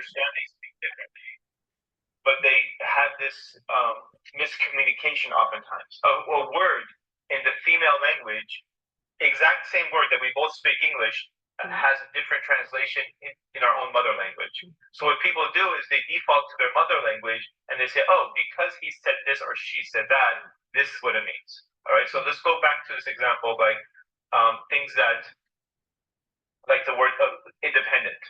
understand, they speak differently, but they have this miscommunication oftentimes. A word in the female language, exact same word that we both speak English, has a different translation in our own mother language. So what people do is they default to their mother language and they say, oh, because he said this or she said that, this is what it means. All right, so let's go back to this example, like things that, like the word independent.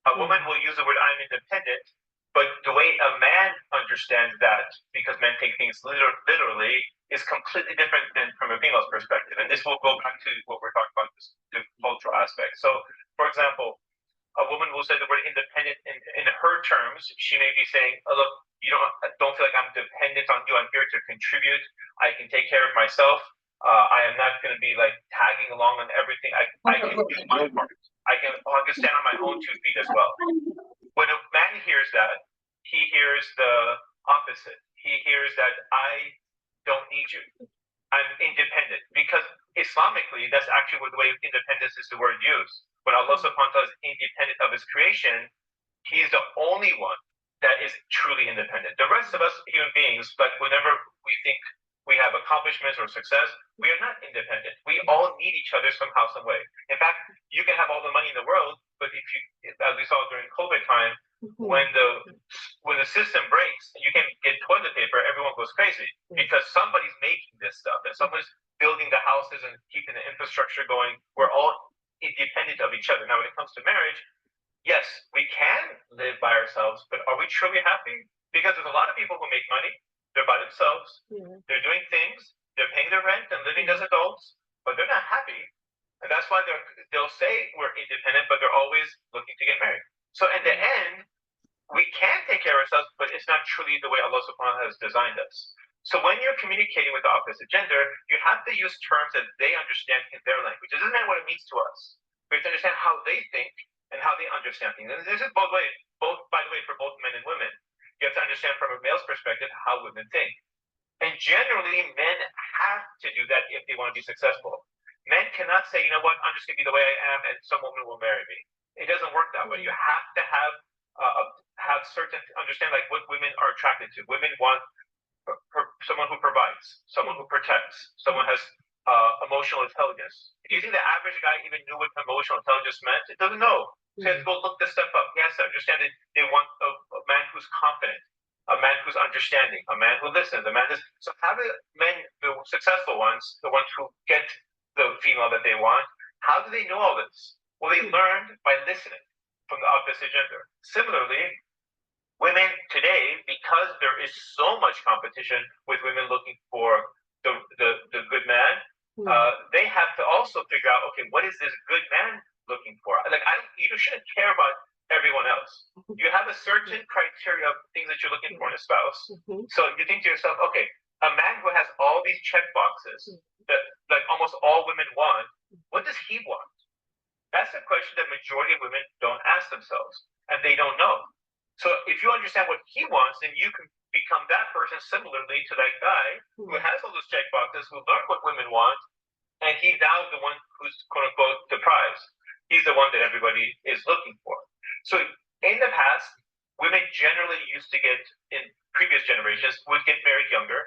A woman will use the word I'm independent, but the way a man understands that, because men take things literally, is completely different than from a female's perspective. And this will go back to what we're talking about, the cultural aspect. So, for example, a woman will say the word independent in her terms. She may be saying, oh, look, you don't feel like I'm dependent on you. I'm here to contribute. I can take care of myself. I am not going to be like tagging along on everything. I can do my part. I can stand on my own 2 feet as well. When a man hears that, he hears the opposite. He hears that I don't need you. I'm independent. Because Islamically, that's actually what the way independence is the word used. When Allah subhanahu wa ta'ala is independent of his creation, he's the only one that is truly independent. The rest of us human beings, like whenever we think we have accomplishments or success, we are not independent. We all need each other somehow, some way. In fact, you can have all the money in the world, but if you, as we saw during COVID time, when the system breaks and you can't get toilet paper, everyone goes crazy because somebody's making this stuff and someone's building the houses and keeping the infrastructure going. We're all independent of each other. Now, when it comes to marriage, yes, we can live by ourselves, but are we truly happy? Because there's a lot of people who make money. They're by themselves. They're doing things. They're paying their rent and living as adults, but they're not happy. And that's why they'll say we're independent, but they're always looking to get married. So in the end, we can take care of ourselves, but it's not truly the way Allah subhanahu wa ta'ala has designed us. So when you're communicating with the opposite gender, you have to use terms that they understand in their language. It doesn't matter what it means to us. We have to understand how they think and how they understand things. And this is both, by the way, for both men and women. You have to understand from a male's perspective how women think. And generally, men have to do that if they want to be successful. Men cannot say, you know what, I'm just going to be the way I am and some woman will marry me. It doesn't work that way. You have to have certain, understand like what women are attracted to. Women want someone who provides, someone who protects, someone has emotional intelligence. Do you think the average guy even knew what emotional intelligence meant? It doesn't know. So he has to go look this stuff up. He has to understand that they want a man who's confident, a man who's understanding, a man who listens, a man who's... So how do men, the successful ones, the ones who get the female that they want, how do they know all this? Well, they learned by listening from the opposite gender. Similarly, women today, because there is so much competition with women looking for the good man, they have to also figure out, okay, what is this good man looking for? Like, you shouldn't care about everyone else. You have a certain criteria of things that you're looking for in a spouse. So you think to yourself, okay, a man who has all these check boxes that like almost all women want, what does he want? That's a question that majority of women don't ask themselves, and they don't know. So if you understand what he wants, then you can become that person similarly to that guy who has all those check boxes, who learned what women want, and he's now the one who's quote unquote the prize. He's the one that everybody is looking for. So in the past, women generally used to get, in previous generations, would get married younger.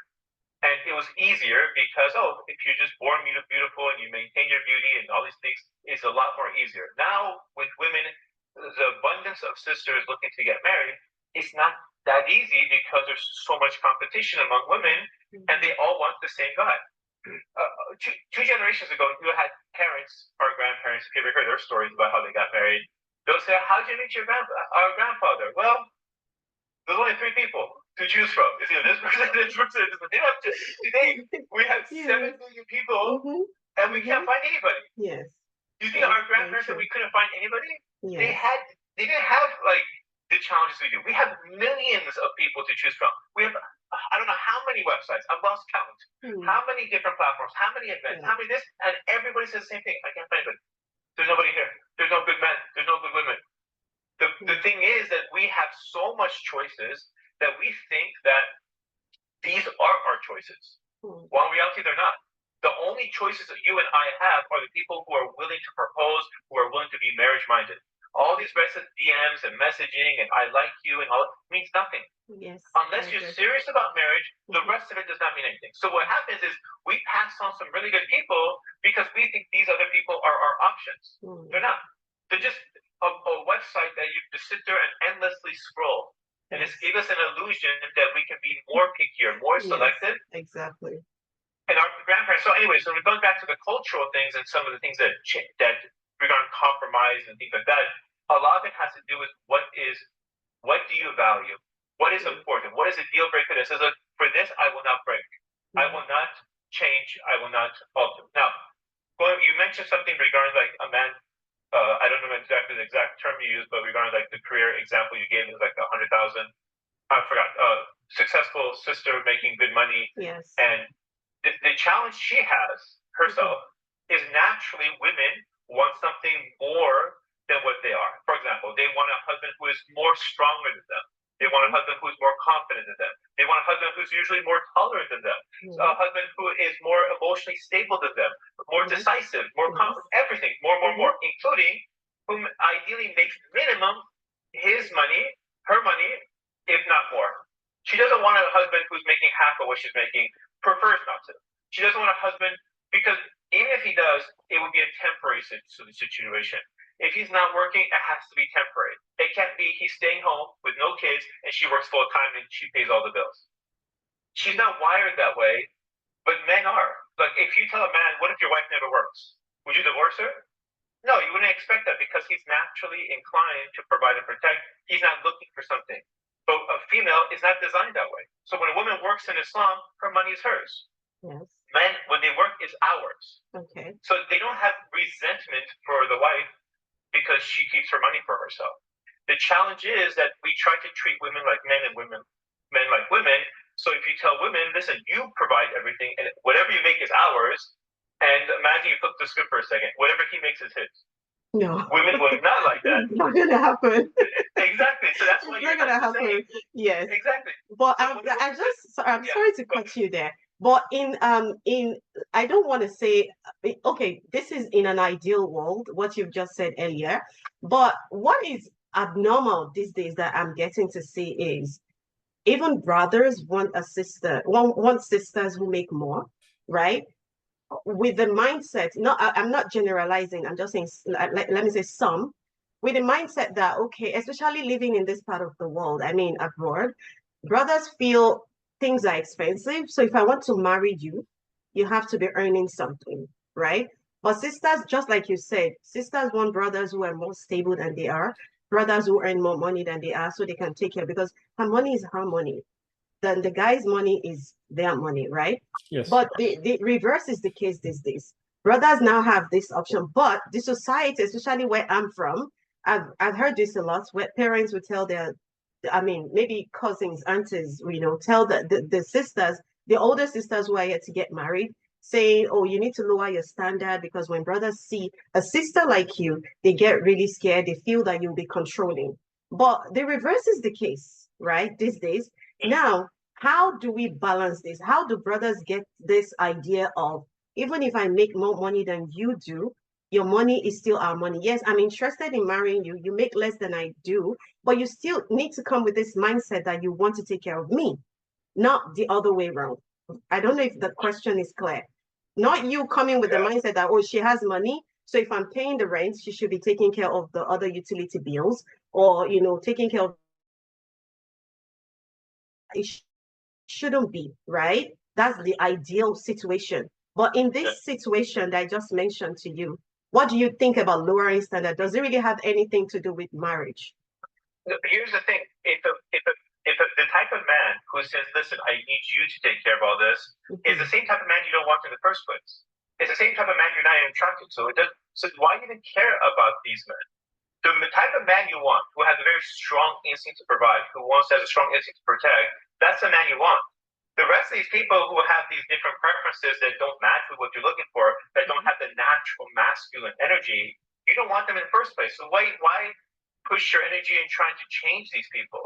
And it was easier because, if you're just born beautiful and you maintain your beauty and all these things, it's a lot more easier. Now, with women, the abundance of sisters looking to get married, it's not that easy because there's so much competition among women and they all want the same guy. Two generations ago, you had parents or grandparents, if you ever heard their stories about how they got married, they'll say, how'd you meet our grandfather? Well, there's only 3 people to choose from. It's either this person, this person, this person. Today, we have 7 billion people and we can't find anybody. Yes. Do you think our grandparents said we couldn't find anybody? Yes. They didn't have like the challenges we do. We have millions of people to choose from. We have, I don't know how many websites, I've lost count. How many different platforms, how many events, how many this, and everybody says the same thing. I can't find anybody. There's nobody here. There's no good men. There's no good women. The thing is that we have so much choices that we think that these are our choices. While in reality, they're not. The only choices that you and I have are the people who are willing to propose, who are willing to be marriage-minded. All these rest of DMs and messaging and I like you and all means nothing. Yes. Unless you're serious about marriage, the rest of it does not mean anything. So what happens is we pass on some really good people because we think these other people are our options. They're not. They're just a website that you just sit there and endlessly scroll. And it's give us an illusion that we can be more pickier, more selective. Exactly. And our grandparents. So anyway, so we're going back to the cultural things and some of the things that regarding compromise and things like that. A lot of it has to do with what do you value? What is important? What is a deal breaker that says, look, for this, I will not break. I will not change. I will not alter. Now, you mentioned something regarding like a man. I don't know exactly the exact term you used, but regarding like the career example you gave is like 100,000. I forgot. Successful sister making good money. Yes. And the challenge she has herself is naturally women want something more than what they are. For example, they want a husband who is more stronger than them. They want a husband who is more confident than them. They want a husband who's usually more tolerant than them. A husband who is more emotionally stable than them, more decisive, more confident, everything, more, including whom ideally makes minimum his money, her money, if not more. She doesn't want a husband who's making half of what she's making, prefers not to. She doesn't want a husband because even if he does, it would be a temporary situation. If he's not working, it has to be temporary. It can't be he's staying home with no kids and she works full time and she pays all the bills. She's not wired that way, but men are. Like if you tell a man, what if your wife never works? Would you divorce her? No, you wouldn't expect that because he's naturally inclined to provide and protect. He's not looking for something. But a female is not designed that way. So when a woman works in Islam, her money is hers. Yes. Men, when they work, is ours. Okay. So they don't have resentment for the wife because she keeps her money for herself. The challenge is that we try to treat women like men and men like women. So if you tell women, listen, you provide everything and whatever you make is ours, and imagine you flip the script for a second, whatever he makes is his. No. Women will not like that. Not gonna happen. Exactly. So that's why it's you're not gonna happen. Yes. Exactly. But I'm sorry to cut you there. But in I don't want to say okay, this is in an ideal world, what you've just said earlier. But what is abnormal these days that I'm getting to see is even brothers want want sisters who make more, right? With the mindset, I'm not generalizing, I'm just saying, let me say some, with the mindset that, okay, especially living in this part of the world, I mean, abroad, brothers feel things are expensive. So if I want to marry you, you have to be earning something, right? But sisters, just like you said, sisters want brothers who are more stable than they are, brothers who earn more money than they are, so they can take care, because her money is her money. Then the guy's money is their money, right? Yes. But the reverse is the case these days. Brothers now have this option, but the society, especially where I'm from, I've heard this a lot, where parents would tell maybe cousins, aunties, tell the sisters, the older sisters who are yet to get married, saying, oh, you need to lower your standard, because when brothers see a sister like you, they get really scared. They feel that you'll be controlling. But the reverse is the case, right? These days. Now, how do we balance this? How do brothers get this idea of, even if I make more money than you do, your money is still our money? Yes, I'm interested in marrying you. You make less than I do, but you still need to come with this mindset that you want to take care of me, not the other way around. I don't know if the question is clear. Not you coming with the mindset that, oh, she has money, so if I'm paying the rent, she should be taking care of the other utility bills, or, taking care of it shouldn't be, right? That's the ideal situation. But in this situation that I just mentioned to you, what do you think about lowering standard? Does it really have anything to do with marriage? Here's the thing: if the type of man who says, "Listen, I need you to take care of all this," is the same type of man you don't want in the first place. It's the same type of man you're not even attracted to. So why even care about these men? The type of man you want, who has a very strong instinct to provide, who has a strong instinct to protect, that's the man you want. The rest of these people who have these different preferences that don't match with what you're looking for, that don't have the natural masculine energy, you don't want them in the first place. So why push your energy in trying to change these people?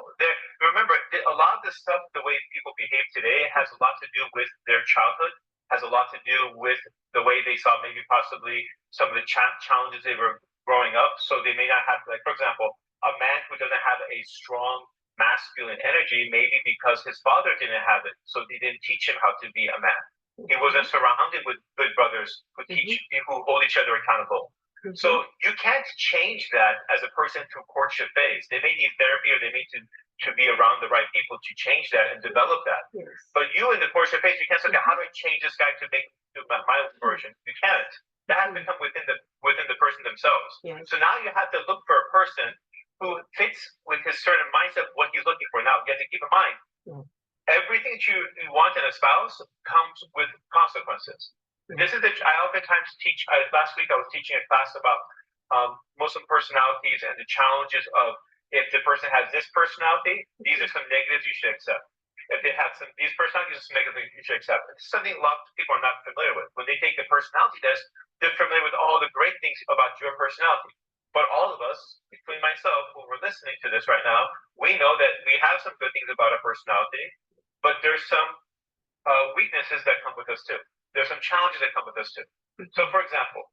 Remember, a lot of this stuff, the way people behave today, has a lot to do with their childhood, has a lot to do with the way they saw maybe possibly some of the challenges they were growing up, so they may not have, like, for example, a man who doesn't have a strong masculine energy, maybe because his father didn't have it, so they didn't teach him how to be a man. He wasn't surrounded with good brothers who teach, who hold each other accountable. So you can't change that as a person through courtship phase. They may need therapy, or they need to be around the right people to change that and develop that. Yes. But you in the courtship phase, you can't say, okay, how do I change this guy to make my own version? You can't. That has to come within the person themselves. Yes. So now you have to look for a person who fits with his certain mindset, what he's looking for. Now you have to keep in mind, everything that you want in a spouse comes with consequences. This is I oftentimes teach. Last week I was teaching a class about Muslim personalities and the challenges of, if the person has this personality, these are some negatives you should accept. If they have these personalities, are some negatives you should accept. It's something a lot of people are not familiar with. When they take the personality test, they're familiar with all the great things about your personality. But all of us, including myself, who are listening to this right now, we know that we have some good things about our personality, but there's some weaknesses that come with us too. There's some challenges that come with us too. So, for example,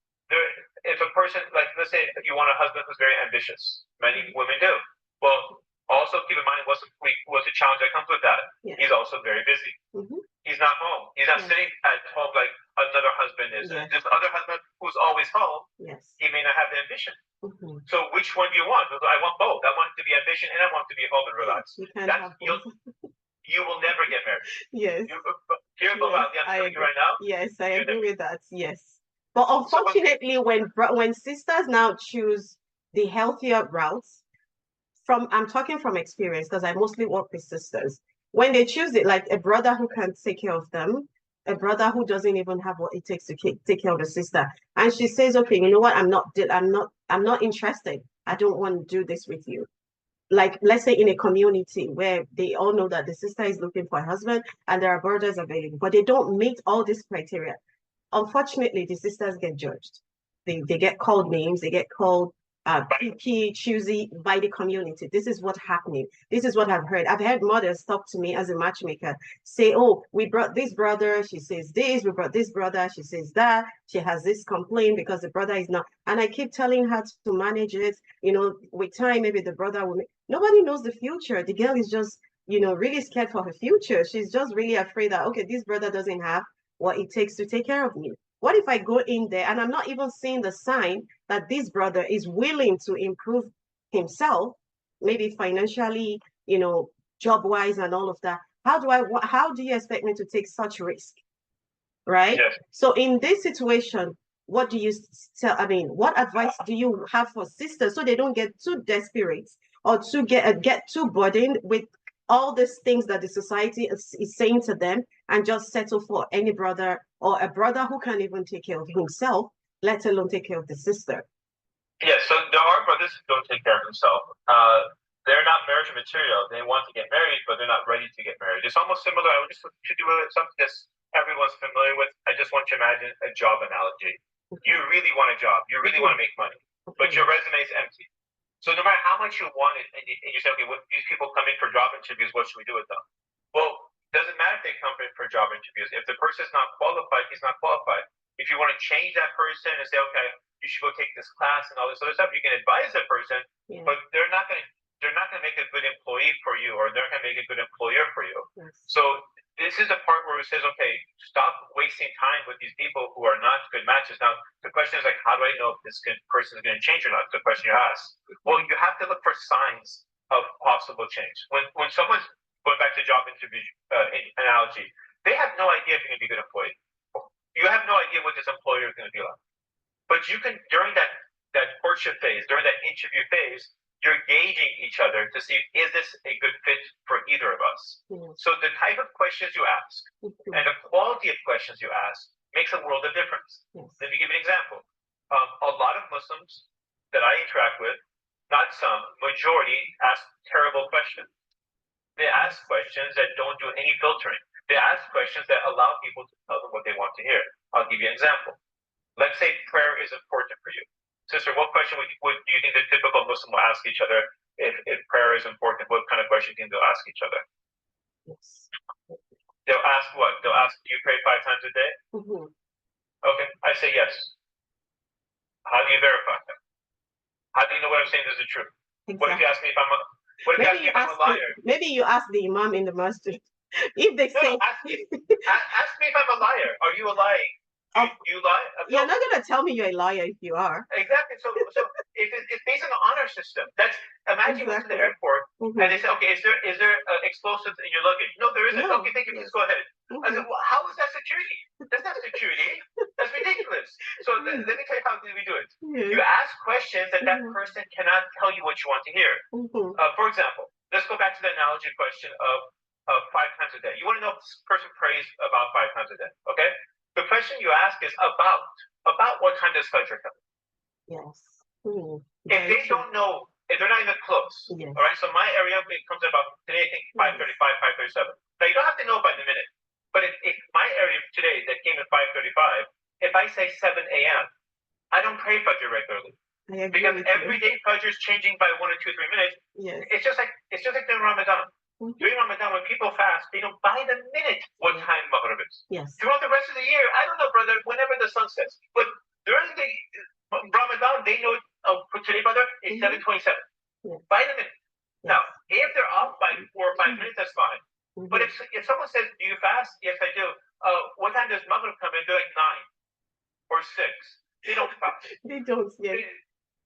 if a person, like, let's say you want a husband who's very ambitious, many women do. Well, also keep in mind what's the challenge that comes with that. Yes. He's also very busy. He's not home. He's not sitting at home like another husband is. Yes. This other husband who's always home, yes. he may not have the ambition. So which one do you want? I want both. I want to be ambition and I want to be home and relax. You can't have both. You will never get married. Yes. I'm telling you right now. Yes, I agree with that. Yes. But unfortunately, when sisters now choose the healthier routes, I'm talking from experience, because I mostly work with sisters. When they choose it, like a brother who can take care of them, a brother who doesn't even have what it takes to take care of the sister, and she says, okay, you know what, I'm not interested. I don't want to do this with you. Like, let's say in a community where they all know that the sister is looking for a husband and there are brothers available, but they don't meet all these criteria. Unfortunately, the sisters get judged. They get called names. They get called picky, choosy by the community. This is what's happening. This is what I've heard. I've heard mothers talk to me as a matchmaker, say, oh, we brought this brother, she says this, we brought this brother, she says that, she has this complaint because the brother is not. And I keep telling her to manage it. With time, maybe the brother will nobody knows the future. The girl is just, really scared for her future. She's just really afraid that, okay, this brother doesn't have what it takes to take care of me. What if I go in there and I'm not even seeing the sign that this brother is willing to improve himself, maybe financially, job-wise and all of that? How do you expect me to take such risk? Right? Yes. So in this situation, what do you what advice do you have for sisters so they don't get too desperate or to get too burdened with all these things that the society is saying to them, and just settle for any brother, or a brother who can't even take care of himself, let alone take care of the sister? Yeah, so there are brothers who don't take care of themselves. They're not marriage material. They want to get married, but they're not ready to get married. It's almost similar. I would just to do something that everyone's familiar with. I just want you to imagine a job analogy. You really want a job. You really want to make money, but your resume is empty. So no matter how much you want it, and you say, okay, these people come in for job interviews, what should we do with them? Well, it doesn't matter if they come in for job interviews. If the person is not qualified, he's not qualified. If you want to change that person and say, okay, you should go take this class and all this other stuff, you can advise that person, but they're not going to make a good employee for you, or they're going to make a good employer for you. Yes. So this is the part where it says, okay, stop wasting time with these people who are not good matches. Now, the question is, like, how do I know if this person is going to change or not? The question you ask. Well, you have to look for signs of possible change. When someone's going back to job interview analogy, they have no idea if you're going to be a good employee. You have no idea what this employer is going to be like. But you can, during that courtship phase, during that interview phase, you're gauging each other to see, is this a good fit for either of us? So the type of questions you ask and the quality of questions you ask makes a world of difference. Let me give you an example. A lot of Muslims that I interact with, not some, majority, ask terrible questions. They ask questions that don't do any filtering. They ask questions that allow people to tell them what they want to hear. I'll give you an example. Let's say prayer is important for you. Sister, what question do you think the typical Muslim will ask each other if prayer is important? What kind of question do you think they'll ask each other? Yes. They'll ask what? They'll ask, do you pray 5 times a day? Okay, I say yes. How do you verify that? How do you know what I'm saying is the truth? What if you Exactly. ask me if I'm a what if you ask me if I'm a liar? Maybe you ask the imam in the masjid. If they say, ask me if I'm a liar. Are you a liar? You lie? You're not gonna tell me you're a liar if you are. Exactly. So if it's based on the honor system. That's imagine you go to the airport and they say, okay, is there explosives in your luggage? No, there isn't. No. Okay, thank you. Please go ahead. I said, well, how is that security? That's not security. That's ridiculous. So let me tell you how we do it. You ask questions that person cannot tell you what you want to hear. For example, let's go back to the analogy question of 5 times a day. You want to know if this person prays about 5 times a day, okay? The question you ask is about what time does Fajr come? Yes. If they don't know, if they're not even close, all right? So my area, it comes at about, today I think 5:35, 5:37. Now you don't have to know by the minute, but if my area today that came at 5:35, if I say 7 a.m., I don't pray Fajr regularly. Because every day Fajr is changing by 1 or 2, 3 minutes. Yes. It's just like during Ramadan. During Ramadan, when people fast, they know by the minute what time Maghrib is. Yes. Throughout the rest of the year, I don't know, brother, whenever the sun sets. But during the Ramadan, they know, today, brother, it's 7:27. By the minute. Now, if they're off by 4 or 5 minutes, that's fine. But if someone says, do you fast? Yes, I do. What time does Maghrib come in? They're like 9 or 6. They don't fast. They don't, yes.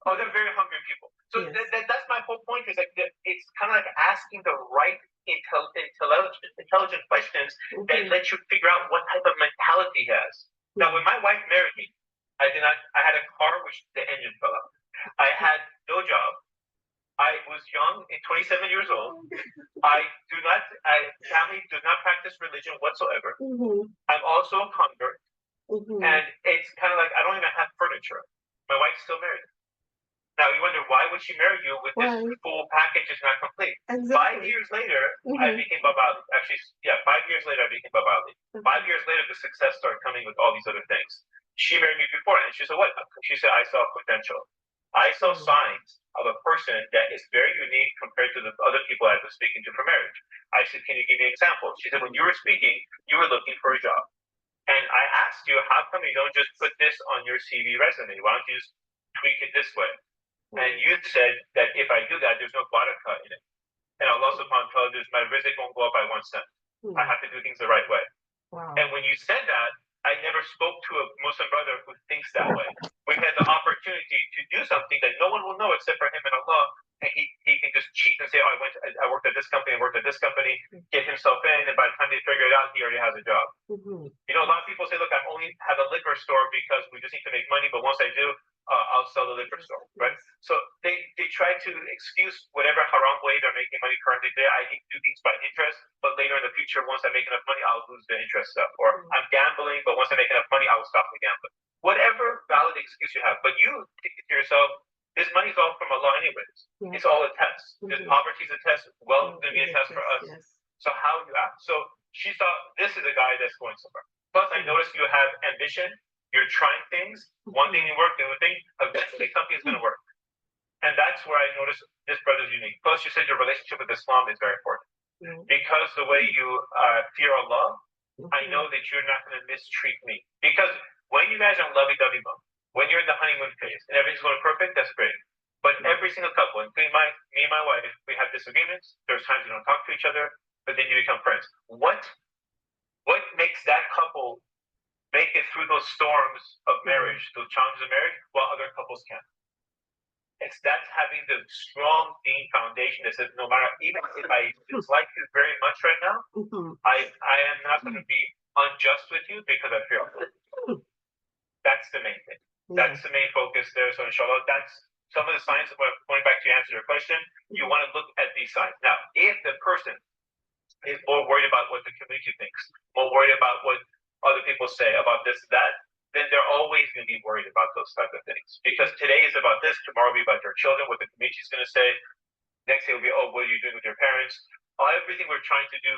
They're very hungry people. So that's my whole point. Is like it's kind of like asking the right intelligent questions that let you figure out what type of mentality he has. Now, when my wife married me, I had a car which the engine fell out. I had no job. I was young, 27 years old. Family does not practice religion whatsoever. I'm also a convert. And it's kind of like I don't even have furniture. My wife's still married. Now you wonder, why would she marry you with this full package is not complete? Exactly. 5 years later, I became Babali. Actually, 5 years later, I became Babali. 5 years later, the success started coming with all these other things. She married me before, and she said, what? She said, I saw potential. I saw signs of a person that is very unique compared to the other people I was speaking to for marriage. I said, can you give me an example? She said, when you were speaking, you were looking for a job. And I asked you, how come you don't just put this on your CV resume? Why don't you just tweak it this way? And you said that if I do that, there's no barakah in it. And Allah subhanahu wa ta'ala, my rizq won't go up by 1 cent. I have to do things the right way. Wow. And when you said that, I never spoke to a Muslim brother who thinks that way. We had the opportunity to do something that no one will know except for him and Allah. And he can just cheat and say, oh, I worked at this company, get himself in, and by the time they figure it out, he already has a job. You know, a lot of people say, look, I only have a liquor store because we just need to make money, but once I do, I'll sell the liquor store, right? So they try to excuse whatever haram way they're making money currently. I need to do things by interest, but later in the future, once I make enough money, I'll lose the interest stuff. Or I'm gambling, but once I make enough money, I'll stop the gambling. Whatever valid excuse you have, but you think to yourself, this money's all from Allah anyways. It's all a test. This poverty's a test. Wealth is going to be a test for us. So how you act. So she thought, this is a guy that's going somewhere. Plus, I noticed you have ambition. You're trying things. One thing didn't work, the other thing, eventually something is going to work. And that's where I noticed this brother's unique. Plus, you said your relationship with Islam is very important. Because the way you fear Allah, I know that you're not going to mistreat me. Because when you guys are lovey-dovey mode, when you're in the honeymoon phase and everything's going perfect, that's great. But every single couple, including me and my wife, we have disagreements. There's times we don't talk to each other, but then you become friends. What makes that couple make it through those storms of marriage, those challenges of marriage, while other couples can't? That's having the strong deen foundation that says, no matter, even if I dislike you very much right now, I am not going to be unjust with you because I fear Allah. That's the main thing. That's the main focus there. So inshallah, that's some of the signs. Going back to answer your question, you want to look at these signs. Now, if the person is more worried about what the community thinks, more worried about what other people say about this, that, then they're always going to be worried about those type of things. Because today is about this, tomorrow will be about their children, what the community is going to say. Next day will be, oh, what are you doing with your parents? Everything we're trying to do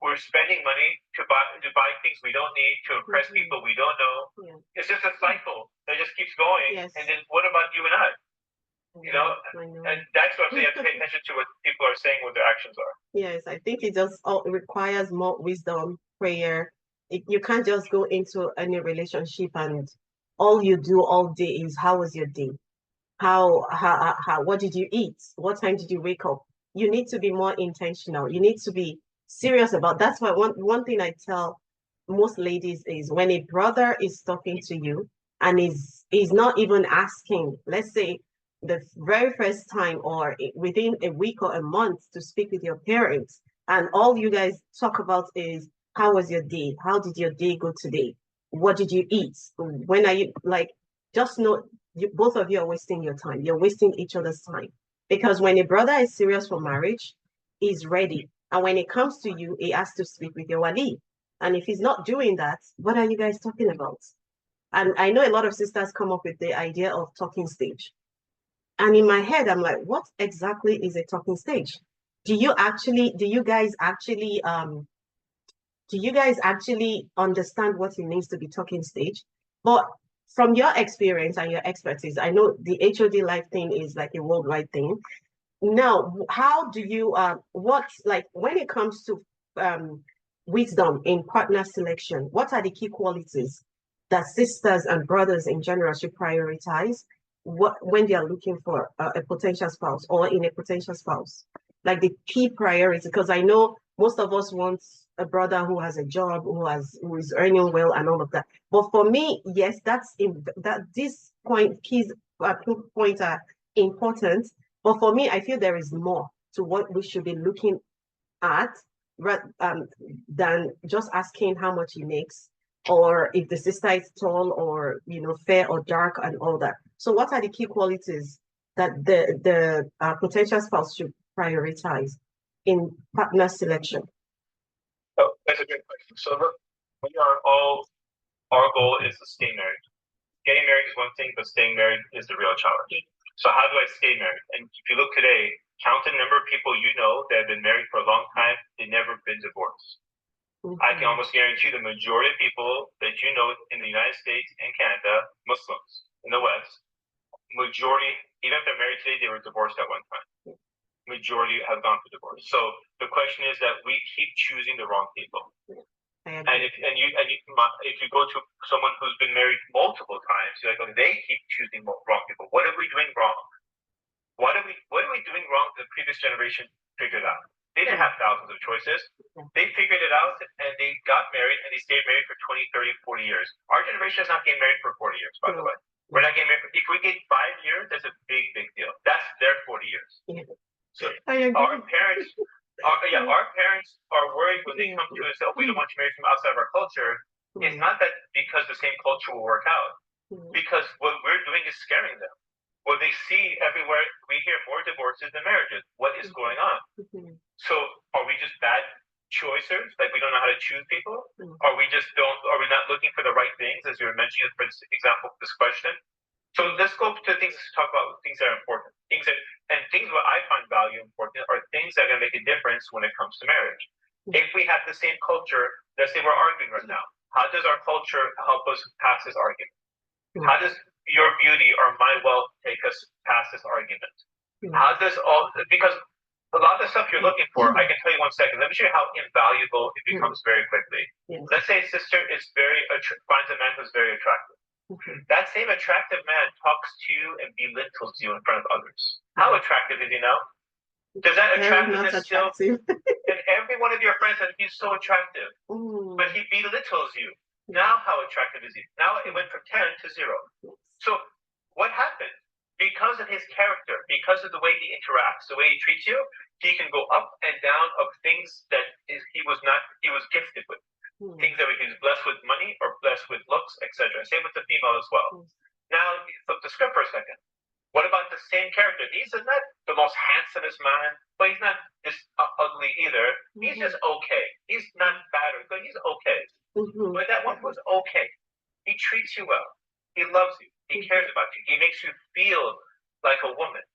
we're spending money to buy things we don't need, to impress people we don't know. It's just a cycle that just keeps going. And then what about you and I? You know, and that's what you have to pay attention to what people are saying, what their actions are. Yes, I think it just requires more wisdom, prayer. You can't just go into any relationship and all you do all day is, how was your day? what did you eat? What time did you wake up? You need to be more intentional. You need to be serious about. That's why one thing I tell most ladies is when a brother is talking to you and is not even asking, let's say the very first time or within a week or a month to speak with your parents, and all you guys talk about is how was your day? How did your day go today? What did you eat? When are you like? Just know both of you are wasting your time. You're wasting each other's time. Because when a brother is serious for marriage, he's ready. And when it comes to you, he has to speak with your wali. And if he's not doing that, what are you guys talking about? And I know a lot of sisters come up with the idea of talking stage. And in my head, I'm like, what exactly is a talking stage? Do you guys actually understand what it means to be talking stage? But from your experience and your expertise, I know the HOD life thing is like a worldwide thing. Now, how do you like when it comes to wisdom in partner selection, what are the key qualities that sisters and brothers in general should prioritize when they are looking for a potential spouse or in a potential spouse? Like the key priority, because I know most of us want a brother who has a job, who is earning well and all of that. But for me, yes, that these keys points are important. But for me, I feel there is more to what we should be looking at than just asking how much he makes or if the sister is tall or fair or dark and all that. So what are the key qualities that the potential spouse should prioritize in partner selection? Oh, that's a good question. So look, our goal is to stay married. Getting married is one thing, but staying married is the real challenge. So how do I stay married? And if you look today, count the number of people you know that have been married for a long time, they've never been divorced. I can almost guarantee the majority of people that you know in the United States and Canada, Muslims in the West, majority, even if they're married today, they were divorced at one time. Majority have gone for divorce. So the question is that we keep choosing the wrong people. And if you go to someone who's been married multiple times, you're like, oh, they keep choosing wrong people. What are we doing wrong? What are we doing wrong that the previous generation figured out? They didn't have thousands of choices. They figured it out and they got married and they stayed married for 20, 30, 40 years. Our generation is not getting married for 40 years, by the way. We're not getting married. If we get 5 years, that's a big, big deal. That's their 40 years. So our parents are worried when they come to us, oh, we don't want you married from outside of our culture. It's not that because the same culture will work out. Because what we're doing is scaring them. What they see everywhere, we hear more divorces than marriages. What is going on? So are we just bad choicers? Like we don't know how to choose people? Are we not looking for the right things, as you were mentioning, for example, this question? So let's go to things to talk about things that are important. Things what I find value important are things that are going to make a difference when it comes to marriage. If we have the same culture, let's say we're arguing right now. How does our culture help us pass this argument? How does your beauty or my wealth take us past this argument? How does because a lot of the stuff you're looking for, I can tell you 1 second. Let me show you how invaluable it becomes very quickly. Let's say a sister finds a man who's very attractive. That same attractive man talks to you and belittles you in front of others. How attractive is he now? Does that attractiveness still in every one of your friends that he's so attractive, but he belittles you? Now how attractive is he? Now it went from 10 to 0. So what happened? Because of his character, because of the way he interacts, the way he treats you, he can go up and down of things that he was gifted with. Things that he was blessed with money or blessed with looks, etc. Same with the female as well. Now flip the script for a second. What about the same character? He's not the most handsomest man, but he's not this ugly either. He's just okay. He's not bad or good. He's okay. But that one was okay. He treats you well. He loves you. He cares about you. He makes you feel like a woman.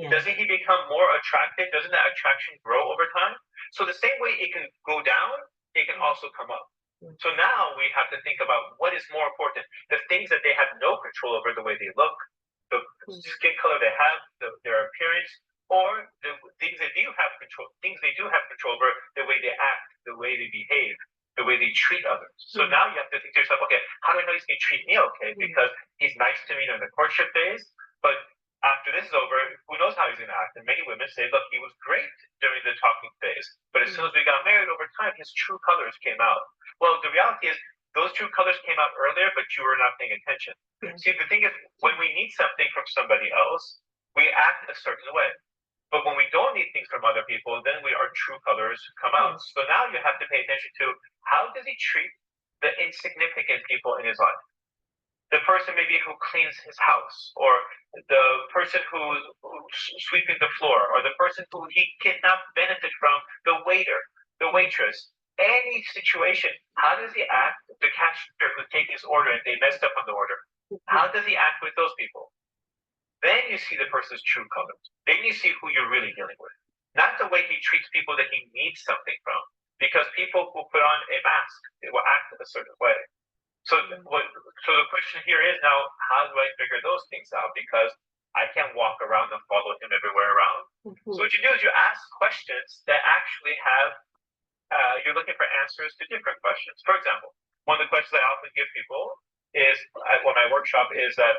Doesn't he become more attractive? Doesn't that attraction grow over time? So the same way it can go down, it can also come up. So now we have to think about what is more important. The things that they have no control over, the way they look, the skin color they have, their appearance, or the things they do have control over, the way they act, the way they behave, the way they treat others. So now you have to think to yourself, okay, how do I know he's going to treat me okay? Because he's nice to me during the courtship days, but and many women say, look, he was great during the talking phase, but as soon as we got married over time, his true colors came out. Well, the reality is those true colors came out earlier, but you were not paying attention. See, the thing is, when we need something from somebody else, we act a certain way. But when we don't need things from other people, then our true colors come out. So now you have to pay attention to how does he treat the insignificant people in his life? The person maybe who cleans his house, or the person who's sweeping the floor, or the person who he cannot benefit from, the waiter, the waitress, any situation. How does he act? The cashier who takes his order and they messed up on the order. How does he act with those people? Then you see the person's true colors. Then you see who you're really dealing with. Not the way he treats people that he needs something from. Because people who put on a mask, they will act a certain way. So the question here is now, how do I figure those things out? Because I can't walk around and follow him everywhere around. So what you do is you ask questions that actually have, you're looking for answers to different questions. For example, one of the questions I often give people is, when I workshop, is that,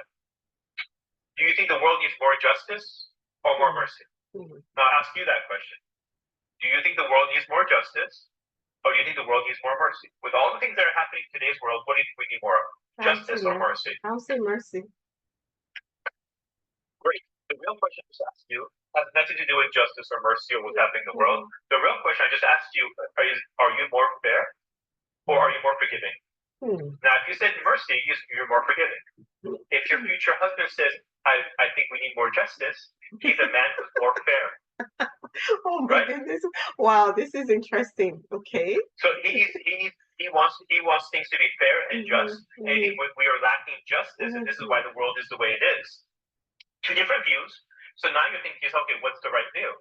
do you think the world needs more justice or more mercy? Now I'll ask you that question. Do you think the world needs more justice, or do you think the world needs more mercy? With all the things that are happening in today's world, what do you think we need more of? Justice or mercy? I'll say mercy. Great. The real question I just asked you has nothing to do with justice or mercy or what's happening in the world. The real question I just asked you is, are you more fair or are you more forgiving? Now, if you said mercy, you're more forgiving. If your future husband says, I think we need more justice, he's a man who's more fair. Oh my goodness! Wow, this is interesting. Okay. So he wants things to be fair and just, and we are lacking justice, and this is why the world is the way it is. Two different views. So now you're thinking, okay, what's the right view?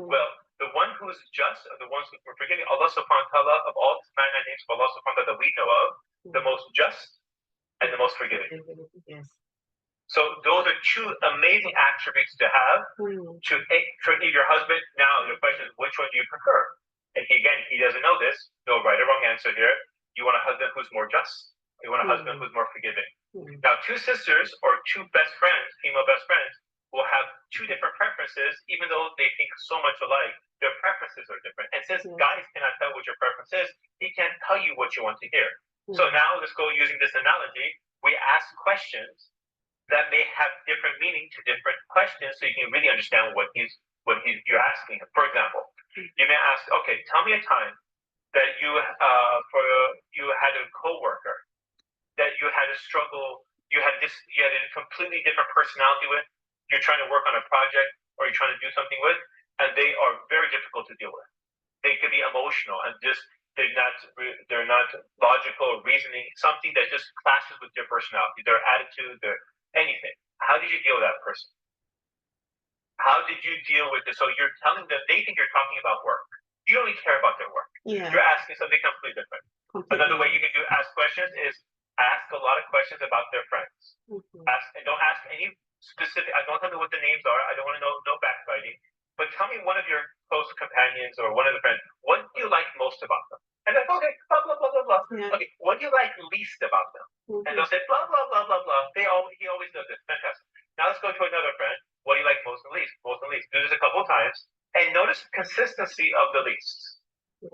Well, the one who's just are the ones who are forgiving. Allah subhanahu wa ta'ala, of all 99 names of Allah subhanahu wa ta'ala that we know of, the most just and the most forgiving. Yes. So those are two amazing attributes to have for your husband. Now the question is, which one do you prefer? And he doesn't know this. No right or wrong answer here. You want a husband who's more just. You want a husband who's more forgiving. Now, two sisters or two best friends, female best friends, will have two different preferences, even though they think so much alike. Their preferences are different. And since guys cannot tell what your preference is, he can't tell you what you want to hear. So now let's go using this analogy. We ask questions that may have different meaning to different questions, so you can really understand what you're asking him. For example, you may ask, okay, tell me a time that you had a coworker that you had a struggle, you had a completely different personality with. You're trying to work on a project or you're trying to do something with, and they are very difficult to deal with. They could be emotional and they're not logical or reasoning, something that just clashes with their personality, their attitude, their anything. How did you deal with that person? How did you deal with this? So you're telling them, they think you're talking about work. You don't really care about their work. Yeah. You're asking something completely different. Another way you can ask questions is ask a lot of questions about their friends. And don't ask any specific. I don't tell me what the names are. I don't want to know no backbiting. But tell me one of your close companions or one of the friends. What do you like most about them? And they're okay, blah blah blah blah blah. Yeah. Okay, what do you like least about them? And they'll say blah blah blah blah blah. He always does this. Fantastic. Now let's go to another friend. What do you like most and least? Most and least. Do this a couple of times and notice consistency of the least.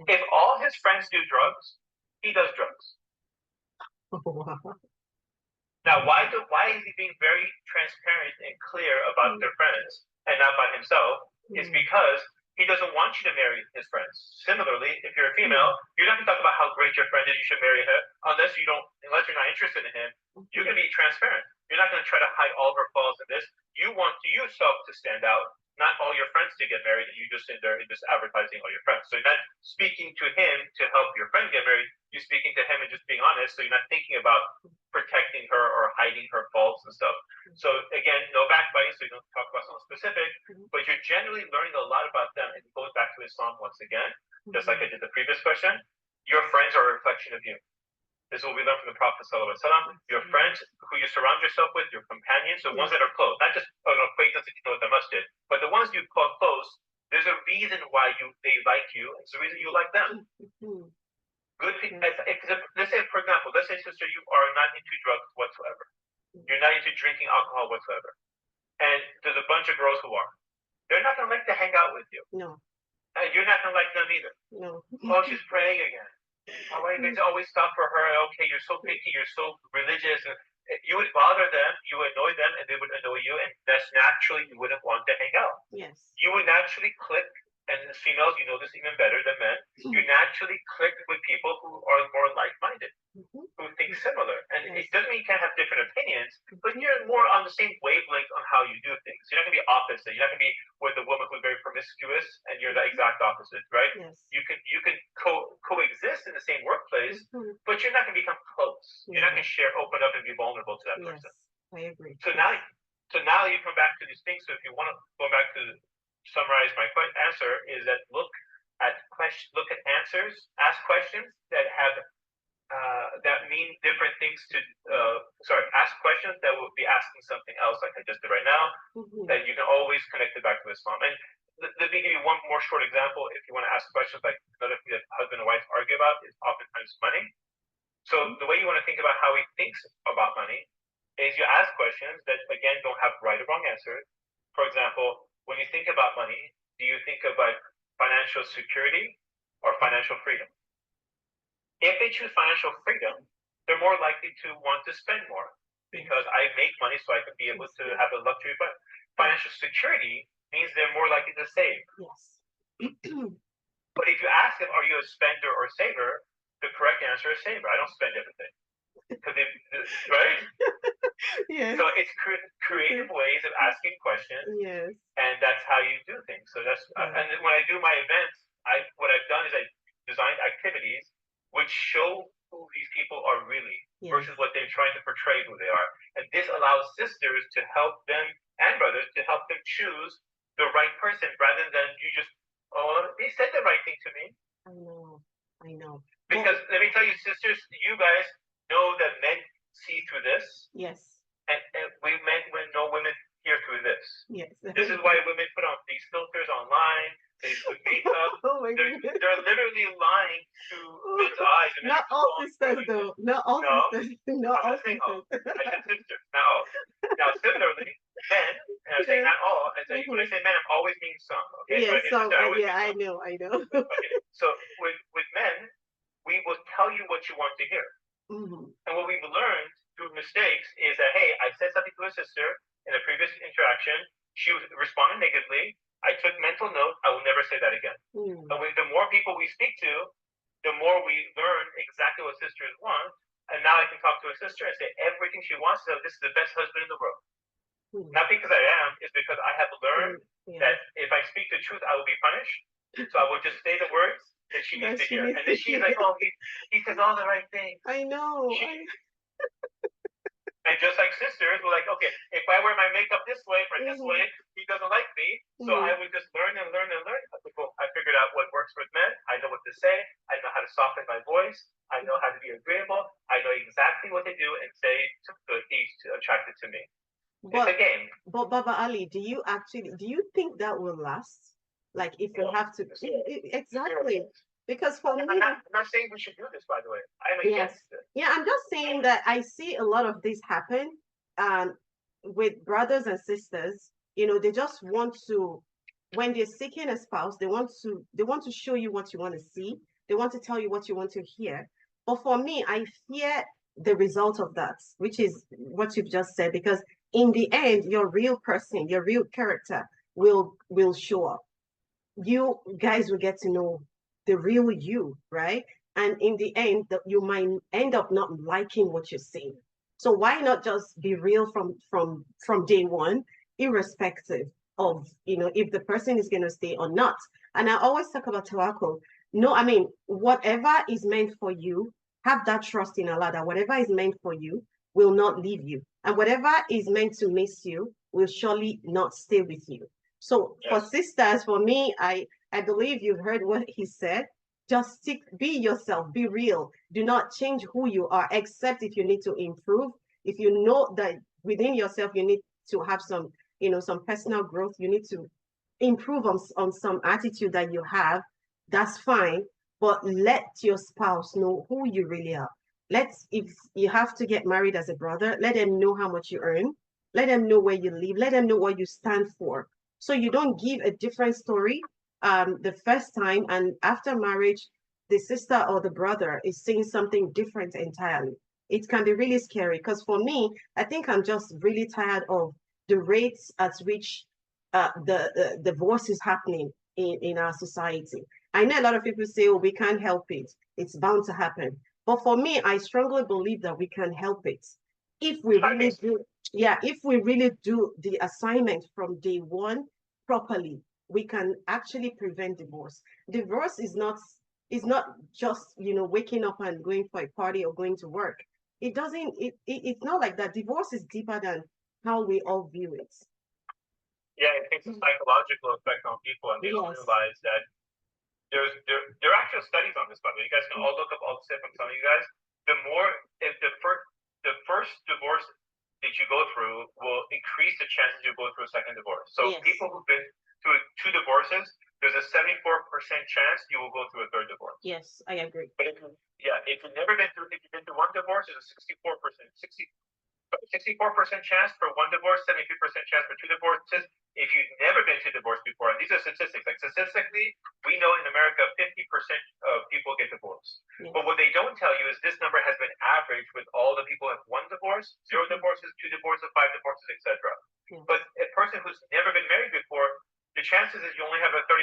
If all his friends do drugs, he does drugs. Now, why is he being very transparent and clear about their friends and not by himself? Is because he doesn't want you to marry his friends. Similarly, if you're a female, you're not going to talk about how great your friend is, you should marry her, unless you're not interested in him. You're going to be transparent. You're not going to try to hide all of her flaws in this. You want yourself to stand out, not all your friends to get married, and you just in there and just advertising all your friends. So you're not speaking to him to help your friend get married. You're speaking to him and just being honest. So you're not thinking about protecting her or hiding her faults and stuff. So again, no backbiting, so you don't talk about something specific, but you're generally learning a lot about them. And it goes back to Islam once again, just like I did the previous question. Your friends are a reflection of you. This is what we learned from the Prophet ﷺ. Your friends who you surround yourself with, your companions, the ones that are close, not just an acquaintance that you know at the masjid, but the ones you call close, there's a reason why they like you. It's the reason you like them. Good people. Let's say, for example, sister, you are not into drugs whatsoever. You're not into drinking alcohol whatsoever. And there's a bunch of girls who are. they're not going to like to hang out with you. No. And you're not going to like them either. No. Oh, she's praying again. Oh, why did always stop for her? Okay, you're so picky, you're so religious. You would bother them, you would annoy them, and they would annoy you, and that's naturally you wouldn't want to hang out. Yes. You would naturally click, and as females, you know this even better than men. You naturally click with people who are more like-minded, who think similar. And it doesn't mean you can't have different opinions, but you're more on the same wavelength on how you do things. You're not going to be opposite. You're not going to be with a woman who's very promiscuous, and you're the exact opposite, right? Yes. You can coexist in the same workplace, but you're not going to become close. You're not going to share, open up, and be vulnerable to that person. I agree. So now you come back to these things. So if you want to go back to summarize my answer, is that look at answers, ask questions that have that mean different things to ask questions that will be asking something else, like I just did right now, that you can always connect it back to Islam. And let me give you one more short example. If you want to ask questions, like another thing that husband and wife argue about is oftentimes money. So the way you want to think about how he thinks about money is you ask questions that, again, don't have right or wrong answers. For example, when you think about money, do you think about financial security or financial freedom? If they choose financial freedom, they're more likely to want to spend more because I make money so I can be able to have a luxury. But financial security means they're more likely to save. Yes. But if you ask them, are you a spender or saver? The correct answer is saver. I don't spend everything. Right? Yes. So it's creative ways of asking questions. Yes. And that's how you do things. So that's and when I do my events, what I've done is I designed activities which show who these people are really versus what they're trying to portray who they are. And this allows sisters to help them and brothers to help them choose the right person rather than you just, they said the right thing to me. I know. Because let me tell you, sisters, you guys know that men see through this. Yes. And we men know women hear through this. Yes. This is why women put on these filters online. They put makeup. They're literally lying to men's eyes. Not all sisters, though. Not all sisters. Not all sisters. I said sisters. Now, similarly, men, and I'm saying not all. When I say men, I'm always meaning some. Okay? Yeah, so I know. Okay. So with men, we will tell you what you want to hear. And what we've learned through mistakes is that, hey, I said something to a sister in a previous interaction. She responded negatively. I took mental note. I will never say that again. And the more people we speak to, the more we learn exactly what sisters want. And now I can talk to a sister and say everything she wants. So this is the best husband in the world. Not because I am, it's because I have learned that if I speak the truth, I will be punished. So I will just say the words that she needs to hear. And then she's like, oh, he says all the right things. I know. And just like sisters, we're like, okay, if I wear my makeup this way or this way, he doesn't like me. So I would just learn and learn and learn. I figured out what works with men. I know what to say. I know how to soften my voice. I know how to be agreeable. I know exactly what to do and say to he's attracted to me. It's a game. But Baba Ali, do you think that will last? Like if you have to exactly. Because for me, I'm not saying we should do this, by the way. I'm against it. Yeah, I'm just saying that I see a lot of this happen with brothers and sisters. They just want to, when they're seeking a spouse, they want to show you what you want to see. They want to tell you what you want to hear. But for me, I fear the result of that, which is what you've just said, because in the end, your real person, your real character will show up. You guys will get to know the real you, right? And in the end, you might end up not liking what you're seeing. So why not just be real from day one, irrespective of if the person is going to stay or not? And I always talk about tawakkul. No, I mean, whatever is meant for you, have that trust in Allah that whatever is meant for you will not leave you, and whatever is meant to miss you will surely not stay with you. So for sisters, for me, I believe you've heard what he said. Just be yourself, be real. Do not change who you are, except if you need to improve. If you know that within yourself, you need to have some personal growth, you need to improve on some attitude that you have, that's fine. But let your spouse know who you really are. If you have to get married as a brother, let them know how much you earn. Let them know where you live. Let them know what you stand for. So you don't give a different story the first time, and after marriage, the sister or the brother is saying something different entirely. It can be really scary because for me, I think I'm just really tired of the rates at which the divorce is happening in our society. I know a lot of people say, oh, we can't help it. It's bound to happen. But for me, I strongly believe that we can help it if we really do. Yeah, if we really do the assignment from day one properly, we can actually prevent divorce. Divorce is not just waking up and going for a party or going to work. It doesn't. It's not like that. Divorce is deeper than how we all view it. Yeah, it takes a psychological effect on people, and they don't Yes. realize that there are actual studies on this. By the way, you guys can all look up all the stuff I'm telling you guys. The more if the first divorce that you go through will increase the chances you go through a second divorce. So Yes. people who've been through two divorces, there's a 74% chance you will go through a third divorce. Yes, I agree. But if you've never been through, if you've been through one divorce, there's a 64% chance for one divorce, 73% chance for two divorces. If you've never been to divorce before, and these are statistics, like statistically, we know in America 50% of people get divorced. Yes. But what they don't tell you is this number has been averaged with all the people who have one divorce, zero divorces, two divorces, five divorces, etc. Yes. But a person who's never been married before, the chances is you only have a 35%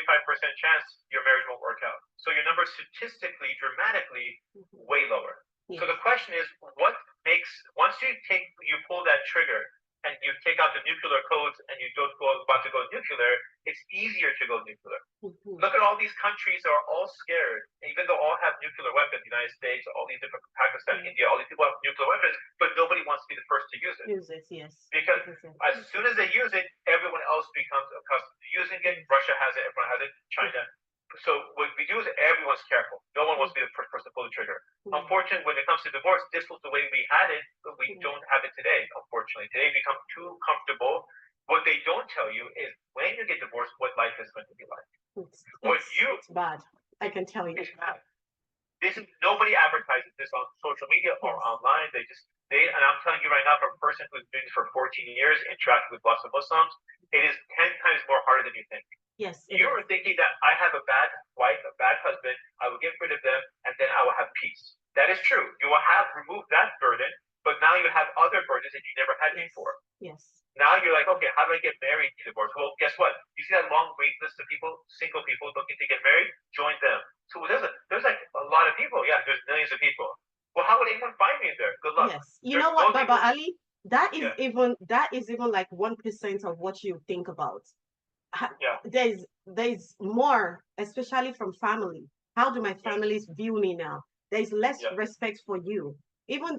chance your marriage won't work out. So your number statistically, dramatically, way lower. Yes. So the question is, what makes, once you pull that trigger and you take out the nuclear codes and you don't about to go nuclear, it's easier to go nuclear. Look at all these countries that are all scared, even though all have nuclear weapons, the United States, all these different, Pakistan, India, all these people have nuclear weapons, but nobody wants to be the first to use it. Use it, yes. Because as soon as they use it, everyone else becomes accustomed to using it. Russia has it, everyone has it, China. So what we do is everyone's careful. No one wants to be the first person to pull the trigger. Unfortunately, when it comes to divorce, this was the way we had it, but we don't have it today, unfortunately. Today, we become too comfortable. What they don't tell you is when you get divorced, what life is going to be like. It's bad. I can tell you. It's bad. Nobody advertises this on social media or online. And I'm telling you right now, from a person who's been for 14 years, interacting with lots of Muslims, it is 10 times more harder than you think. Yes. You're thinking that I have a bad wife, a bad husband, I will get rid of them, and then I will have peace. That is true. You will have removed that burden, but now you have other burdens that you never had before. Yes. Now you're like, okay, how do I get married to divorce? Well, guess what? You see that long wait list of people, single people looking to get married? Join them. So there's like a lot of people. Yeah, there's millions of people. Well, how would anyone find me in there? Good luck. Yes. You know what, Baba Ali? That is even like 1% of what you think about. Yeah. There's more, especially from family. How do my families view me now? There's less respect for you. Even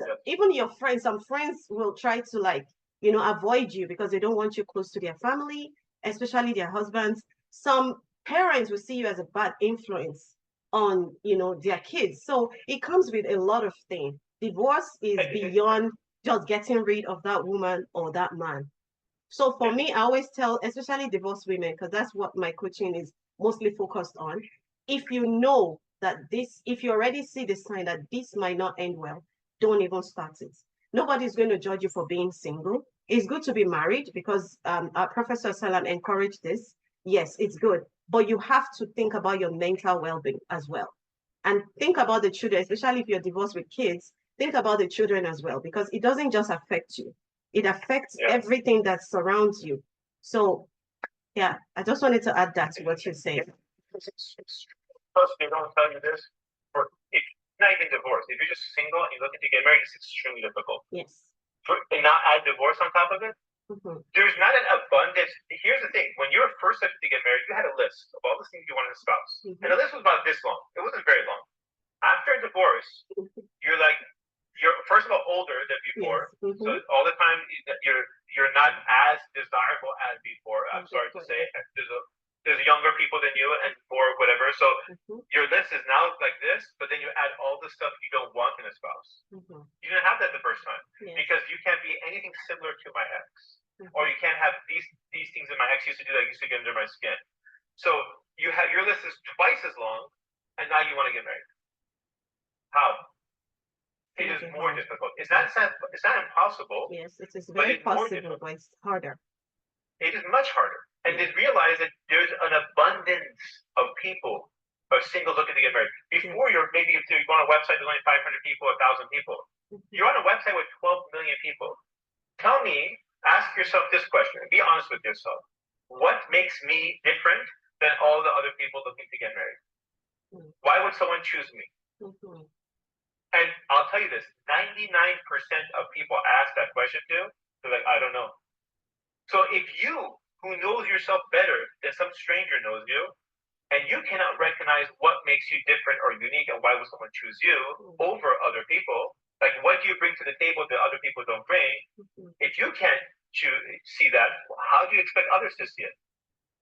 your friends, some friends will try to avoid you because they don't want you close to their family, especially their husbands. Some parents will see you as a bad influence on their kids. So it comes with a lot of things. Divorce is beyond just getting rid of that woman or that man. So for me, I always tell, especially divorced women, because that's what my coaching is mostly focused on. If you know that if you already see the sign that this might not end well, don't even start it. Nobody's going to judge you for being single. It's good to be married because our Professor Salam encouraged this. Yes, it's good. But you have to think about your mental well-being as well. And think about the children, especially if you're divorced with kids, think about the children as well, because it doesn't just affect you. It affects everything that surrounds you. So, yeah, I just wanted to add that to what you're saying. Plus, they don't tell you this. If you're not even divorced, if you're just single and you're looking to get married, it's extremely difficult. Yes. And not add divorce on top of it, there's not an abundance. Here's the thing. When you were first looking to get married, you had a list of all the things you wanted in a spouse. And the list was about this long. It wasn't very long. After a divorce, you're first of all older than before. So all the time you're not as desirable as before. I'm sorry to say, there's younger people than you and more whatever. So your list is now like this, but then you add all the stuff you don't want in a spouse. You didn't have that the first time because you can't be anything similar to my ex, or you can't have these things that my ex used to do that used to get under my skin. So your list is twice as long, and now you want to get married. How? It is more difficult. It's not impossible. Yes, it is very possible, but it's harder. It is much harder. and then realize that there's an abundance of people are single looking to get married. Before maybe if you go on a website, there's only 500 people, 1,000 people. You're on a website with 12 million people. Tell me, ask yourself this question, and be honest with yourself. What makes me different than all the other people looking to get married? Why would someone choose me? And I'll tell you this, 99% of people ask that question to, they're like, I don't know. So if you, who knows yourself better than some stranger knows you, and you cannot recognize what makes you different or unique and why would someone choose you over other people, like what do you bring to the table that other people don't bring? If you can't see that, how do you expect others to see it?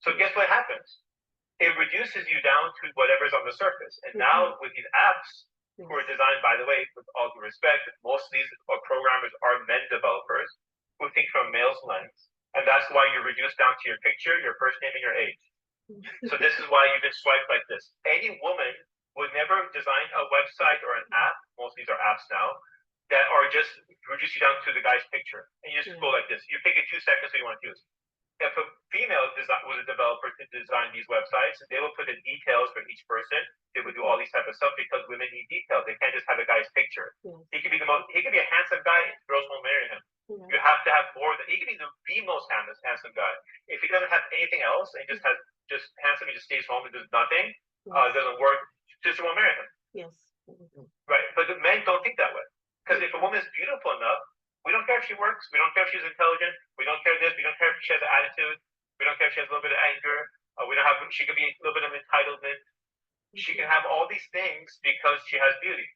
So guess what happens? It reduces you down to whatever's on the surface. And now with these apps, who are designed, by the way, with all due respect, most of these programmers are men developers who think from a male's lens. And that's why you're reduced down to your picture, your first name, and your age. So this is why you've been swiped like this. Any woman would never design a website or an app, most of these are apps now, that are just reduce you down to the guy's picture. And you just go like this. You pick it 2 seconds so you want to use. If a female was a developer to design these websites, they will put the details for each person. They would do all these type of stuff because women need details. They can't just have a guy's picture. He could be a handsome guy and girls won't marry him. You have to have more than, he could be the most handsome guy. If he doesn't have anything else and just handsome, he just stays home and does nothing, it doesn't work, just won't marry him. Right? But the men don't think that way. Because if a woman is beautiful enough, we don't care if she works. We don't care if she's intelligent. We don't care this. We don't care if she has an attitude. We don't care if she has a little bit of anger. She could be a little bit of entitlement. She can have all these things because she has beauty.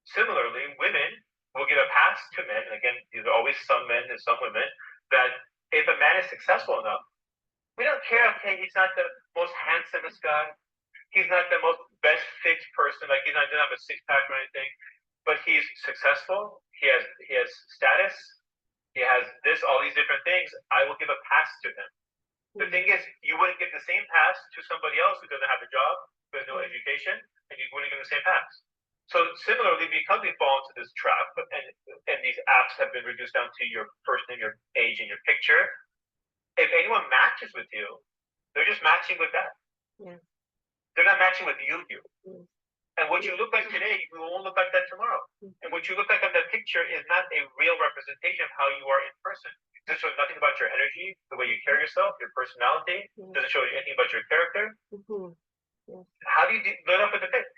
Similarly, women will give a pass to men. Again, these are always some men and some women. That if a man is successful enough, we don't care. Okay, he's not the most handsomest guy. He's not the most best fit person. Like he doesn't have a six-pack or anything. But he's successful. He has status. He has all these different things. I will give a pass to him. The thing is, you wouldn't give the same pass to somebody else who doesn't have a job, who has no education, and you wouldn't give the same pass. So similarly, because we fall into this trap, and these apps have been reduced down to your first name, your age, and your picture, if anyone matches with you, they're just matching with that. They're not matching with you. And what you look like today, you won't look like that tomorrow. And what you look like on that picture is not a real representation of how you are in person. It doesn't show nothing about your energy, the way you carry yourself, your personality. It doesn't show you anything about your character. How do you live up with the pic?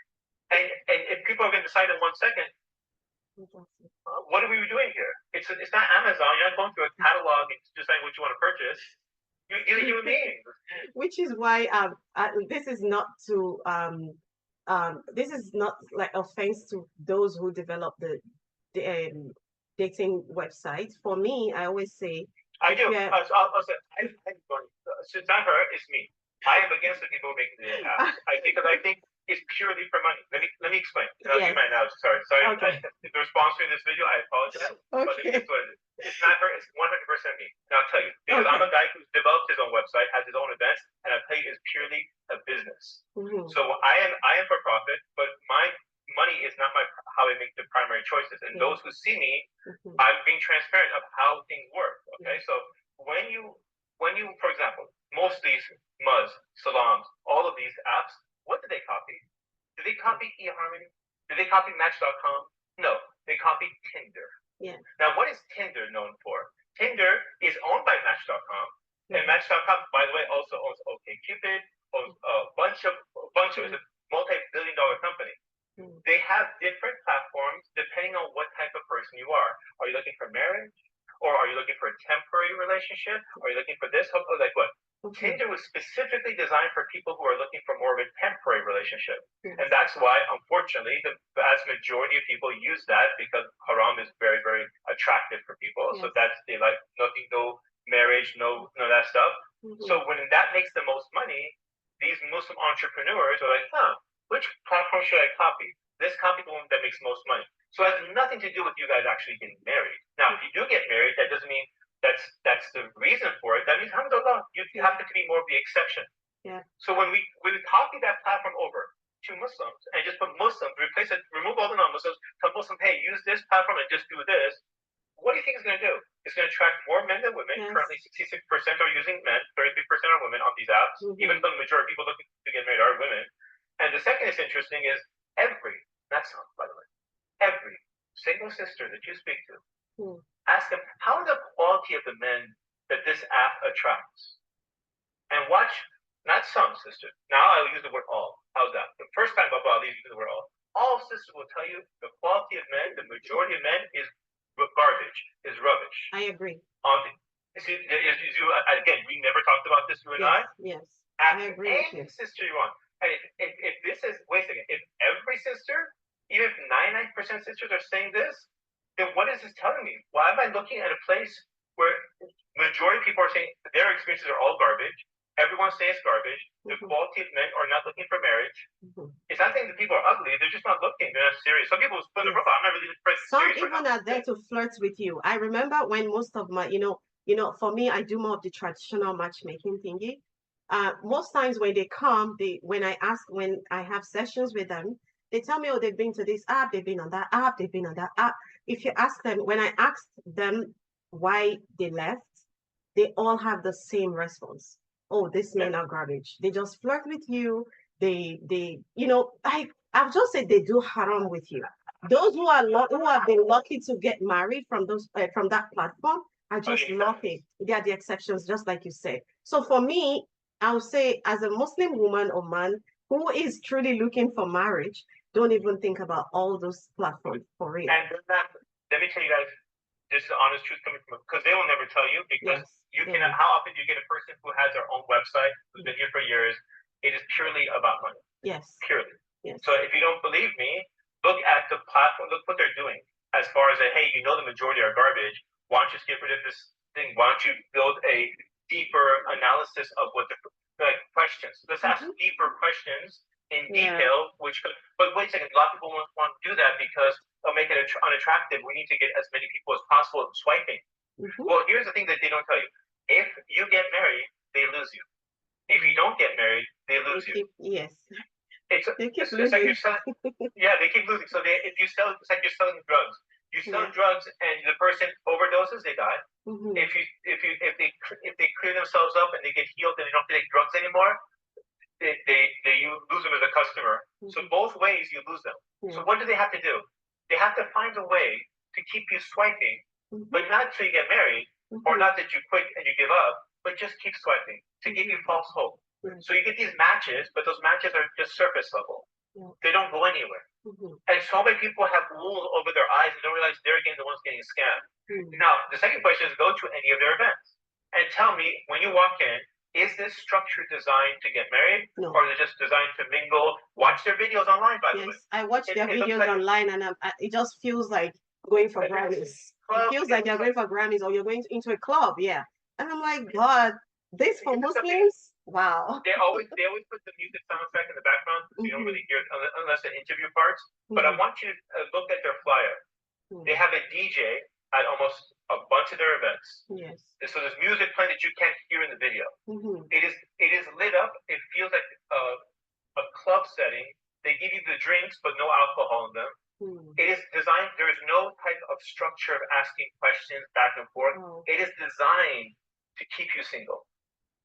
And if people are going to decide in 1 second, what are we doing here? It's not Amazon. You're not going through a catalog and deciding what you want to purchase. You're a human being. Which is why this is not to this is not like offense to those who develop the dating website. For me, I always say I do. I'll say, it's not her, it's me. I am against the people making the apps. I think it's purely for money. Let me explain. I'll give my analogy. Sorry. Okay. If they're sponsoring this video, I apologize. But it's what it is. It's not her, it's 100% me. Now I'll tell you, because I'm a guy who's developed his own website, has his own events, and I tell you, it's purely a business. So I am for profit, but my money is not how I make the primary choices. And those who see me, I'm being transparent of how things work. Okay, so when you, for example, most of these Muzz, Salams, all of these apps, what do they copy? Do they copy eHarmony? Do they copy Match.com? No, they copy Tinder. Now, what is Tinder known for? Tinder is owned by Match.com, and Match.com, by the way, also owns OkCupid, owns a bunch of it's a multi-billion-dollar company. They have different platforms depending on what type of person you are. Are you looking for marriage? Or are you looking for a temporary relationship? Are you looking for this? Like what? Tinder was specifically designed for people who are looking for more of a temporary relationship. And that's why, unfortunately, the vast majority of people use that because haram is very, very attractive for people. So they like nothing, no marriage, no that stuff. So when that makes the most money, these Muslim entrepreneurs are like, which platform should I copy? Let's copy the one that makes most money. So it has nothing to do with you guys actually getting married. Now, if you do get married, that doesn't mean that's the reason for it. That means, alhamdulillah, you happen to be more of the exception. So when we copy that platform over to Muslims and just put Muslims, remove all the non-Muslims, tell Muslims, hey, use this platform and just do this, what do you think it's going to do? It's going to attract more men than women. Yes. Currently, 66% are using men, 33% are women on these apps. Even though the majority of people looking to get married are women. And the second is interesting is not some, by the way, every single sister that you speak to, ask them, how are the quality of the men that this app attracts? And watch, not some sisters. Now I'll use the word all. How's that? The first time I'll use the word all. All sisters will tell you the quality of men, the majority of men is garbage, is rubbish. I agree. Again, we never talked about this, you and I. Yes. Ask I agree with you. any sister you want. And if this is, wait a second, if every sister, even if 99% sisters are saying this, then what is this telling me? Why am I looking at a place where majority of people are saying their experiences are all garbage? Everyone says it's garbage. The quality of men are not looking for marriage. It's not saying that people are ugly. They're just not looking. They're not serious. Some people split the profile. I'm not really serious. Some even are there to flirt with you. I remember when most of my, for me, I do more of the traditional matchmaking thingy. Most times when they come, when I have sessions with them, they tell me, oh, they've been to this app, they've been on that app, they've been on that app. If you ask them, when I asked them why they left, they all have the same response. Oh, these men are garbage. They just flirt with you. I've just said they do haram with you. Those who have been lucky to get married from that platform are just lucky. They are the exceptions, just like you said. So for me, I would say, as a Muslim woman or man who is truly looking for marriage, don't even think about all those platforms for real. And let me tell you guys, this is the honest truth coming from, because they will never tell you, because how often do you get a person who has their own website, who's been here for years? It is purely about money. Yes. Purely. Yes. So if you don't believe me, look at the platform, look what they're doing. As far as hey, the majority are garbage. Why don't you just get rid of this thing? Why don't you build a deeper analysis of what the questions? Let's ask deeper questions in detail. But wait a second, a lot of people won't want to do that because they'll make it unattractive. We need to get as many people as possible swiping. Well, here's the thing that they don't tell you. If you get married, they lose you. If you don't get married, they lose you. Yes. It's like you're selling. They keep losing. So if you sell, it's like you're selling drugs. You sell drugs, and the person overdoses, they die. If they clear themselves up and they get healed and they don't take drugs anymore, you lose them as a customer. So both ways you lose them. So what do they have to do? They have to find a way to keep you swiping, but not till you get married, or not that you quit and you give up, but just keep swiping to give you false hope. So you get these matches, but those matches are just surface level. They don't go anywhere. And so many people have wool over their eyes and don't realize they're again the ones getting scammed. Now, the second question is go to any of their events and tell me, when you walk in, is this structure designed to get married, or is it just designed to mingle? Watch their videos online, by the way. Yes, I watch their videos online, and it just feels like going for Grammys. It feels like you're going for Grammys, or you're going into a club, And I'm like, God, this for Muslims? Wow. They always put the music soundtrack in the background, so you don't really hear it unless the interview parts. But I want you to look at their flyer. They have a DJ at almost a bunch of their events. Yes. So there's music playing that you can't hear in the video. It is lit up. It feels like a club setting. They give you the drinks, but no alcohol in them. It is designed. There is no type of structure of asking questions back and forth. It is designed to keep you single.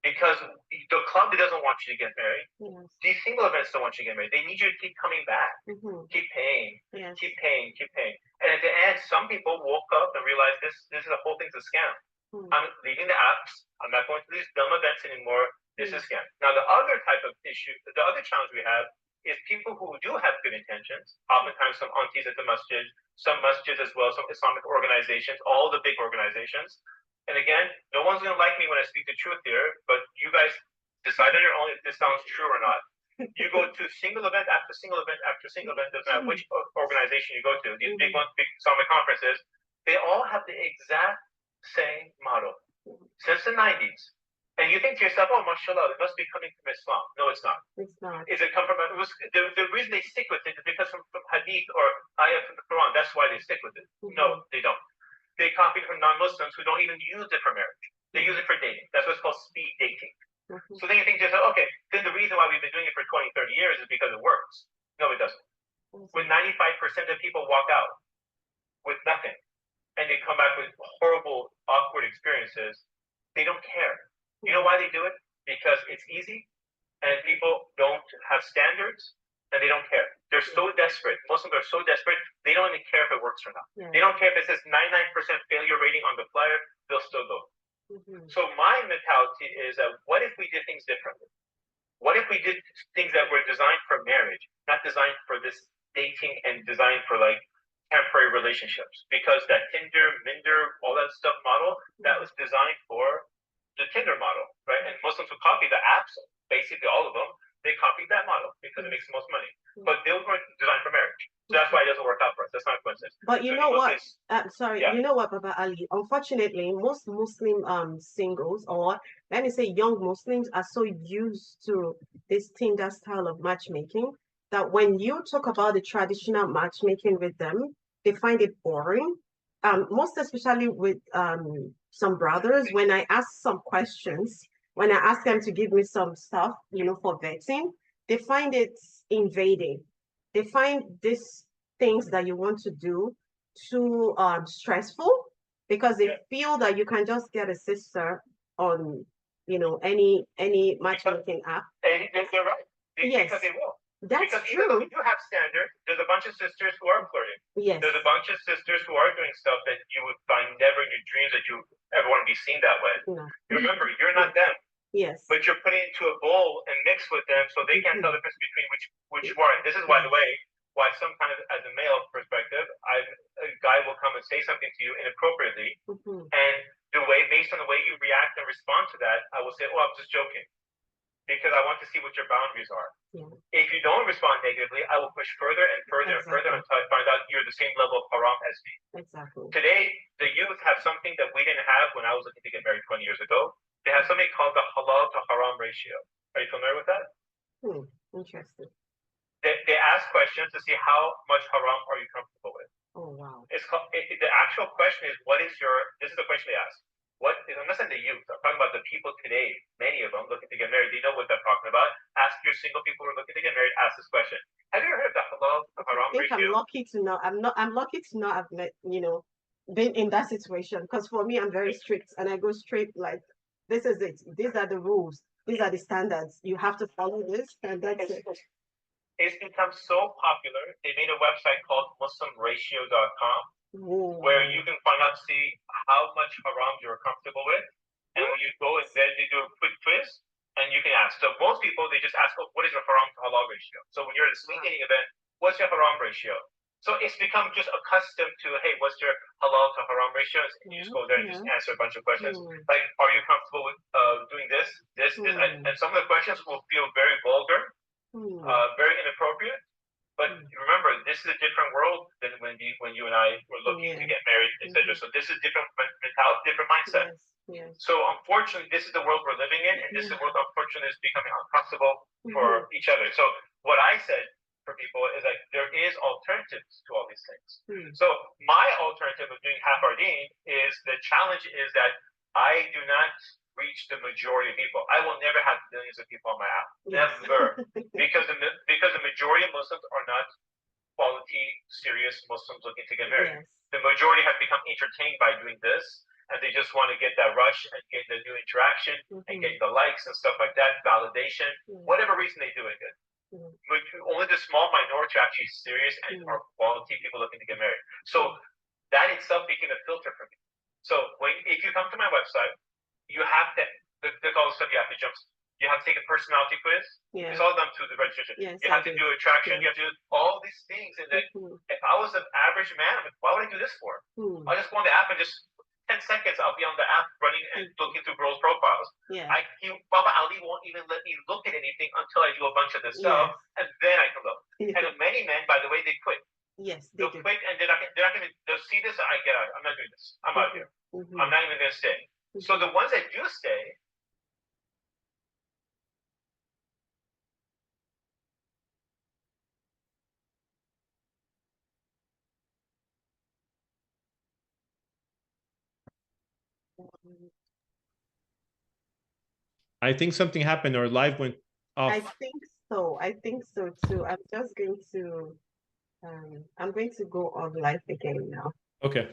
Because the club doesn't want you to get married. These single events don't want you to get married. They need you to keep coming back, keep paying, keep paying. And at the end, some people woke up and realized this is the whole thing's a scam. I'm leaving the apps. I'm not going to these dumb events anymore. This is a scam. Now, the other type of issue, the other challenge we have is people who do have good intentions. Oftentimes, some aunties at the masjid, some masjids as well, some Islamic organizations, all the big organizations. And again, no one's going to like me when I speak the truth here, but you guys decide on your own if this sounds true or not. You go to single event after single event after single event, doesn't matter which organization you go to, these big ones, big Islamic conferences, they all have the exact same motto since the 90s. And you think to yourself, oh, mashallah, it must be coming from Islam. No, it's not. It's not. Is it come from, the reason they stick with it is because from hadith or ayah from the Quran. That's why they stick with it. No, they don't. They copy from non-Muslims who don't even use it for marriage. They use it for dating. That's what's called speed dating. So then you think to yourself, okay, then the reason why we've been doing it for 20, 30 years is because it works. No, it doesn't. When 95% of people walk out with nothing, and they come back with horrible, awkward experiences, they don't care. You know why they do it? Because it's easy, and people don't have standards, and they don't care. They're so desperate. Muslims are so desperate, they don't even care if it works or not. They don't care if it says 99% failure rating on the flyer, they'll still go. So my mentality is that what if we did things differently? What if we did things that were designed for marriage, not designed for this dating and designed for like temporary relationships? Because that Tinder, Minder, all that stuff model, that was designed for the Tinder model, right? And Muslims would copy the apps, basically all of them. They copied that model because it makes the most money. But they were designed for marriage. So that's why it doesn't work out for us. That's not a coincidence. But you So know what? Yeah. You know what, Baba Ali? Unfortunately, most Muslim singles, or let me say young Muslims, are so used to this Tinder style of matchmaking that when you talk about the traditional matchmaking with them, they find it boring. Most especially with some brothers, when I ask some questions, when I ask them to give me some stuff, for vetting, they find it invading. They find these things that you want to do too stressful, because they feel that you can just get a sister on any matchmaking app. And they're right. Yes. Because they will. That's because true. Even though you have standards, there's a bunch of sisters who are flirting. Yes. There's a bunch of sisters who are doing stuff that you would find never in your dreams that you ever want to be seen that way. No. Remember, you're not them. Yes. But you're putting it into a bowl and mix with them, so they can't tell the difference between which you are. And this is, by the way, why sometimes, as a male perspective, a guy will come and say something to you inappropriately, and based on the way you react and respond to that, I will say, "Oh, I'm just joking," because I want to see what your boundaries are. Yeah. If you don't respond negatively, I will push further and further and further until I find out you're the same level of haram as me. Exactly. Today, the youth have something that we didn't have when I was looking to get married 20 years ago. They have something called the halal to haram ratio. Are you familiar with that? Interesting. They ask questions to see how much haram are you comfortable with. Oh, wow. It's called, the actual question is, this is the question they ask. I'm not saying the youth, I'm talking about the people today, many of them looking to get married, they know what they're talking about. Ask your single people who are looking to get married, ask this question. Have you ever heard of the halal to haram ratio? I'm lucky to know. I'm lucky to not have been in that situation, because for me, I'm very strict and I go straight like, this is it. These are the rules. These are the standards. You have to follow this, and that's it. It's become so popular. They made a website called MuslimRatio.com, where you can find out, see how much haram you're comfortable with, and when you go and then they do a quick quiz, and you can ask. So most people, they just ask, what is your haram to halal ratio? So when you're at a speed dating event, what's your haram ratio? So it's become just accustomed to, hey, what's your halal to haram ratio? And you just go there and just answer a bunch of questions. Like, are you comfortable with doing this? And some of the questions will feel very vulgar, very inappropriate. But remember, this is a different world than when you and I were looking to get married, etc. So this is different mentality, different mindset. Yes. So unfortunately, this is the world we're living in, and this is the world, unfortunately, is becoming uncomfortable for each other. So what I said for people is like, there is alternatives to all these things. So my alternative of doing half our deen is, the challenge is that I do not reach the majority of people. I will never have millions of people on my app. Never. because the majority of Muslims are not quality, serious Muslims looking to get married. The majority have become entertained by doing this, and they just want to get that rush and get the new interaction and get the likes and stuff like that, validation, whatever reason they do it. But only the small minority are actually serious and are quality people looking to get married. So that itself became a filter for me. So if you come to my website, you have to, the all the stuff you have to jump. You have to take a personality quiz. It's all done through the registration. You have to do attraction. You have to do all these things. And then if I was an average man, I'm like, why would I do this for? I'll just go on the app and just 10 seconds, I'll be on the app running and looking through girls' profiles. Baba Ali won't even let me look at anything until I do a bunch of this stuff, and then I can look. And many men, by the way, they quit. They'll quit, and they're not going to, they'll see this, I get out. I'm not doing this. I'm out here. I'm not even going to stay. So the ones that do stay, I think something happened, or live went off. I think so too. I'm just going to I'm going to go on live again now. Okay.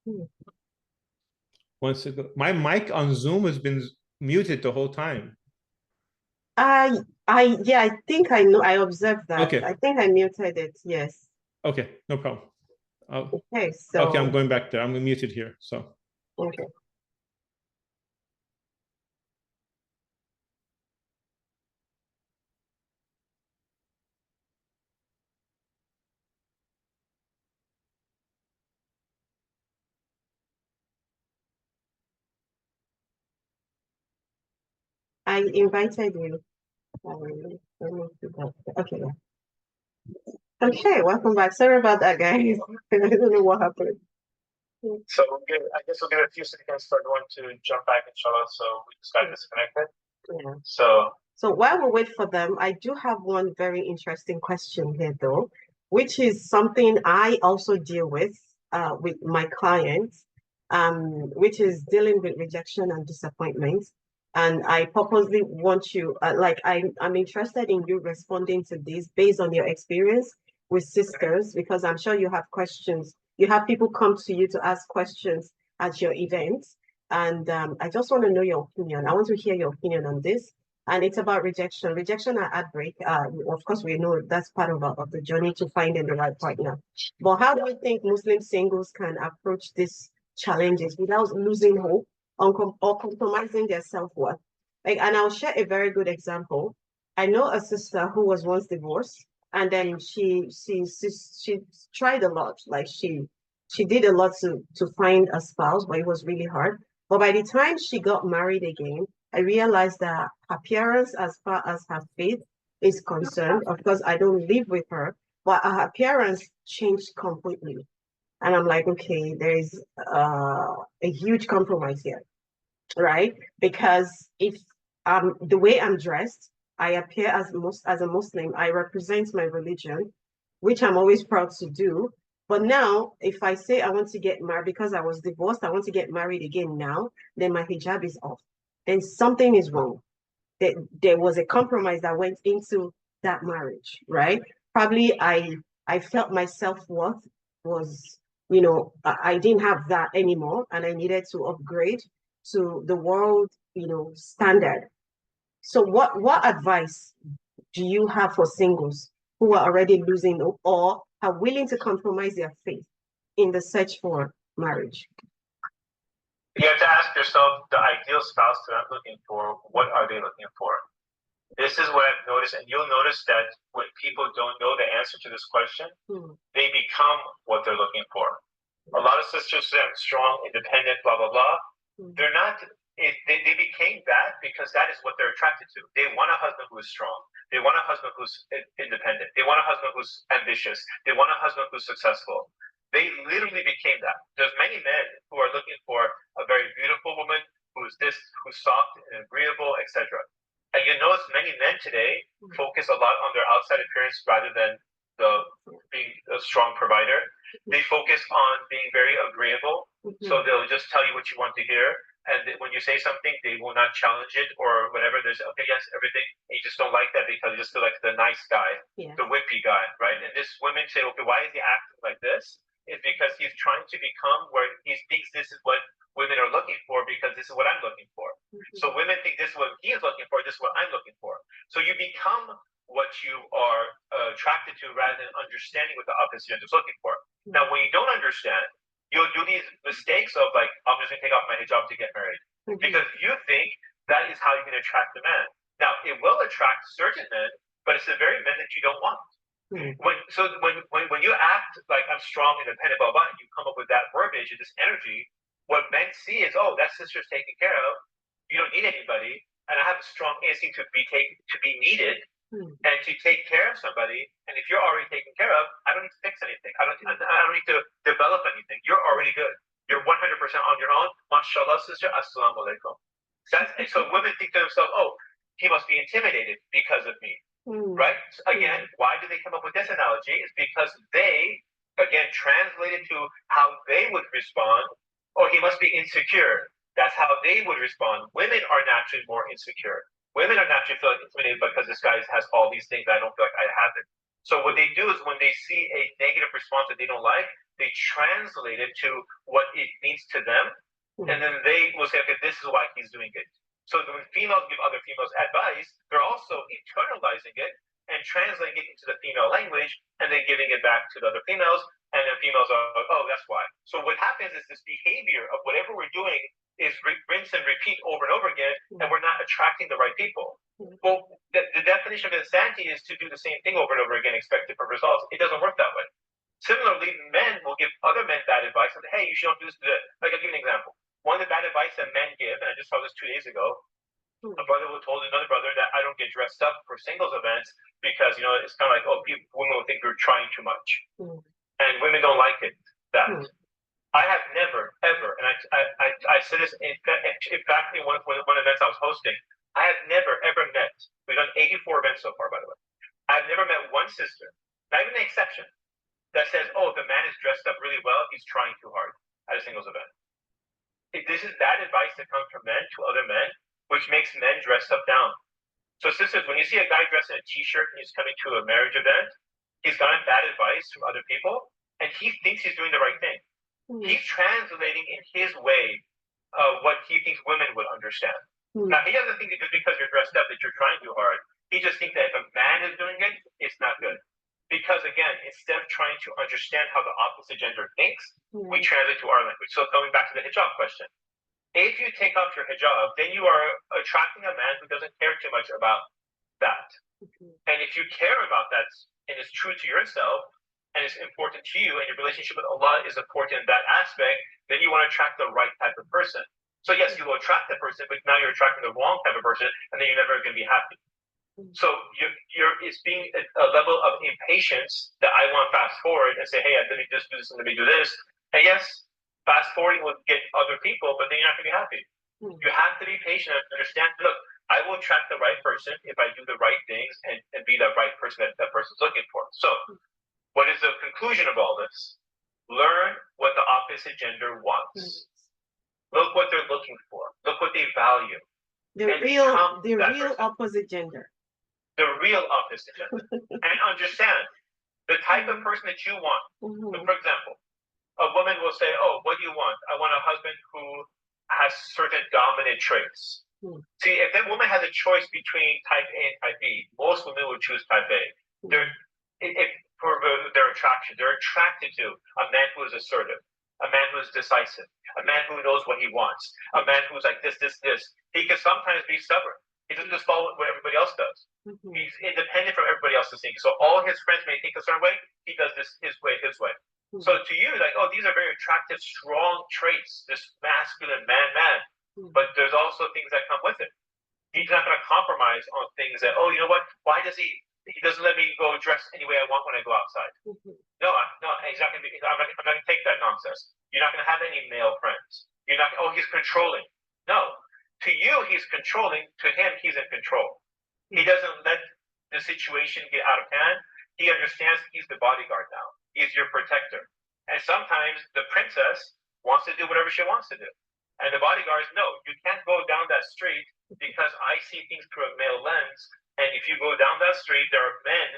Hmm. Once ago, my mic on Zoom has been muted the whole time. Yeah, I think I know. I observed that. Okay. I think I muted it. Yes. Okay, no problem. Okay, Okay, I'm so going back there. I'm muted here. So okay. I invited you. Let me see that. Okay. Yeah. Okay, welcome back. Sorry about that, guys. I don't know what happened. So I guess we'll give it a few seconds for everyone to jump back, inshallah. So we just got disconnected. Yeah. So while we wait for them, I do have one very interesting question here, though, which is something I also deal with my clients, which is dealing with rejection and disappointment. And I purposely want you, I'm interested in you responding to this based on your experience with sisters, because I'm sure you have questions. You have people come to you to ask questions at your events. And I just want to know your opinion. I want to hear your opinion on this, and it's about rejection. Rejection and heartbreak. Of course, we know that's part of the journey to finding the right partner. But how do you think Muslim singles can approach these challenges without losing hope or compromising their self-worth? And I'll share a very good example. I know a sister who was once divorced, and then she tried a lot. Like she did a lot to find a spouse, but it was really hard. But by the time she got married again, I realized that her appearance, as far as her faith is concerned, of course, I don't live with her, but her appearance changed completely. And I'm like, okay, there is a huge compromise here, right? Because if the way I'm dressed, I appear as a Muslim, I represent my religion, which I'm always proud to do. But now, if I say I want to get married because I was divorced, I want to get married again now, then my hijab is off. Then something is wrong. There was a compromise that went into that marriage, right? Probably I felt my self-worth was, I didn't have that anymore, and I needed to upgrade to the world, standard. So what advice do you have for singles who are already losing hope or are willing to compromise their faith in the search for marriage? you have to ask yourself the ideal spouse that I'm looking for, what are they looking for? This is what I've noticed, and you'll notice that when people don't know the answer to this question, they become what they're looking for. A lot of sisters say I'm strong, independent, blah, blah, blah. They're not, they became that because that is what they're attracted to. They want a husband who is strong. They want a husband who's independent. They want a husband who's ambitious. They want a husband who's successful. They literally became that. There's many men who are looking for a very beautiful woman who's soft and agreeable, etc. And you notice many men today focus a lot on their outside appearance rather than being a strong provider. They focus on being very agreeable. So they'll just tell you what you want to hear. And when you say something, they will not challenge it or whatever. There's, okay, yes, everything. And you just don't like that because you just feel like the nice guy, the whippy guy, right? And this women say, okay, why is he acting like this? It's because he's trying to become where he thinks this is what women are looking for because this is what I'm looking for. So women think this is what he is looking for, this is what I'm looking for. So you become what you are attracted to rather than understanding what the opposite gender is looking for. Now, when you don't understand, you'll do these mistakes of like, I'm just going to take off my hijab to get married. Because you think that is how you can attract the man. Now, it will attract certain men, but it's the very men that you don't want. When you act like I'm strong, independent, blah, blah, and you come up with that verbiage and this energy, what men see is, oh, that sister's taken care of. You don't need anybody. And I have a strong instinct to be needed and to take care of somebody. And if you're already taken care of, I don't need to fix anything. I don't need to develop anything. You're already good. You're 100% on your own. MashaAllah, sister. As-salamu alaykum. So women think to themselves, oh, he must be intimidated because of me. Right? So again, why do they come up with this analogy? It's because they, again, translate it to how they would respond. Or he must be insecure. That's how they would respond. Women are naturally more insecure. Women are naturally feeling intimidated because this guy has all these things. I don't feel like I have it. So what they do is when they see a negative response that they don't like, they translate it to what it means to them, and then they will say, okay, this is why he's doing it. So when females give other females advice, they're also internalizing it and translating it into the female language, and then giving it back to the other females, and then females are like, oh, that's why. So what happens is this behavior of whatever we're doing is rinse and repeat over and over again, and we're not attracting the right people. Well, the definition of insanity is to do the same thing over and over again, expect different results. It doesn't work that way. Similarly, men will give other men bad advice, and hey, you should do this. Like, I'll give you an example. One of the bad advice that men give, and I just saw this 2 days ago, a brother who told another brother that I don't get dressed up for singles events because, it's kind of like, oh, women will think you're trying too much. And women don't like it, that. I have never, ever, and I said this in fact in one event I was hosting, I have never, ever met, we've done 84 events so far, by the way. I've never met one sister, not even an exception, that says, oh, if a man is dressed up really well, he's trying too hard at a singles event. This is bad advice that comes from men to other men, which makes men dress up down. So sisters, when you see a guy dressed in a t-shirt and he's coming to a marriage event, he's gotten bad advice from other people, and he thinks he's doing the right thing. He's translating in his way what he thinks women would understand. Now, he doesn't think that just because you're dressed up that you're trying too hard. He just thinks that if a man is doing it, it's not good. Because, again, instead of trying to understand how the opposite gender thinks, we translate to our language. So coming back to the hijab question, if you take off your hijab, then you are attracting a man who doesn't care too much about that. And if you care about that and it's true to yourself, and it's important to you, and your relationship with Allah is important in that aspect, then you want to attract the right type of person. So yes, you will attract the person, but now you're attracting the wrong type of person, and then you're never going to be happy. So it's being a level of impatience that I want to fast forward and say, hey, let me just do this and let me do this. And yes, fast forwarding will get other people, but then you're not going to be happy. You have to be patient and understand, look, I will attract the right person if I do the right things and be the right person that person's looking for. So what is the conclusion of all this? Learn what the opposite gender wants. Look what they're looking for. Look what they value. The real opposite gender. The real opposite gender. And understand the type of person that you want. So for example, a woman will say, oh, what do you want? I want a husband who has certain dominant traits. See, if that woman has a choice between type A and type B, most women would choose type A. For their attraction, they're attracted to a man who is assertive, a man who is decisive, a man who knows what he wants, a man who's like this. He can sometimes be stubborn. He doesn't just follow what everybody else does. He's independent from everybody else's thinking. So all his friends may think a certain way, he does this his way. So to you, like, oh, these are very attractive, strong traits, this masculine man. But there's also things that come with it. He's not going to compromise on things that, oh, you know what? Why does he doesn't let me go dress any way I want when I go outside? No, exactly. I'm not going to take that nonsense. You're not going to have any male friends. You're not. Oh, he's controlling. No, to you, he's controlling. To him, he's in control. He doesn't let the situation get out of hand. He understands he's the bodyguard now. He's your protector. And sometimes the princess wants to do whatever she wants to do. And the bodyguards, no, you can't go down that street because I see things through a male lens. And if you go down that street, there are men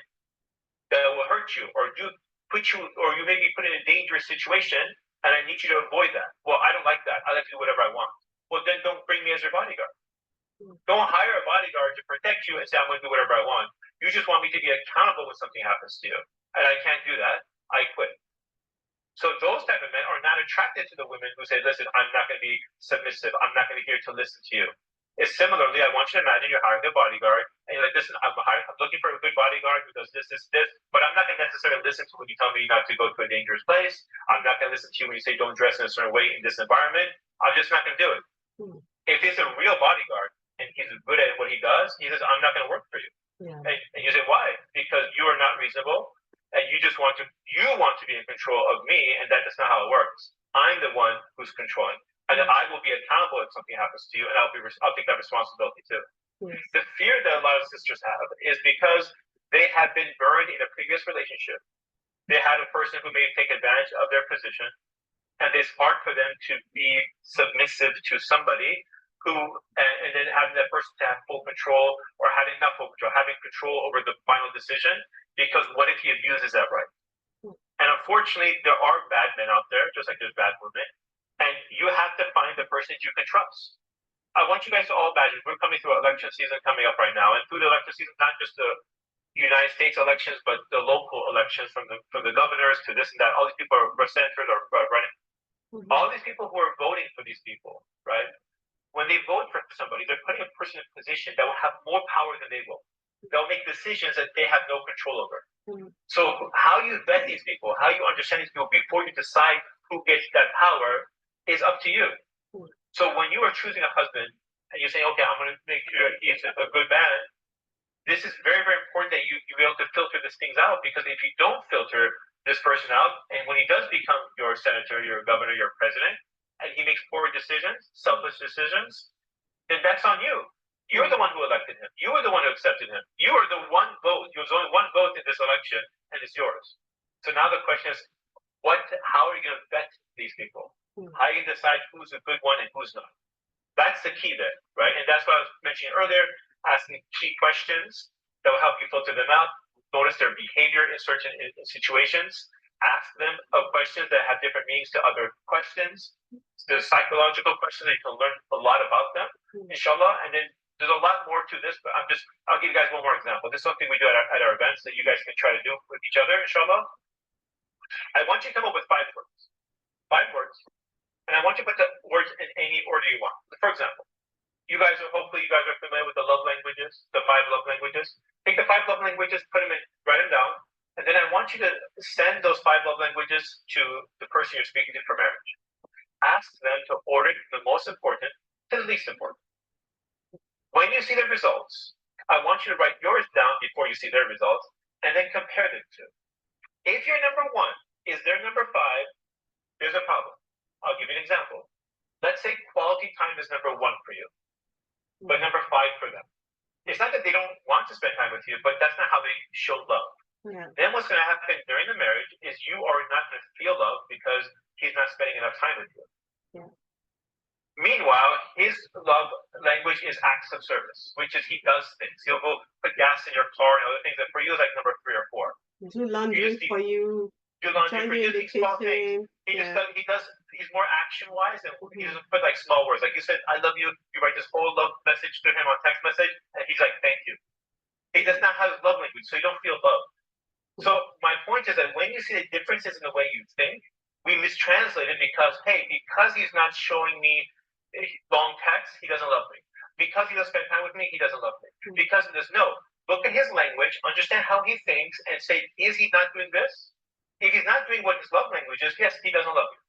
that will hurt you or you may be put in a dangerous situation, and I need you to avoid that. Well, I don't like that. I like to do whatever I want. Well, then don't bring me as your bodyguard. Don't hire a bodyguard to protect you and say, I'm going to do whatever I want. You just want me to be accountable when something happens to you. And I can't do that. I quit. So those type of men are not attracted to the women who say, listen, I'm not going to be submissive. I'm not going to be here to listen to you. It's similarly, I want you to imagine you're hiring a bodyguard, and you're like, listen, I'm looking for a good bodyguard who does this, but I'm not going to necessarily listen to when you tell me not to go to a dangerous place. I'm not going to listen to you when you say don't dress in a certain way in this environment. I'm just not going to do it. If he's a real bodyguard and he's good at what he does, he says, I'm not going to work for you. And you say, why? Because you are not reasonable, and you want to be in control of me, and that's not how it works. I'm the one who's controlling. And I will be accountable if something happens to you, and I'll take that responsibility too. The fear that a lot of sisters have is because they have been burned in a previous relationship. They had a person who may take advantage of their position, and it's hard for them to be submissive to somebody and then having that person to have full control, or having not full control, having control over the final decision. because what if he abuses that right? And unfortunately, there are bad men out there, just like there's bad women, and you have to find the person you can trust. I want you guys to all imagine we're coming through election season coming up right now, and through the election season, not just the United States elections, but the local elections from the governors to this and that. All these people are senators or running. Mhm. All these people who are voting for these people, right? When they vote for somebody, they're putting a person in a position that will have more power than they will. They'll make decisions that they have no control over. Mhm. So how you vet these people, how you understand these people before you decide who gets that power is up to you. Mhm. So when you are choosing a husband and you're saying, okay, I'm going to make sure he's a good man, this is very, very important that you be able to filter these things out, because if you don't filter this person out, and when he does become your senator, your governor, your president, and he makes poor decisions, selfish decisions, then that's on you. You're the one who elected him. You are the one who accepted him. You are the one vote. There's only one vote in this election, and it's yours. So now the question is, how are you going to vet these people? How are you going to decide who's a good one and who's not? That's the key there, right? And that's what I was mentioning earlier, asking key questions that will help you filter them out. Notice their behavior in certain situations. Ask them questions that have different meanings to other questions. There's psychological questions that you can learn a lot about them, inshallah. And then there's a lot more to this, but I'll give you guys one more example. This is something we do at our events that you guys can try to do with each other, inshallah. I want you to come up with 5 words. 5 words. And I want you to put the words in any order you want. For example, hopefully you guys are familiar with the love languages, the 5 love languages. Take the 5 love languages, write them down, and then I want you to send those 5 love languages to the person you're speaking to for marriage. Ask them to order the most important to the least important. When you see the results, I want you to write yours down before you see their results, and then compare the two. If your number 1 is their number 5, there's a problem. I'll give you an example. Let's say quality time is number 1 for you, but number 5 for them. It's not that they don't want to spend time with you, but that's not how they show love. Yeah. Then what's going to happen during the marriage is you are not going to feel love because he's not spending enough time with you. Yeah. Meanwhile, his love language is acts of service, which is he does things. He'll go put gas in your car and other things that for you is like number 3 or 4. Do laundry for you. Do laundry for you, the small things. kitchen. He's more action wise, and he doesn't put like small words. Like you said, I love you. You write this whole love message to him on text message, and he's like, thank you. He does not have love language, so you don't feel love. So my point is that when you see the differences in the way you think, we mistranslate it because he's not showing me long text, he doesn't love me. Because he doesn't spend time with me, he doesn't love me. Because of this, no. Look at his language, understand how he thinks, and say, is he not doing this? If he's not doing what his love language is, yes, he doesn't love you.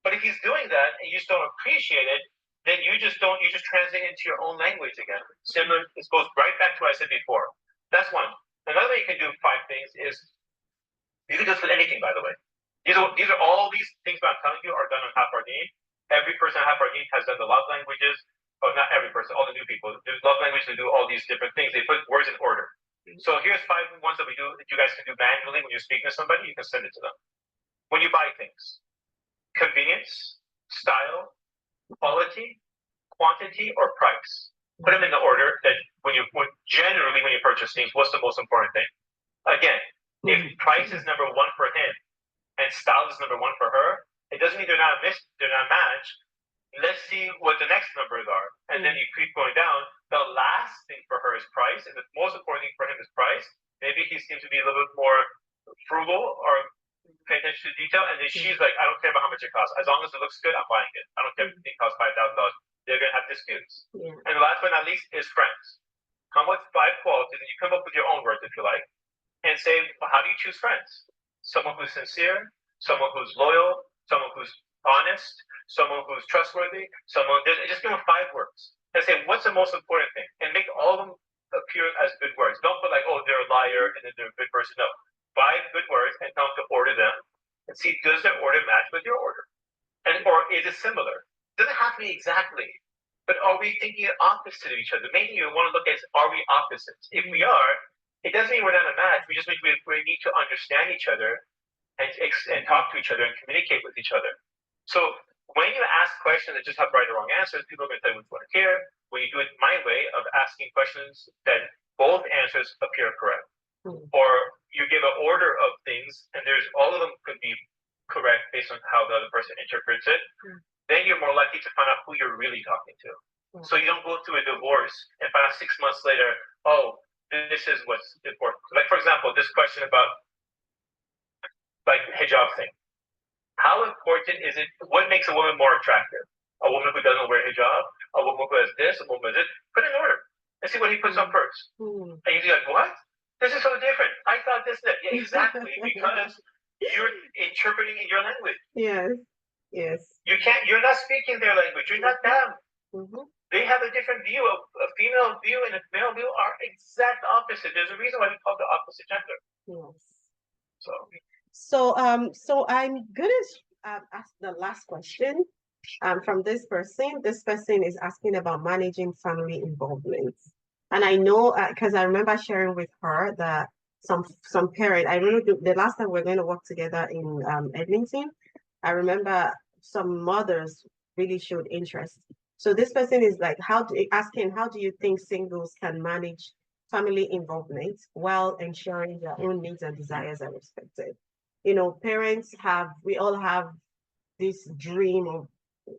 But if he's doing that and you just don't appreciate it, then you just translate into your own language again. Similar, this goes right back to what I said before. That's one. Another way you can do 5 things is, you can just put anything, by the way. These are all these things that I'm telling you are done on Hafardeen. Every person on Hafardeen has done the love languages. Oh, not every person, all the new people. There's love language to do all these different things. They put words in order. So here's 5 ones that we do that you guys can do manually when you're speaking to somebody. You can send it to them. When you buy things, convenience, style, quality, quantity, or price. Put them in the order that generally when you purchase things, what's the most important thing? Again, if price is number 1 for him and style is number 1 for her, it doesn't mean they're not matched. Let's see what the next numbers are. And then you keep going down. The last thing for her is price, and the most important thing for him is price. Maybe he seems to be a little bit more frugal or pay attention to detail, and then she's like, I don't care about how much it costs. As long as it looks good, I'm buying it. I don't care if it costs $5,000. They're going to have disputes. Yeah. And the last but not least is friends. Come with 5 qualities, and you come up with your own words if you like, and say, well, how do you choose friends? Someone who's sincere, someone who's loyal, someone who's honest, someone who's trustworthy, just give them 5 words. And say, what's the most important thing? And make all of them appear as good words. Don't put like, oh, they're a liar, and then they're a good person. No. 5 good words and tell them to order them and see, does their order match with your order? Or is it similar? It doesn't have to be exactly, but are we thinking opposite of each other? Maybe you want to look at, are we opposites? If we are, it doesn't mean we're not a match. We just mean we need to understand each other and talk to each other and communicate with each other. So when you ask questions that just have right or wrong answers, people are going to tell you what you want to hear. When you do it my way of asking questions that both answers appear correct, or you give an order of things, and there's all of them could be correct based on how the other person interprets it, then you're more likely to find out who you're really talking to. So you don't go through a divorce and find out 6 months later, oh, this is what's important. Like, for example, this question about like hijab thing. How important is it? What makes a woman more attractive? A woman who doesn't wear hijab, a woman who has this, a woman who has this. Put in order and see what he puts on first. And you're like, what? This is so different. I thought this, that. Yeah, exactly, because you're interpreting in your language. Yes. Yes. You're not speaking their language. You're not them. They have a different view. A female view and a male view are exact opposite. There's a reason why we call the opposite gender. Yes. So So I'm gonna ask the last question from this person. This person is asking about managing family involvement. And I know because I remember sharing with her that some parent, I really do, the last time we are going to work together in Edmonton, I remember some mothers really showed interest. So this person is like, asking, how do you think singles can manage family involvement while ensuring their own needs and desires are respected? You know, we all have this dream of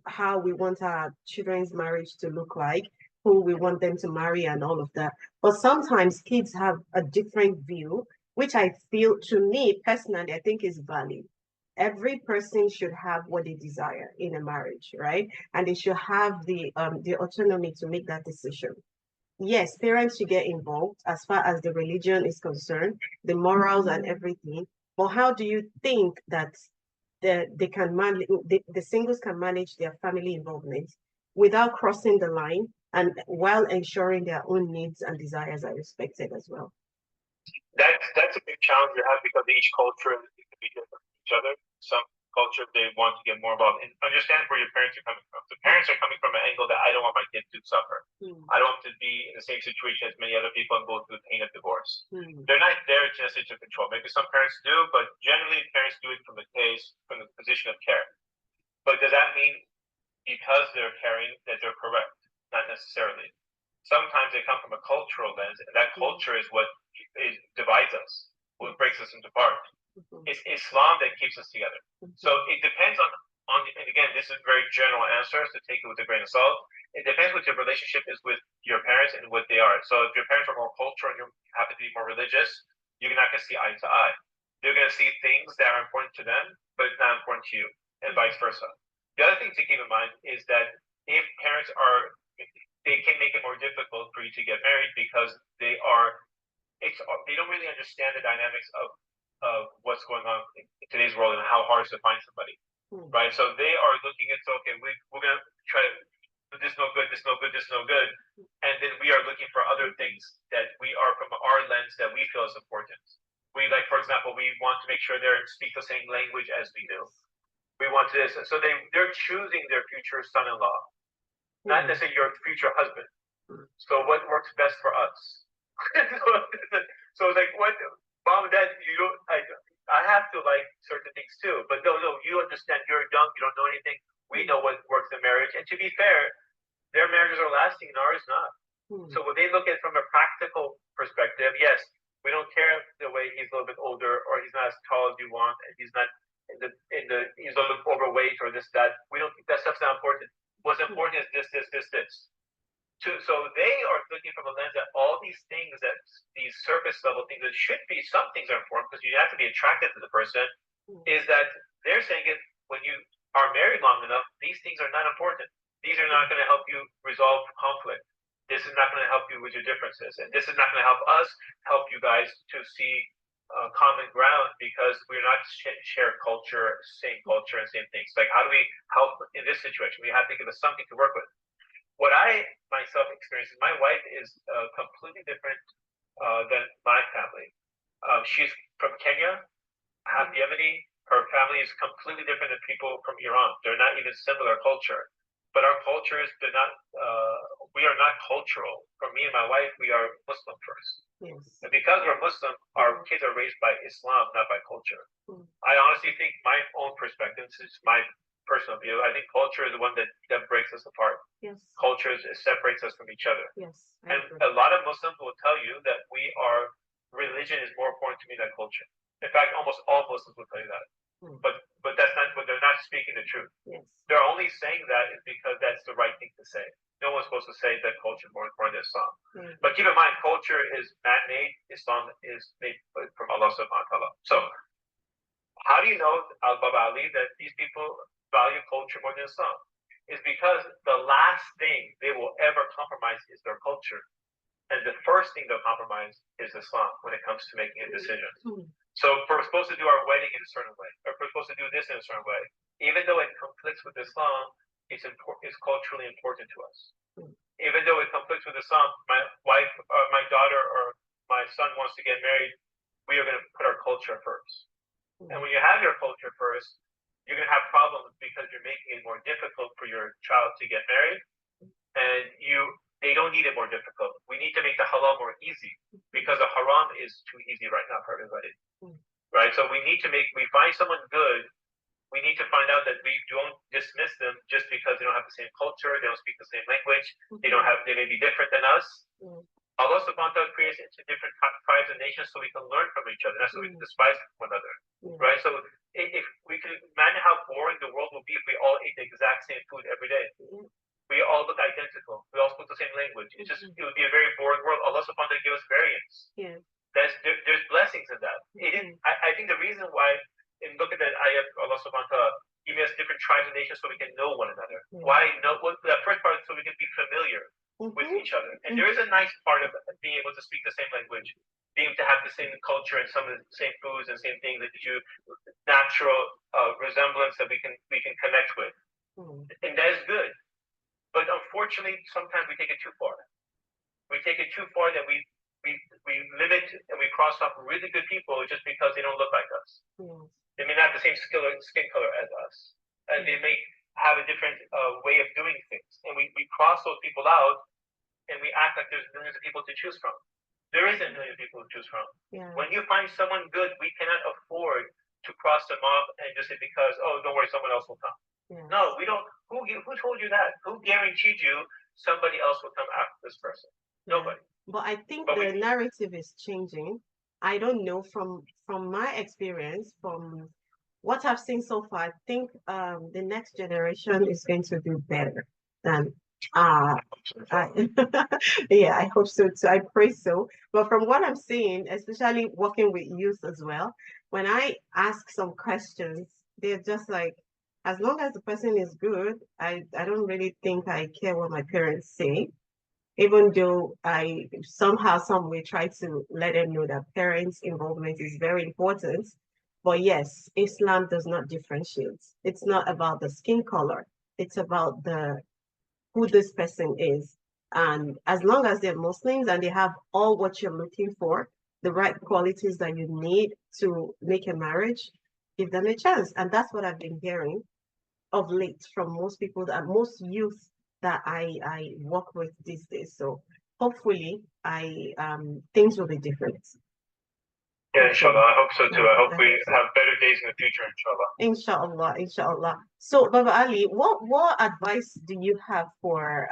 how we want our children's marriage to look like, who we want them to marry and all of that. But sometimes kids have a different view, which I feel, to me personally, I think is valid. Every person should have what they desire in a marriage, right? And they should have the autonomy to make that decision. Yes, parents should get involved as far as the religion is concerned, the morals and everything. But how do you think that the singles can manage their family involvement without crossing the line and while ensuring their own needs and desires are respected as well? That's a big challenge you have, because each culture can be different from each other. Some culture, they want to get more involved, and understand where your parents are coming from. The parents are coming from an angle that I don't want my kid to suffer. I don't want to be in the same situation as many other people and go through the pain of divorce. They're not there necessarily to control. Maybe some parents do, but generally parents do it from the position of care. But does that mean because they're caring that they're correct? Not necessarily. Sometimes they come from a cultural lens, and that culture is what divides us, what breaks us apart. It's Islam that keeps us together. So it depends on, and again, this is a very general answer, so take it with a grain of salt. It depends what your relationship is with your parents and what they are. So if your parents are more cultural and you happen to be more religious, you're not going to see eye to eye. They're going to see things that are important to them, but not important to you, and vice versa. The other thing to keep in mind is that if parents they can make it more difficult for you to get married, because they don't really understand the dynamics of what's going on in today's world and how hard it is to find somebody, right? So they are looking at, okay, we're going to try to do this, no good, this no good, this no good, and then we are looking for other things that we are from our lens that we feel is important. We, like, for example, we want to make sure they speak the same language as we do. We want this, so they're choosing their future son-in-law, not necessarily your future husband. So what works best for us? So it's like, what, mom and dad, I have to like certain things too, but no, you understand, you're young, you don't know anything. We know what works in marriage, and to be fair, their marriages are lasting and ours not. So when they look at it from a practical perspective, yes, we don't care the way he's a little bit older, or he's not as tall as you want, and he's not he's a little bit overweight or this, that. We don't think that stuff's not important. What's important is this. So they are looking from a lens that all these things, that these surface level things, that should be, some things are important because you have to be attracted to the person, is that they're saying it, when you are married long enough, these things are not important. These are not going to help you resolve conflict. This is not going to help you with your differences. And this is not going to help us help you guys to see common ground, because we're not share culture, same culture, and same things. Like, how do we help in this situation? We have to give us something to work with. What I myself experience is, my wife is completely different than my family. She's from Kenya, half Yemeni. Her family is completely different than people from Iran. They're not even similar culture. But our cultures, we are not cultural. For me and my wife, we are Muslim first. Yes. And because we're Muslim, our kids are raised by Islam, not by culture. I honestly think, my own perspective, this is my personal view, I think culture is the one that breaks us apart. Yes. Culture separates us from each other. Yes. And a lot of Muslims will tell you that we are religion is more important to me than culture. In fact, almost all Muslims will tell you that. But that's not. But they're not speaking the truth. Yes. They're only saying that is because that's the right thing to say. No one's supposed to say that culture is more important than Islam. But keep in mind, culture is man-made. Islam is made from Allah subhanahu wa ta'ala. So, how do you know, Al-Baba Ali, that these people value culture more than Islam? Is because the last thing they will ever compromise is their culture. And the first thing they'll compromise is Islam when it comes to making a decision. So if we're supposed to do our wedding in a certain way, or if we're supposed to do this in a certain way, even though it conflicts with Islam, it's culturally important to us. Even though it conflicts with Islam, my wife, my daughter, or my son wants to get married, we are going to put our culture first. And when you have your culture first, you're going to have problems because you're making it more difficult for your child to get married, and they don't need it more difficult. We need to make the halal more easy because the haram is too easy right now for everybody. Right? So we find someone good, we need to find out that we don't dismiss them just because they don't have the same culture, they don't speak the same language, they may be different than us. Allah subhanahu wa ta'ala creates into different tribes and nations so we can learn from each other, not so we can despise one another. Right? So if we can imagine how boring the world would be if we all ate the exact same food every day. We all look identical. We all speak the same language. It would be a very boring world. Allah subhanahu wa ta'ala gave us variance. There's blessings in that. I think the reason why, and look at that ayat, Allah subhanahu wa ta'ala giving us different tribes and nations so we can know one another. Why know? That first part is so we can be familiar with each other. And there is a nice part of being able to speak the same language, being able to have the same culture and some of the same foods and same things that you natural resemblance that we can connect with. And that is good. But unfortunately, sometimes we take it too far. We take it too far that we limit and we cross off really good people just because they don't look like us. They may not have the same skin color as us, and they may have a different way of doing things. And we cross those people out, and we act like there's millions of people to choose from. There isn't millions of people to choose from. When you find someone good, we cannot afford to cross them off and just say because, oh, don't worry, someone else will come. No, we don't. Who told you that? Who guaranteed you somebody else will come after this person? Nobody. But I think the narrative is changing. I don't know, from my experience, from what I've seen so far, I think the next generation is going to do better than yeah, I hope so too. I pray so. But from what I'm seeing, especially working with youth as well, when I ask some questions, they're just like, as long as the person is good, I don't really think I care what my parents say, even though I somehow, some way try to let them know that parents' involvement is very important. But yes, Islam does not differentiate. It's not about the skin color. It's about who this person is. And as long as they're Muslims and they have all what you're looking for, the right qualities that you need to make a marriage, give them a chance. And that's what I've been hearing of late from most people, that most youth that I work with these days. So hopefully things will be different. Yeah, inshallah. I hope so too. I hope we have better days in the future, inshallah. Inshallah. So Baba Ali, what advice do you have for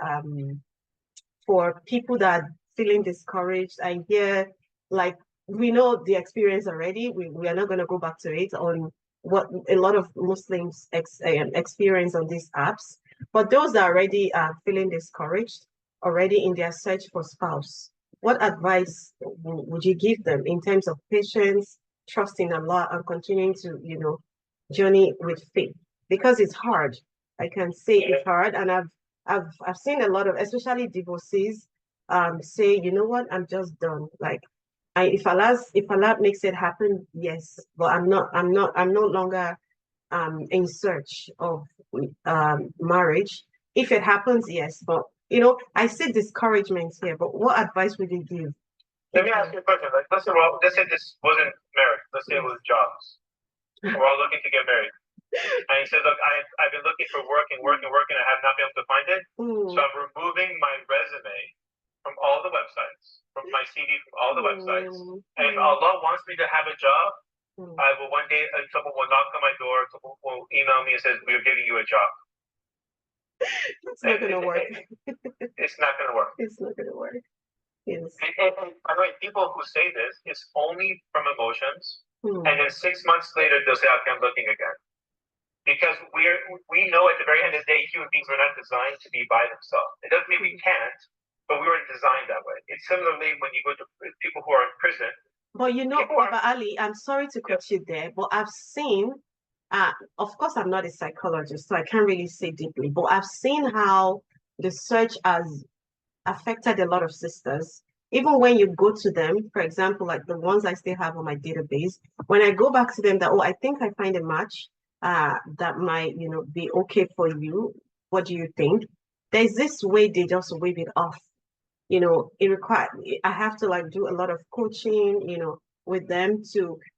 people that are feeling discouraged? I hear, like, we know the experience already. We are not going to go back to it on what a lot of Muslims experience on these apps. But those that already are feeling discouraged, already in their search for spouse, what advice would you give them in terms of patience, trusting Allah, and continuing to, journey with faith? Because it's hard. I can say it's hard, and I've seen a lot of, especially divorcees, say, you know what, I'm just done. Like, if Allah makes it happen, yes, but I'm no longer in search of marriage. If it happens, yes, but I see discouragement here. But what advice would you give? Let me ask you a question. Like, let's say this wasn't marriage. Let's say it was jobs. We're all looking to get married. And he said, look, I've been looking for work and I have not been able to find it. So I'm removing my resume from all the websites, from my CV, from all the websites. And if Allah wants me to have a job, I will one day, someone will knock on my door, someone will email me and says, we're giving you a job. It's not going to work. It's not going to work. It's not going to work. Yes. And by the way, people who say this, it's only from emotions. Hmm. And then 6 months later, they'll say, okay, I'm looking again. Because we know at the very end of the day, human beings were not designed to be by themselves. It doesn't mean we can't, but we weren't designed that way. It's similarly when you go to people who are in prison. But you know, Baba Ali, I'm sorry to cut you there, but I've seen, of course, I'm not a psychologist, so I can't really say deeply, but I've seen how the search has affected a lot of sisters. Even when you go to them, for example, like the ones I still have on my database, when I go back to them that, oh, I think I find a match that might, be okay for you. What do you think? There's this way they just wave it off. It requires, I have to like do a lot of coaching, with them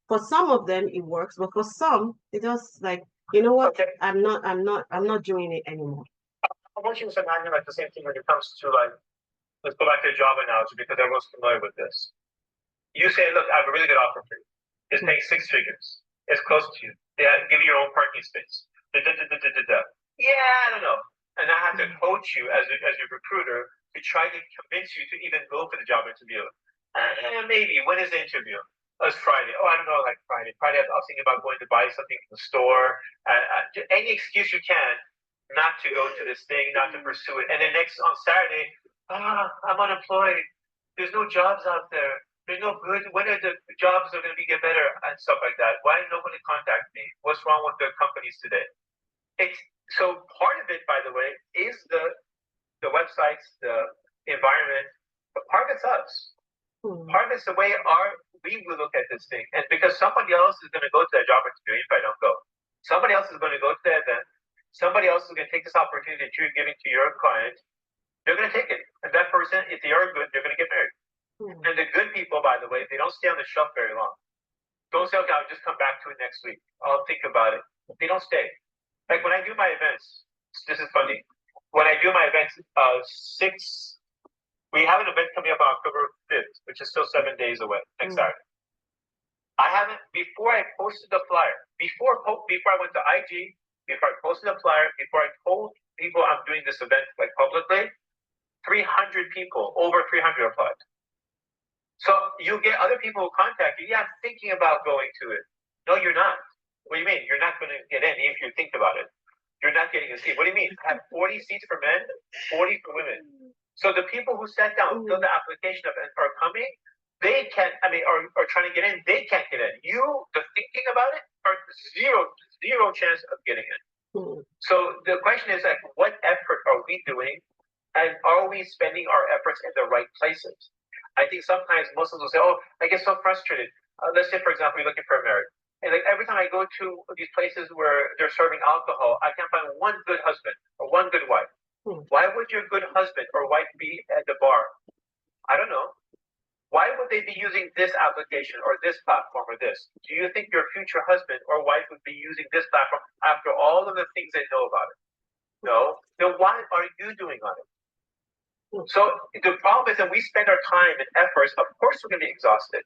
for some of them it works, but for some, they just like, you know what, Okay. I'm not doing it anymore. I want you to imagine like the same thing when it comes to like, let's go back to the job analogy because everyone's familiar with this. You say, look, I have a really good offer for you. It's paying 6 figures. It's close to you. Give you your own parking space. Yeah, I don't know. And I have to coach you as your recruiter to try to convince you to even go for the job interview. Maybe. When is the interview? Oh, it's Friday. Oh, I don't know, like Friday. Friday, I was thinking about going to buy something from the store. Any excuse you can not to go to this thing, not to pursue it. And then on Saturday, I'm unemployed. There's no jobs out there. There's no good. When are the jobs are going to get better and stuff like that? Why did nobody contact me? What's wrong with the companies today? So part of it, by the way, is the websites, the environment, but part of it's us. Part of it's the way we will look at this thing. And because somebody else is going to go to that job interview if I don't go. Somebody else is going to go to that event. Somebody else is going to take this opportunity that you're giving to your client. They're going to take it. And that person, if they are good, they're going to get married. And the good people, by the way, they don't stay on the shelf very long. Don't say, okay, I'll just come back to it next week. I'll think about it. They don't stay. Like when I do my events, this is funny. When I do my events, we have an event coming up on October 5th, which is still 7 days away, next Saturday. Before I posted the flyer, before I went to IG, before I posted the flyer, before I told people I'm doing this event like publicly, 300 people, over 300 applied. So you get other people who contact you. Yeah, I'm thinking about going to it. No, you're not. What do you mean? You're not going to get in if you think about it. You're not getting a seat. What do you mean? I have 40 seats for men, 40 for women. So the people who sat down, filled the application up, and are coming, they can't. Are trying to get in. They can't get in. The thinking about it, are zero chance of getting in. So the question is like, what effort are we doing, and are we spending our efforts in the right places? I think sometimes Muslims will say, "Oh, I get so frustrated." Let's say, for example, you're looking for a marriage, and like every time I go to these places where they're serving alcohol, I can't find one good husband or one good wife. Why would your good husband or wife be at the bar? I don't know. Why would they be using this application or this platform or this? Do you think your future husband or wife would be using this platform after all of the things they know about it? No. Then why are you doing on it? So the problem is that we spend our time and efforts, of course we're going to be exhausted.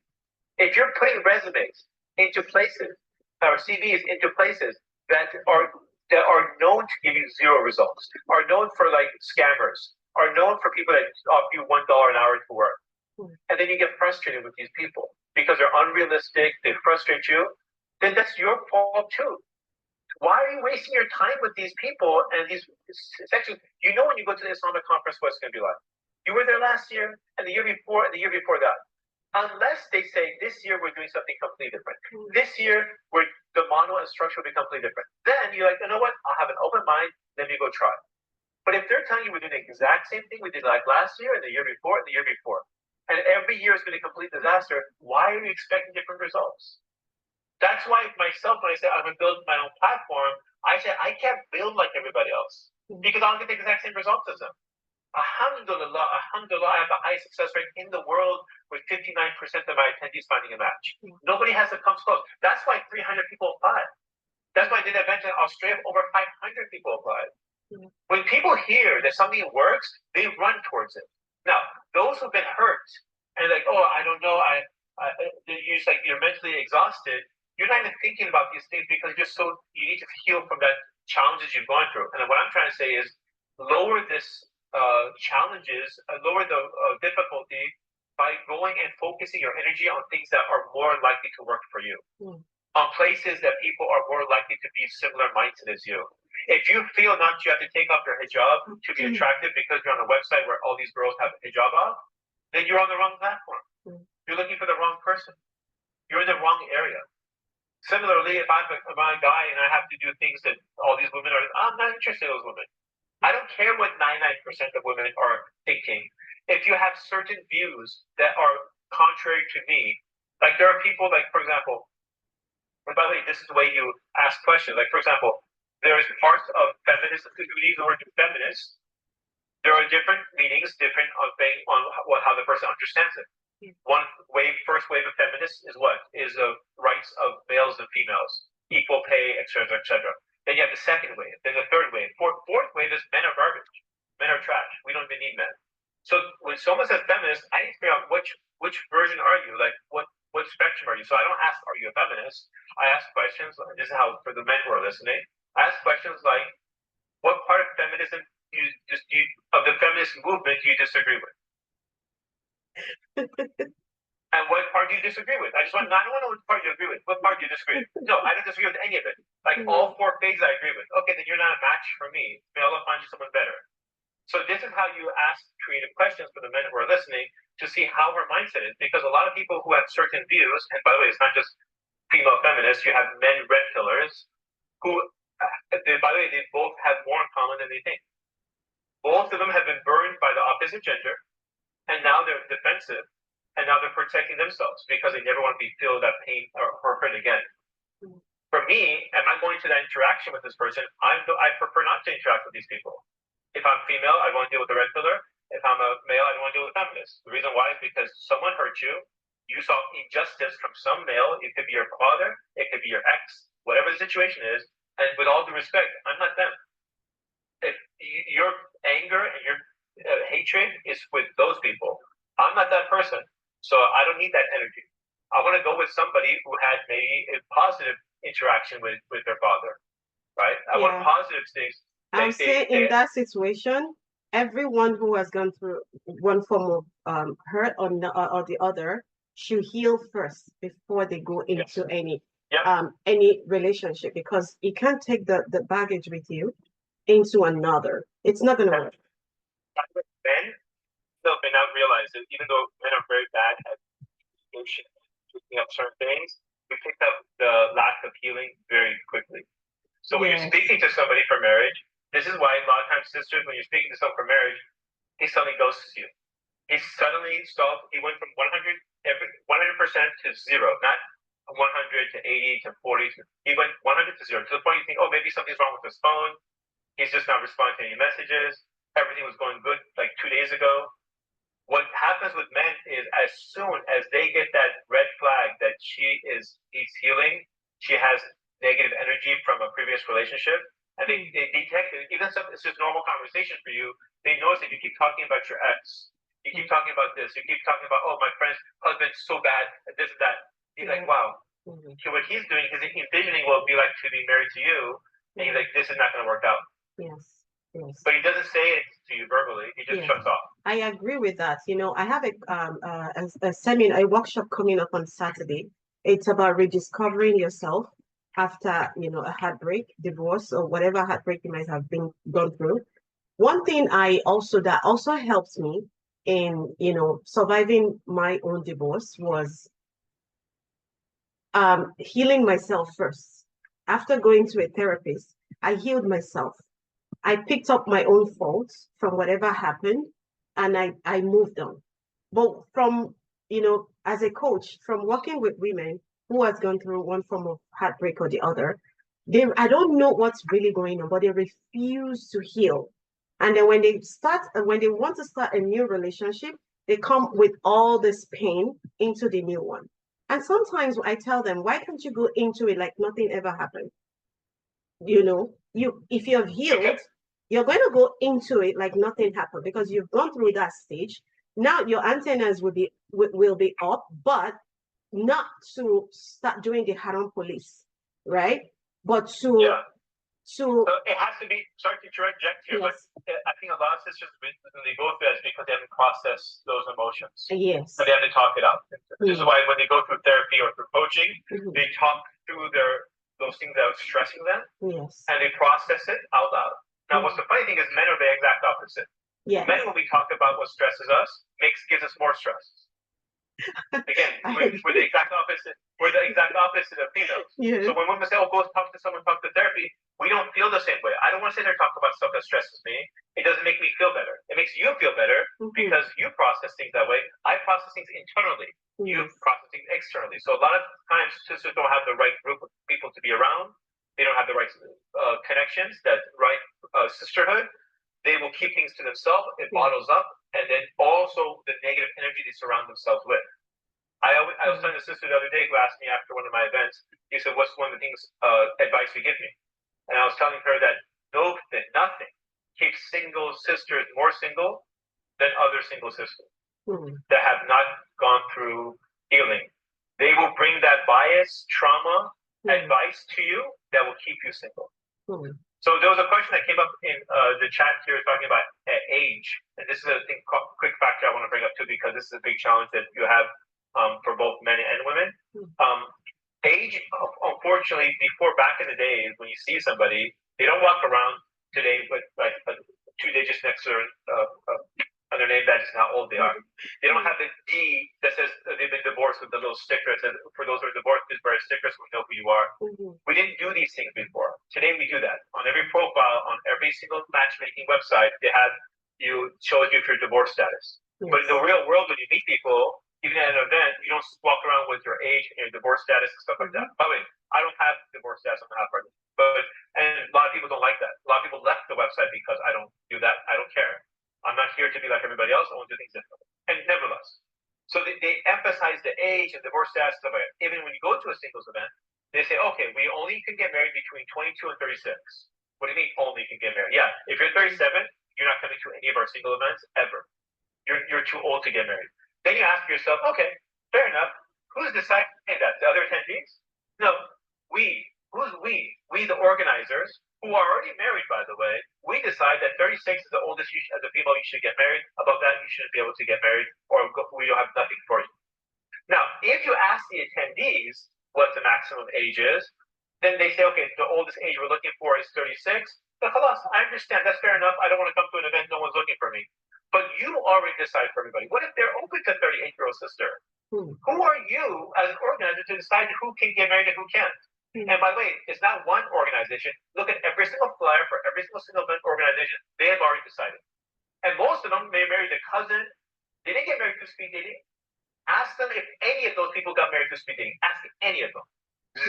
If you're putting resumes into places, or CVs into places that are known to give you 0 results, are known for like scammers, are known for people that offer you $1 an hour to work, and then you get frustrated with these people because they're unrealistic, they frustrate you, then that's your fault too. Why are you wasting your time with these people and these sections? When you go to the Islamic conference, what it's going to be like. You were there last year, and the year before, and the year before that. Unless they say, this year we're doing something completely different. This year, the model and structure will be completely different. Then you're like, you know what? I'll have an open mind, let me go try. But if they're telling you we're doing the exact same thing we did like last year, and the year before, and the year before, and every year is going to be a complete disaster, why are you expecting different results? That's why myself, when I say I'm going to build my own platform, I say I can't build like everybody else because I'll get the exact same results as them. Alhamdulillah, I have the highest success rate in the world with 59% of my attendees finding a match. Nobody has to come close. That's why 300 people applied. That's why I did an event in Australia, over 500 people applied. When people hear that something works, they run towards it. Now, those who've been hurt and like, oh, I don't know, you're mentally exhausted. You're not even thinking about these things because you need to heal from that challenges you've gone through. And what I'm trying to say is lower this challenges, lower the difficulty, by going and focusing your energy on things that are more likely to work for you, on places that people are more likely to be similar minded as you. If you feel not you have to take off your hijab to be attractive because you're on a website where all these girls have hijab off, then you're on the wrong platform. You're looking for the wrong person. You're in the wrong area. Similarly, if I'm a guy and I have to do things that all these women are, I'm not interested in those women. I don't care what 99% of women are thinking. If you have certain views that are contrary to me, like there are people like, for example, and by the way, this is the way you ask questions. Like, for example, there's parts of feminism, if you use the word feminist, there are different meanings, different on how the person understands it. First wave of feminists is what? Is the rights of males and females, equal pay, etc., etc. Then you have the second wave, then the third wave. Fourth wave is men are garbage. Men are trash. We don't even need men. So when someone says feminist, I need to figure out which version are you? Like what spectrum are you? So I don't ask, are you a feminist? I ask questions. This is how, for the men who are listening, I ask questions like, what part of feminism of the feminist movement do you disagree with? And what part do you disagree with? I don't want to know what part you agree with. What part do you disagree with? No, I don't disagree with any of it. Like all four things I agree with. Okay, then you're not a match for me. May Allah find you someone better. So this is how you ask creative questions for the men who are listening to see how her mindset is. Because a lot of people who have certain views, and by the way, it's not just female feminists, you have men red pillars who, by the way, they both have more in common than they think. Both of them have been burned by the opposite gender, and now they're defensive, and now they're protecting themselves because they never want to feel that pain or hurt again. For me, am I going to that interaction with this person? I prefer not to interact with these people. If I'm female, I want to deal with the red pillar. If I'm a male, I don't want to deal with feminists. The reason why is because someone hurt you. You saw injustice from some male. It could be your father. It could be your ex. Whatever the situation is. And with all due respect, I'm not them. If your anger and your hatred is with those people, I'm not that person. So I don't need that energy. I want to go with somebody who had maybe a positive interaction with their father, right? I want positive things. I'll say in that situation, everyone who has gone through one form of hurt or the other should heal first before they go into any relationship, because you can't take the baggage with you into another. It's not going to work. Men still may not realize that even though men are very bad at picking up certain things, we pick up the lack of healing very quickly. So when you're speaking to somebody for marriage, this is why a lot of times sisters, when you're speaking to someone for marriage, he suddenly ghosts you. He suddenly he went from 100% to zero, not 100 to 80 to 40. He went 100 to zero, to the point you think, oh, maybe something's wrong with his phone. He's just not responding to any messages. Everything was going good like 2 days ago. What happens with men is as soon as they get that red flag that he's healing, she has negative energy from a previous relationship, and they detect it. Even if it's just normal conversation for you, they notice that you keep talking about your ex. You keep talking about this. You keep talking about, oh, my friend's husband's so bad, and this and that. He's like, wow. So what he's doing is envisioning what it would be like to be married to you, and he's like, this is not going to work out. Yes. But he doesn't say it to you verbally. He just shuts off. I agree with that. I have a seminar, a workshop coming up on Saturday. It's about rediscovering yourself after, a heartbreak, divorce, or whatever heartbreak you might have gone through. One thing that also helped me in, surviving my own divorce was healing myself first. After going to a therapist, I healed myself. I picked up my own faults from whatever happened, and I moved on. But from, as a coach, from working with women who has gone through one form of heartbreak or the other, I don't know what's really going on, but they refuse to heal. And then when they want to start a new relationship, they come with all this pain into the new one. And sometimes I tell them, why can't you go into it like nothing ever happened? If you have healed, you're going to go into it like nothing happened, because you've gone through that stage. Now your antennas will be up, but not to start doing the haram police, right? But to So So it has to be, sorry to interject here, yes, but I think a lot of sisters, when they go through that, it's because they haven't processed those emotions. yes. So they have to talk it out. This is why when they go through therapy or through coaching, Mhm. they talk through those things that are stressing them, Yes. and they process it out loud. Now, what's the funny thing is men are the exact opposite. Yes. Men, when we talk about what stresses us, gives us more stress. Again, we're the exact opposite. We're the exact opposite of females. Yes. So when women say, "Oh, go talk to someone, talk to therapy," we don't feel the same way. I don't want to sit there and talk about stuff that stresses me. It doesn't make me feel better. It makes you feel better because you process things that way. I process things internally. You process things externally. So a lot of times, sisters don't have the right group of people to be around. They don't have the right connections, that right sisterhood. They will keep things to themselves. It bottles up, and then also the negative energy they surround themselves with. I was telling a sister the other day who asked me after one of my events. He said, "What's one of the things advice you give me?" And I was telling her that nothing keeps single sisters more single than other single sisters that have not gone through healing. They will bring that bias, trauma, advice to you that will keep you single. So there was a question that came up in the chat here talking about age. And this is a quick factor I want to bring up too, because this is a big challenge that you have for both men and women. Age, unfortunately, before back in the days, when you see somebody, they don't walk around today with like 2 digits next to their name that is how old they are. They don't have the D that says they've been divorced with the little sticker that says, "For those who are divorced, please wear a sticker so we know who you are." We didn't do these things before. Today we do that. On every profile, on every single matchmaking website, they have shows you if your divorce status. But in the real world, when you meet people, even at an event, you don't walk around with your age and your divorce status and stuff like that. By the way, I don't have divorce status on the part, and a lot of people don't like that. A lot of people left the website because I don't do that. I don't care. I'm not here to be like everybody else. I want to do things differently. And nevertheless, so they emphasize the age and divorce status stuff like that. Even when you go to a singles event, they say, "Okay, we only can get married between 22 and 36. What do you mean only can get married? Yeah, if you're 37, you're not coming to any of our single events ever. You're too old to get married. Then you ask yourself, okay, fair enough. Who's deciding that? The other attendees? No, we. Who's we? We, the organizers, who are already married, by the way. We decide that 36 is the oldest as a female you should get married. Above that, you shouldn't be able to get married, or we don't have nothing for you. Now, if you ask the attendees what the maximum age is, then they say, okay, the oldest age we're looking for is 36. But I understand, that's fair enough. I don't want to come to an event, no one's looking for me. But you already decide for everybody. What if they're open to 38-year-old sister? Who are you as an organizer to decide who can get married and who can't? And by the way, it's not one organization. Look at every single flyer for every single event organization. They have already decided. And most of them may marry their cousin. They didn't get married through speed dating. Ask them if any of those people got married through speed dating. Ask any of them.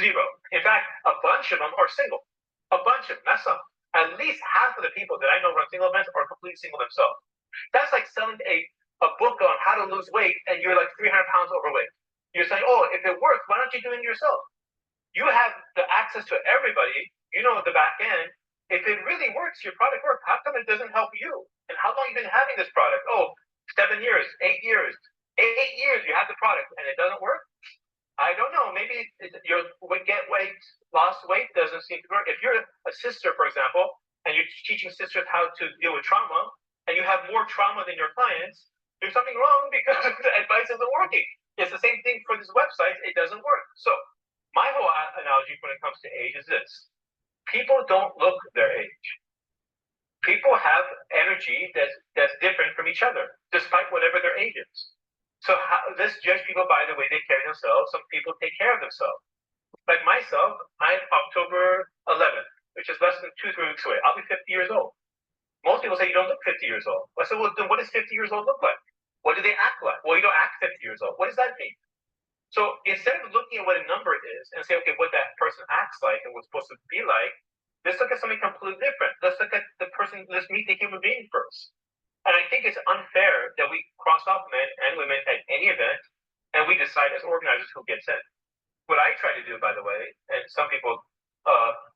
Zero. In fact, a bunch of them are single. A bunch of them, not some. At least half of the people that I know run single events are completely single themselves. That's like selling a book on how to lose weight and you're like 300 pounds overweight. You're saying, oh, if it works, why don't you do it yourself? You have the access to everybody. You know the back end. If it really works, your product works. How come it doesn't help you? And how long have you been having this product? Oh, 7 years, 8 years. 8 years you have the product and it doesn't work? I don't know. Maybe your lost weight doesn't seem to work. If you're a sister, for example, and you're teaching sisters how to deal with trauma, and you have more trauma than your clients, there's something wrong because the advice isn't working. It's the same thing for this website. It doesn't work. So my whole analogy when it comes to age is this. People don't look their age. People have energy that's different from each other, despite whatever their age is. So let's judge people by the way they carry themselves. Some people take care of themselves. Like myself, I'm October 11th, which is less than 2-3 weeks away. I'll be 50 years old. Most people say you don't look 50 years old. I said, well, then what does 50 years old look like? What do they act like? Well, you don't act 50 years old. What does that mean? So instead of looking at what a number is and say, okay, what that person acts like and what's supposed to be like, let's look at something completely different. Let's look at the person, let's meet the human being first. And I think it's unfair that we cross off men and women at any event and we decide as organizers who gets in. What I try to do, by the way, and some people,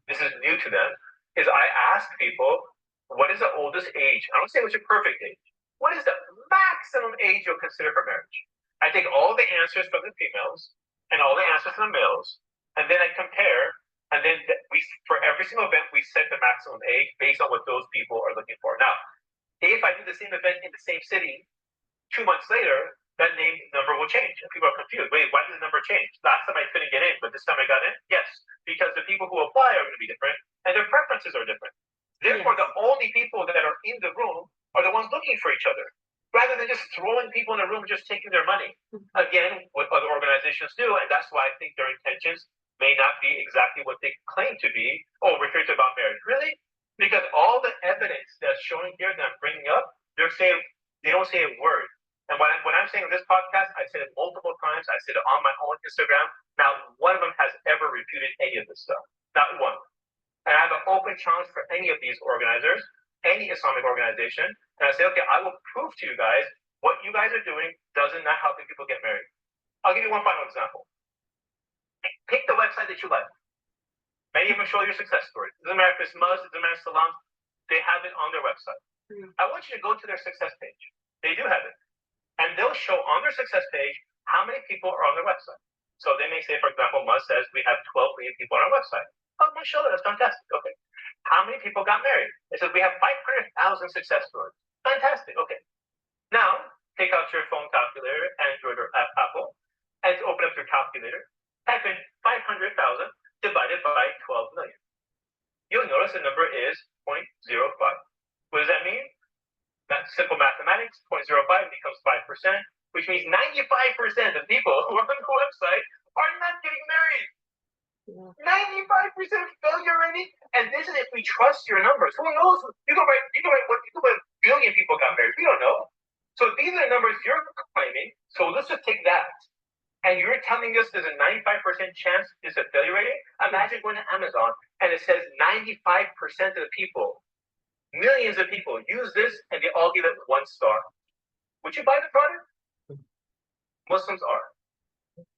this is new to them, is I ask people, what is the oldest age? I don't say what's your perfect age. What is the maximum age you'll consider for marriage? I take all the answers from the females and all the answers from the males, and then I compare And then for every single event, we set the maximum age based on what those people are looking for. Now, if I do the same event in the same city 2 months later, that number will change. And people are confused. Wait, why did the number change? Last time I couldn't get in, but this time I got in? Yes, because the people who apply are going to be different and their preferences are different. Therefore, the only people that are in the room are the ones looking for each other, rather than just throwing people in a room and just taking their money. Again, what other organizations do, and that's why I think their intentions may not be exactly what they claim to be. Oh, we're here to about marriage. Really? Because all the evidence that's showing here that I'm bringing up, they don't say a word. And when I'm saying on this podcast, I said it multiple times. I said it on my own Instagram. Not one of them has ever refuted any of this stuff. Not one. And I have an open challenge for any of these organizers, any Islamic organization. And I say, okay, I will prove to you guys what you guys are doing doesn't not helping people get married. I'll give you one final example. Pick the website that you like. Many of them show your success story. It doesn't matter if it's Muzz, it doesn't matter if it's Salam, they have it on their website. I want you to go to their success page. They do have it. And they'll show on their success page how many people are on their website. So they may say, for example, Muzz says we have 12 million people on our website. Oh, mashallah, that's fantastic. Okay. How many people got married? They said we have 500,000 success stories. Fantastic. Okay. Now, take out your phone calculator, Android or Apple, and open up your calculator. Type in 500,000 divided by 12 million. You'll notice the number is 0.05. What does that mean? That's simple mathematics. 0.05 becomes 5%, which means 95% of people who are on the website are not getting married. 95% failure rating, and this is if we trust your numbers. Who knows? You can write a billion people got married. We don't know. So these are the numbers you're claiming. So let's just take that. And you're telling us there's a 95% chance it's a failure rating? Imagine going to Amazon and it says 95% of the people, millions of people use this and they all give it 1 star. Would you buy the product? Muslims are.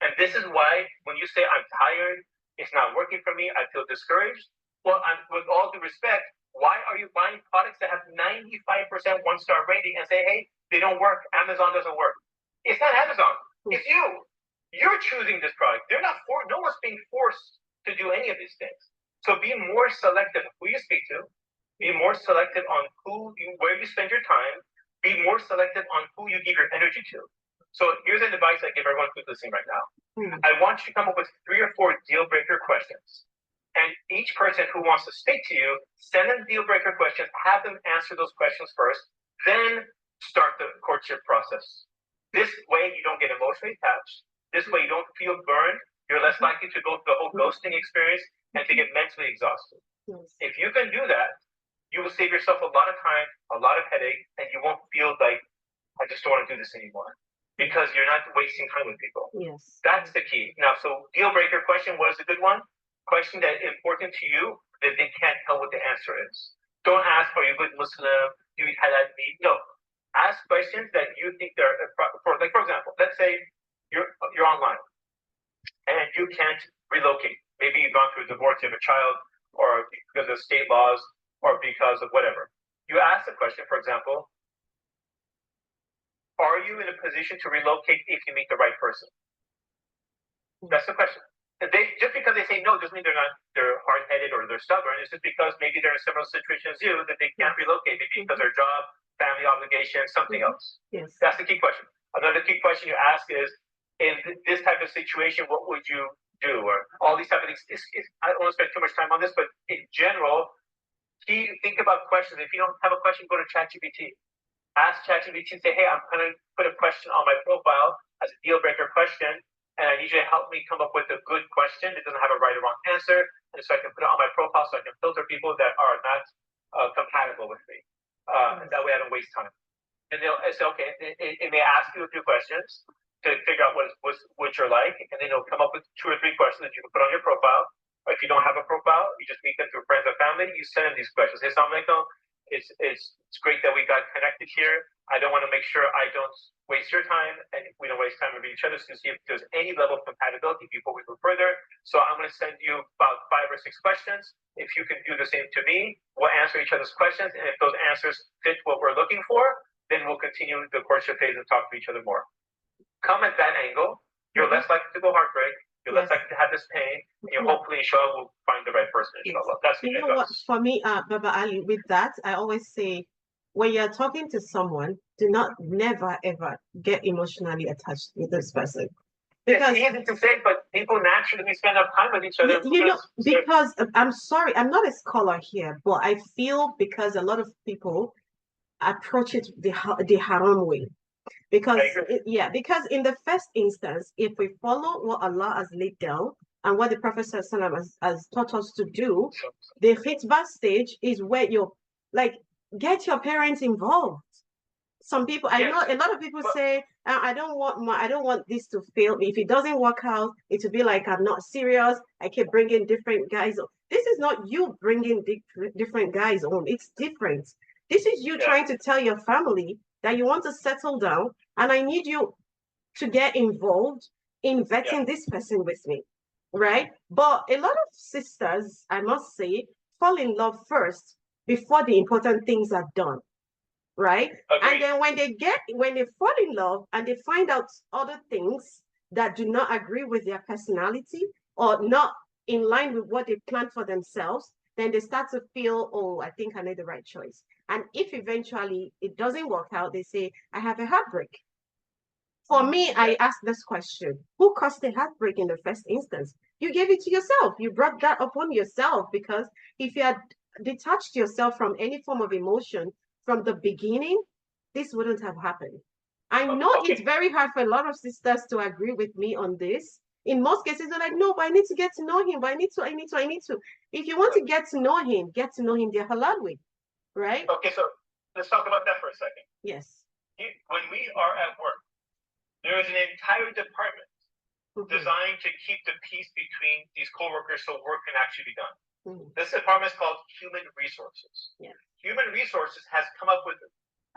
And this is why when you say I'm tired, it's not working for me, I feel discouraged. Well, with all due respect, why are you buying products that have 95% 1-star rating and say, hey, they don't work, Amazon doesn't work? It's not Amazon, it's you. You're choosing this product. They're not no one's being forced to do any of these things. So be more selective who you speak to, be more selective on where you spend your time, be more selective on who you give your energy to. So here's an advice I give everyone who's listening right now. I want you to come up with 3 or 4 deal breaker questions. And each person who wants to speak to you, send them deal breaker questions, have them answer those questions first, then start the courtship process. This way you don't get emotionally attached. This way you don't feel burned. You're less likely to go through the whole ghosting experience and to get mentally exhausted. If you can do that, you will save yourself a lot of time, a lot of headache, and you won't feel like, I just don't want to do this anymore. Because you're not wasting time with people. Yes. That's the key. Now, so deal breaker question, what is a good one? Question that is important to you that they can't tell what the answer is. Don't ask, are you a good Muslim? Do you have that need? No. Ask questions that you think they're, for example, let's say you're online and you can't relocate. Maybe you've gone through a divorce, you have a child, or because of state laws, or because of whatever. You ask the question, for example, are you in a position to relocate if you meet the right person? That's the question. Just because they say no doesn't mean they're hard-headed or they're stubborn. It's just because maybe they're in similar situations as you that they can't relocate, maybe because their job, family obligation, something else. Yes. That's the key question. Another key question you ask is, in this type of situation, what would you do? Or all these type of things. I don't want to spend too much time on this, but in general, think about questions. If you don't have a question, go to ChatGPT. Ask ChatGPT and say, hey, I'm going to put a question on my profile as a deal breaker question, and I need you to help me come up with a good question that doesn't have a right or wrong answer, and so I can put it on my profile so I can filter people that are not compatible with me. And that way I don't waste time. And they'll say, okay, it may ask you a few questions to figure out what you're like, and then it'll come up with 2 or 3 questions that you can put on your profile. Or if you don't have a profile, you just meet them through friends or family, you send them these questions. Hey, As-salamu alaykum. It's great that we got connected here. I don't want to make sure I don't waste your time, and we don't waste time with each other, to see if there's any level of compatibility before we move further. So I'm going to send you about 5 or 6 questions. If you can do the same to me, we'll answer each other's questions, and if those answers fit what we're looking for, then we'll continue the courtship phase and talk to each other more. Come at that angle, you're less likely to go heartbreak, Let's Yes. like have this pain, and you Mhm. hopefully, inshallah, will find the right person, Yes. inshallah. That's You the know what? advice. For me, Baba Ali, with that, I always say, when you're talking to someone, do not never ever get emotionally attached with this person. Because it's easy to say, but people naturally spend enough time with each other. you know, because I'm sorry, I'm not a scholar here, but I feel because a lot of people approach it the haram way. Because because in the first instance, if we follow what Allah has laid down and what the Prophet ﷺ has taught us to do, the khitbah stage is where you're like, get your parents involved. Some people, I know a lot of people say, I don't want this to fail me. If it doesn't work out, it will be like I'm not serious. I keep bringing different guys. This is not you bringing different guys on. It's different. This is you trying to tell your family that you want to settle down, and I need you to get involved in vetting this person with me, right? But a lot of sisters, I must say, fall in love first before the important things are done, right? Agreed. And then when they fall in love and they find out other things that do not agree with their personality or not in line with what they planned for themselves, then they start to feel, oh, I think I made the right choice. And if eventually it doesn't work out, they say, I have a heartbreak. For me, I ask this question: who caused the heartbreak in the first instance? You gave it to yourself. You brought that upon yourself, because if you had detached yourself from any form of emotion from the beginning, this wouldn't have happened. I know it's very hard for a lot of sisters to agree with me on this. In most cases, they're like, no, but I need to get to know him. But I need to. If you want to get to know him the halal way, right? Okay, so let's talk about that for a second. Yes. When we are at work, there is an entire department designed to keep the peace between these coworkers so work can actually be done. This department is called Human Resources. Yeah. Human Resources has come up with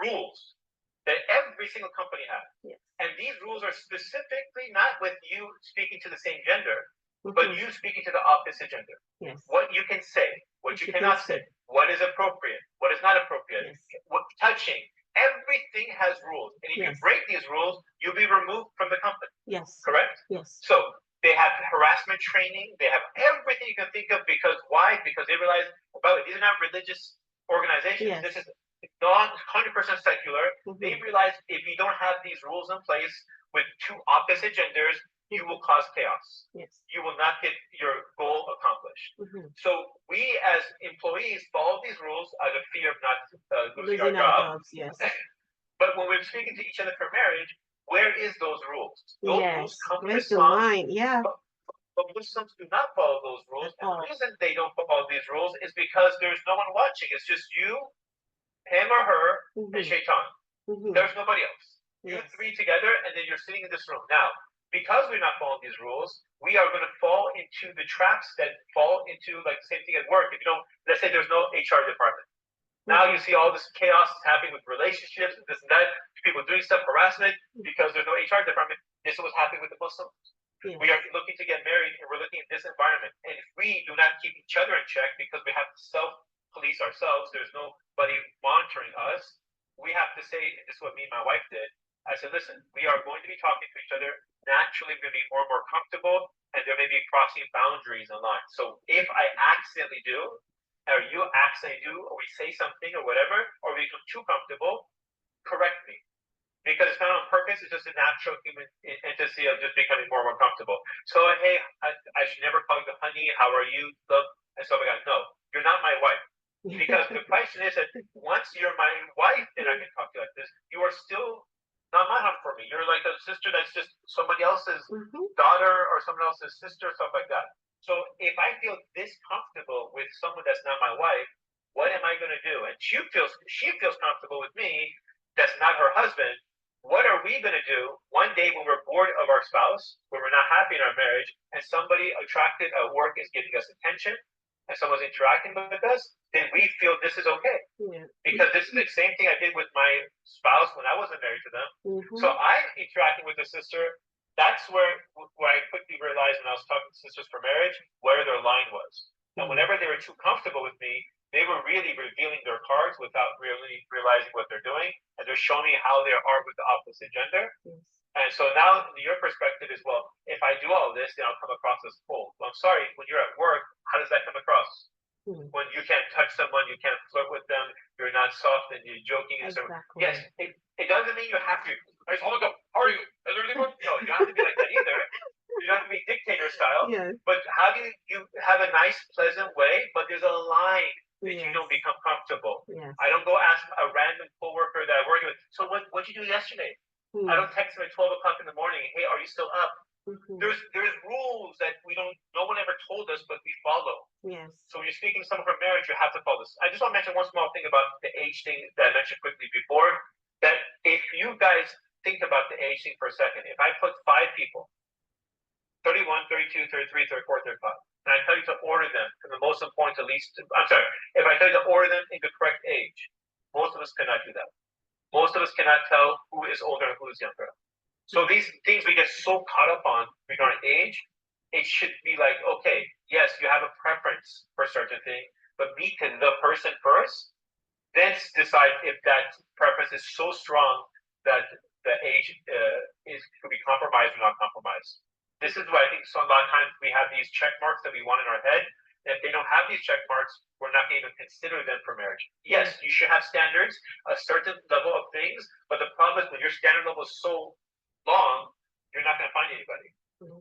rules that every single company has. Yes. And these rules are specifically not with you speaking to the same gender, but you speaking to the opposite gender. Yes. What you can say, what you cannot say, what is appropriate, what is not appropriate, what touching. Everything has rules. And if you break these rules, you'll be removed from the company. Yes. Correct? Yes. So they have harassment training. They have everything you can think of. Because why? Because they realize, well, these are not religious organizations. Yes. This is not 100% secular. They realize if you don't have these rules in place with two opposite genders, you will cause chaos. Yes. You will not get your goal accomplished. So we as employees follow these rules out of fear of not losing our jobs. Yes. But when we're speaking to each other for marriage, where is those rules? Those rules come from Where's the Islam. line? Yeah. But Muslims do not follow those rules. And the reason they don't follow these rules is because there's no one watching. It's just you, him or her, and Shaitan. There's nobody else. You three together, and then you're sitting in this room. Now, because we're not following these rules, we are going to fall into the traps that fall into like the same thing at work. If you don't, let's say there's no HR department. Now you see all this chaos happening with relationships, this and that, people doing stuff, harassment, because there's no HR department. This is what's happening with the Muslims. We are looking to get married, and we're looking at this environment. And if we do not keep each other in check because we have to self-police ourselves, there's nobody monitoring us, we have to say, and this is what me and my wife did, I said, listen, we are going to be talking to each other. Naturally, we're going to be more and more comfortable, and there may be crossing boundaries and lines. So if I accidentally do, or you accidentally do, or we say something or whatever, or we become too comfortable, correct me. Because it's not on purpose, it's just a natural human entity of just becoming more and more comfortable. So, hey, I should never call you honey, how are you, love, and stuff like that. No, you're not my wife. Because the question is that once you're my wife, then I can talk to you like this. You are still not mahram for me. You're like a sister that's just somebody else's daughter or someone else's sister, stuff like that. So if I feel discomfortable with someone that's not my wife, what am I going to do? And she feels comfortable with me, that's not her husband. What are we going to do one day when we're bored of our spouse, when we're not happy in our marriage, and somebody attracted at work is giving us attention, and someone's interacting with us, then we feel this is okay. Because this is the same thing I did with my spouse when I wasn't married to them. So I'm interacting with the sister. That's where I quickly realized when I was talking to sisters for marriage, where their line was. And whenever they were too comfortable with me, they were really revealing their cards without really realizing what they're doing. And they're showing me how they are with the opposite gender. And so now your perspective is, well, if I do all this, then I'll come across as cold. Well, I'm sorry, when you're at work, how does that come across? When you can't touch someone, you can't flirt with them, you're not soft and you're joking and so yes, it doesn't mean you have to. I just want to go. How are you? Is everything good? No, you don't have to be like that either. You don't have to be dictator style. Yes. But how do you have a nice, pleasant way? But there's a line that you don't become comfortable. Yes. I don't go ask a random coworker that I work with. So what'd you do yesterday? I don't text them at 12 o'clock in the morning. Hey, are you still up? There's rules that no one ever told us, but we follow. Yes. So when you're speaking to someone from marriage, you have to follow this. I just want to mention one small thing about the age thing that I mentioned quickly before. That if you guys think about the age thing for a second, if I put 5 people, 31, 32, 33, 34, 35, and I tell you to order them from the most important to least, I'm sorry, if I tell you to order them in the correct age, most of us cannot do that. Most of us cannot tell who is older and who is younger. So these things we get so caught up on regarding age, it should be like, okay, yes, you have a preference for a certain thing, but meet the person first, then decide if that preference is so strong that the age could be compromised or not compromised. This is why I think so a lot of times we have these check marks that we want in our head. And if they don't have these check marks, we're not going to even consider them for marriage. Yes, you should have standards, a certain level of things, but the problem is when your standard level is so long, you're not going to find anybody.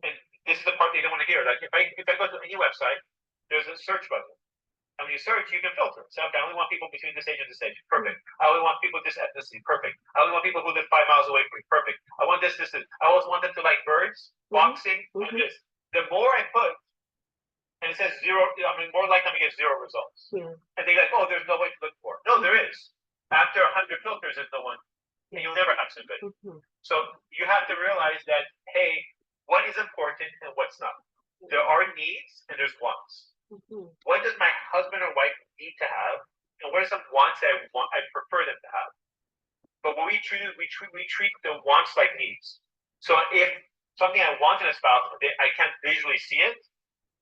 And this is the part they don't want to hear. Like if I go to any website, there's a search button. And when you search, you can filter. So okay, I only want people between this age and this age. Perfect. I only want people this ethnicity. Perfect. I only want people who live 5 miles away from me. Perfect. I want this. I always want them to like birds, boxing, and this. The more I put, and it says 0, I mean, more likely I'm going to get 0 results. And they're like, oh, there's no way to look for. No, there is. After 100 filters, there's no one. And you'll never have somebody. So you have to realize that, hey, what is important and what's not? There are needs and there's wants. What does my husband or wife need to have? And what are some wants that I prefer them to have? But when we treat the wants like needs. So if something I want in a spouse, I can't visually see it,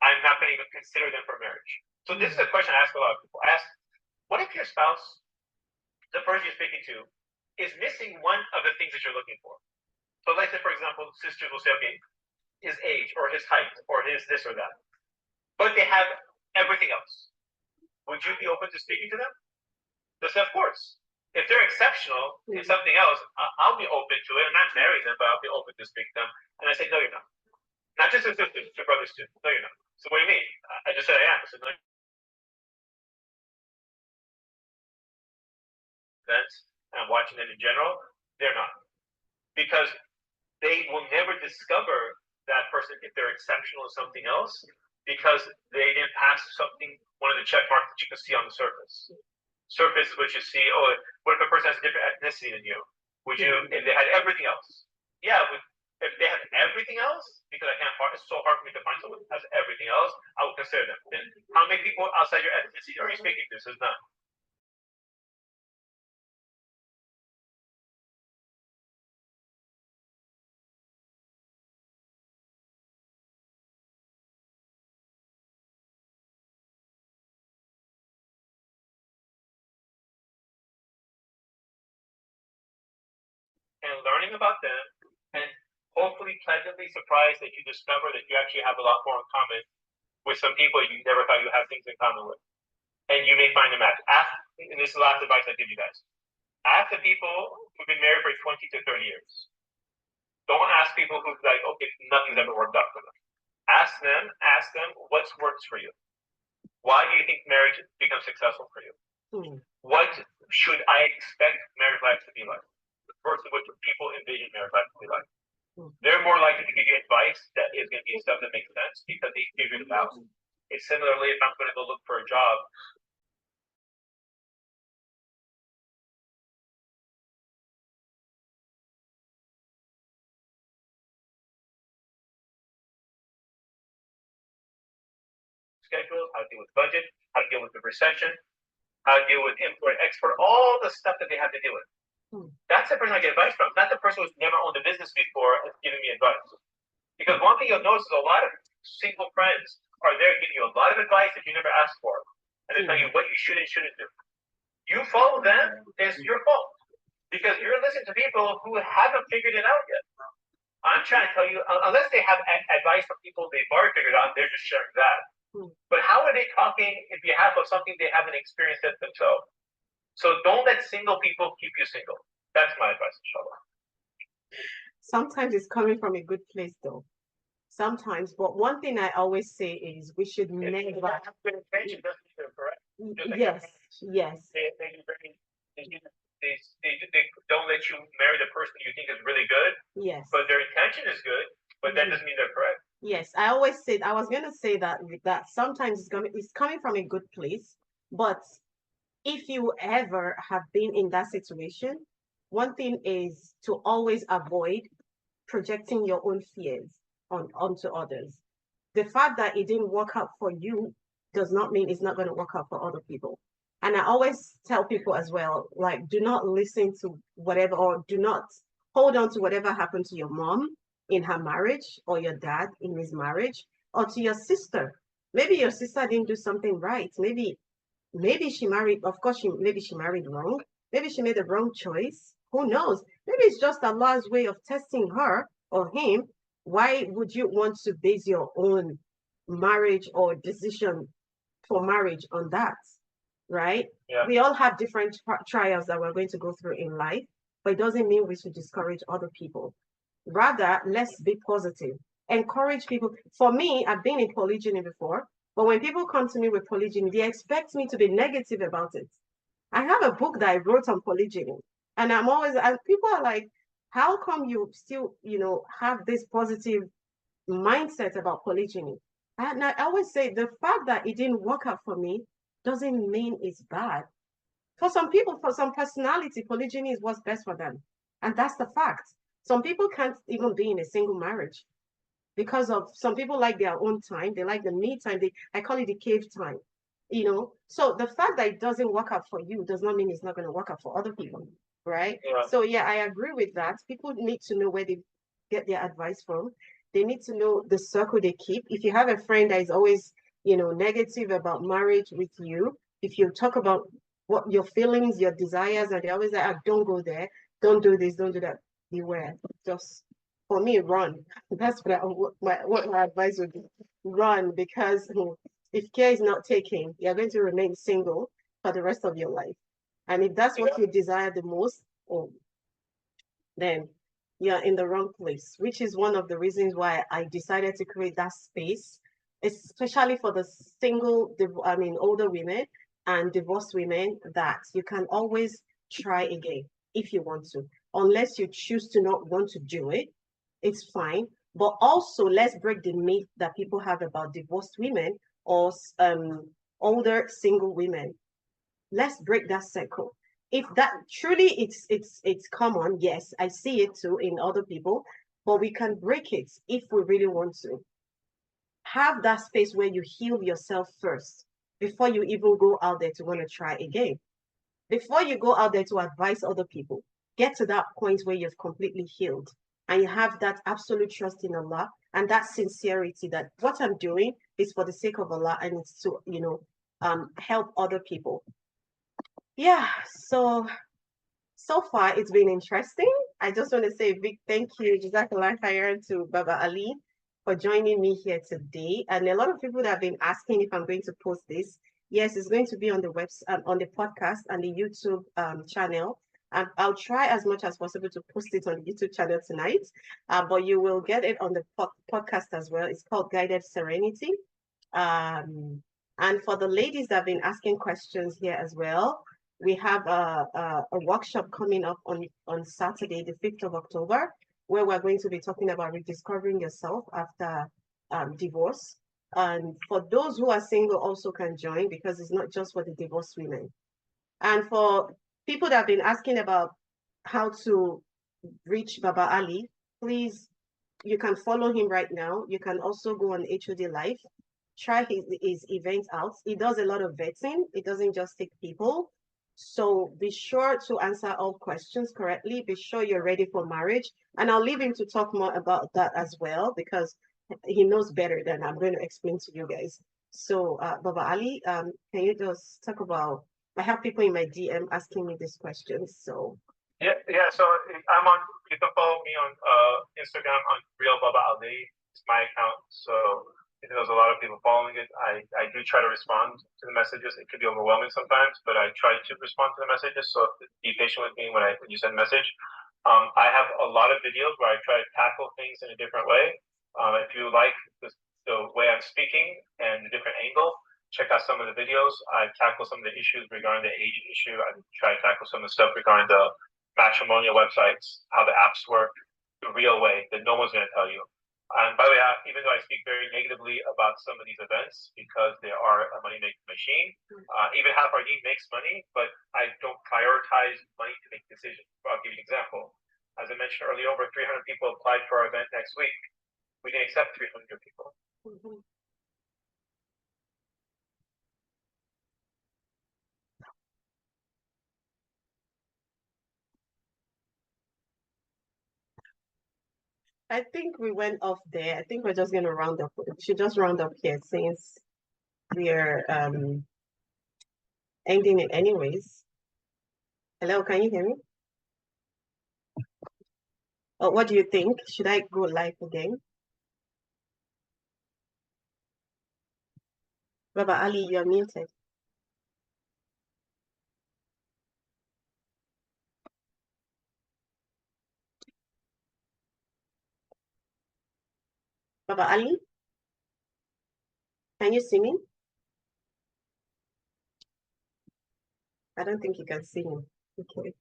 I'm not going to even consider them for marriage. So this is a question I ask a lot of people. I ask, what if your spouse, the person you're speaking to, is missing one of the things that you're looking for? So let's say, for example, sisters will say, okay, his age or his height or his this or that. But they have everything else. Would you be open to speaking to them? They say, of course. If they're exceptional in something else, I'll be open to it. I'm not marrying them, but I'll be open to speak to them. And I say, no, you're not. Not just your sisters, your brothers too. No, you're not. So what do you mean? I just said I am. I said, no. And I'm watching them in general, they're not. Because they will never discover that person if they're exceptional in something else, because they didn't pass one of the check marks that you can see on the surface. Surface, which you see, oh, what if a person has a different ethnicity than you? Would you, if they had everything else? Yeah, if they have everything else, because it's so hard for me to find someone who has everything else, I would consider them. Then how many people outside your ethnicity are you speaking to? This is none. And learning about them, and hopefully pleasantly surprised that you discover that you actually have a lot more in common with some people you never thought you had things in common with. And you may find a match. And this is the last advice I give you guys. Ask the people who've been married for 20 to 30 years. Don't ask people who've like, okay, nothing's ever worked out for them. Ask them what's works for you. Why do you think marriage becomes successful for you? What should I expect marriage life to be like? Versus what people envision marriage life to be like. They're more likely to give you advice that is going to be stuff that makes sense because they figured it out. It's similarly if I'm going to go look for a job. Schedules, how to deal with budget, how to deal with the recession, how to deal with import, export, all the stuff that they have to deal with. That's the person I get advice from, not the person who's never owned a business before and giving me advice. Because one thing you'll notice is a lot of single friends are there giving you a lot of advice that you never asked for. And they tell you what you should and shouldn't do. You follow them, it's your fault. Because you're listening to people who haven't figured it out yet. I'm trying to tell you, unless they have advice from people they've already figured out, they're just sharing that. But how are they talking in behalf of something they haven't experienced it themselves? So don't let single people keep you single. That's my advice, inshallah. Sometimes it's coming from a good place, though. Sometimes, but one thing I always say is we should never. Good intention doesn't mean they're correct. Yes, yes. They don't let you marry the person you think is really good. Yes. But their intention is good, but that doesn't mean they're correct. Yes, I always said I was gonna say that sometimes it's coming from a good place, but if you ever have been in that situation, one thing is to always avoid projecting your own fears onto others. The fact that it didn't work out for you does not mean it's not going to work out for other people. And I always tell people as well, like, do not listen to whatever, or do not hold on to whatever happened to your mom in her marriage, or your dad in his marriage, or to your sister. Maybe your sister didn't do something right. Maybe she married, of course, maybe she married wrong. Maybe she made the wrong choice. Who knows? Maybe it's just Allah's way of testing her or him. Why would you want to base your own marriage or decision for marriage on that? Right? Yeah. We all have different trials that we're going to go through in life, but it doesn't mean we should discourage other people. Rather, let's be positive. Encourage people. For me, I've been in polygyny before, but when people come to me with polygyny, they expect me to be negative about it. I have a book that I wrote on polygyny, and and people are like, how come you still, have this positive mindset about polygyny? And I always say the fact that it didn't work out for me doesn't mean it's bad. For some people, for some personality, polygyny is what's best for them. And that's the fact. Some people can't even be in a single marriage because of some people like their own time. They like the me time. I call it the cave time. So the fact that it doesn't work out for you does not mean it's not going to work out for other people, right? Yeah. So yeah, I agree with that. People need to know where they get their advice from. They need to know the circle they keep. If you have a friend that is always, negative about marriage with you, if you talk about what your feelings, your desires, and they always say, don't go there, don't do this, don't do that, beware. Just for me, run. That's what my advice would be. Run, because if care is not taken, you're going to remain single for the rest of your life. And if that's what you desire the most, then you're in the wrong place, which is one of the reasons why I decided to create that space, especially for the older women and divorced women, that you can always try again if you want to. Unless you choose to not want to do it, it's fine. But also, let's break the myth that people have about divorced women or older single women. Let's break that circle. If that truly it's common, yes, I see it too in other people, but we can break it if we really want to. Have that space where you heal yourself first before you even go out there to want to try again. Before you go out there to advise other people, get to that point where you've completely healed and you have that absolute trust in Allah and that sincerity that what I'm doing is for the sake of Allah and it's to, help other people. Yeah, so far it's been interesting. I just want to say a big thank you, Jazakallah khairan, to Baba Ali for joining me here today. And a lot of people that have been asking if I'm going to post this. Yes, it's going to be on the website, on the podcast and the YouTube channel. I'll try as much as possible to post it on the YouTube channel tonight, but you will get it on the podcast as well. It's called Guided Serenity. And for the ladies that have been asking questions here as well, we have a workshop coming up on Saturday, the 5th of October, where we're going to be talking about rediscovering yourself after divorce. And for those who are single also can join because it's not just for the divorced women. And for people that have been asking about how to reach Baba Ali, please, you can follow him right now. You can also go on HOD Live, try his event out. He does a lot of vetting. It doesn't just take people. So be sure to answer all questions correctly. Be sure you're ready for marriage. And I'll leave him to talk more about that as well, because he knows better than I'm going to explain to you guys. So Baba Ali, can you just talk about, I have people in my DM asking me these questions. So Yeah. So I'm on. You can follow me on Instagram on Real Baba Ali. It's my account. So there's a lot of people following it. I do try to respond to the messages. It could be overwhelming sometimes, but I try to respond to the messages. So be patient with me when you send a message. I have a lot of videos where I try to tackle things in a different way. If you like the way I'm speaking and the different angle, check out some of the videos. I tackle some of the issues regarding the age issue. I try to tackle some of the stuff regarding the matrimonial websites, how the apps work, the real way that no one's going to tell you. And by the way, even though I speak very negatively about some of these events because they are a money-making machine, even half our team makes money, but I don't prioritize money to make decisions. I'll give you an example. As I mentioned earlier, over 300 people applied for our event next week. We didn't accept 300 people. Mhm. I think we went off there. I think we're just going to round up. We should just round up here since we're ending it anyways. Hello, can you hear me? Oh, what do you think? Should I go live again? Baba Ali, you're muted. Baba Ali, can you see me? I don't think you can see me. Okay.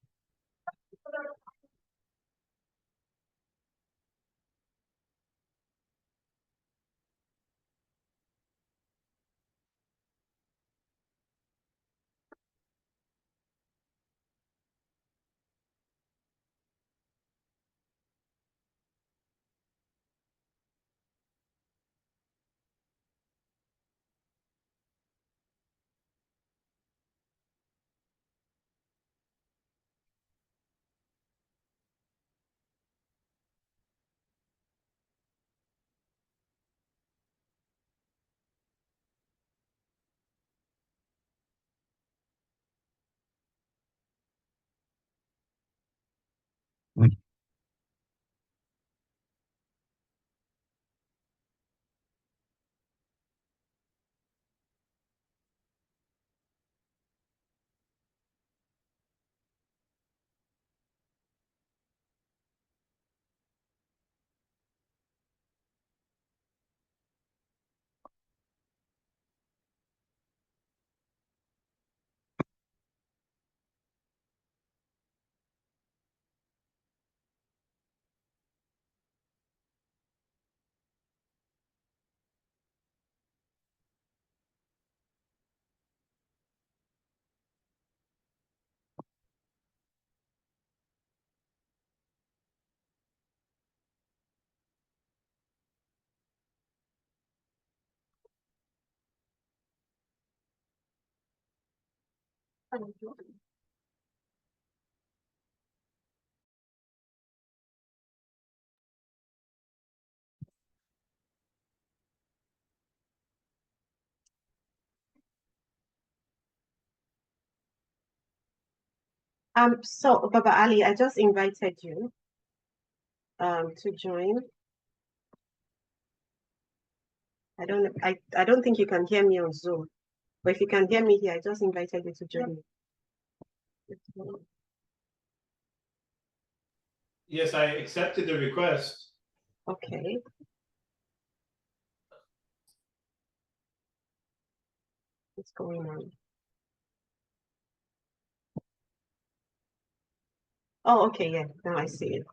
So Baba Ali, I just invited you to join. I don't think you can hear me on Zoom, but if you can hear me here, I just invited you to join me. Yes, I accepted the request. Okay. What's going on? Oh, okay, yeah. Now I see it.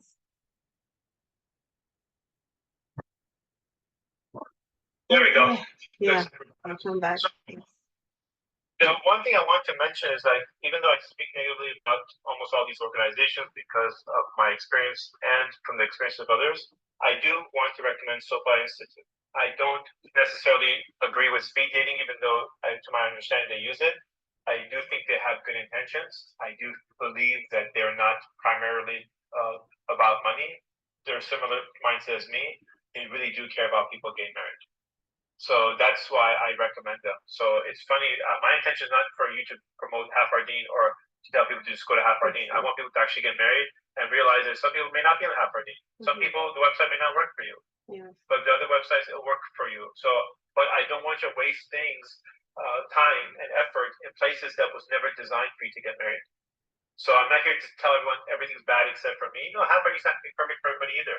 There we go. Yeah, I'll come back. So, one thing I want to mention is like, even though I speak negatively about almost all these organizations because of my experience and from the experience of others, I do want to recommend SOPA Institute. I don't necessarily agree with speed dating, even though, to my understanding, they use it. I do think they have good intentions. I do believe that they're not primarily about money. They're similar mindset as me. They really do care about people getting married. So that's why I recommend them. So it's funny. My intention is not for you to promote Hafardine or to tell people to just go to Hafardine. I want people to actually get married and realize that some people may not be on Hafardine. Some people, the website may not work for you, but the other websites will work for you. So, but I don't want you to waste things, time and effort in places that was never designed for you to get married. So I'm not here to tell everyone everything's bad except for me. No, Havardine's not going to be perfect for everybody either.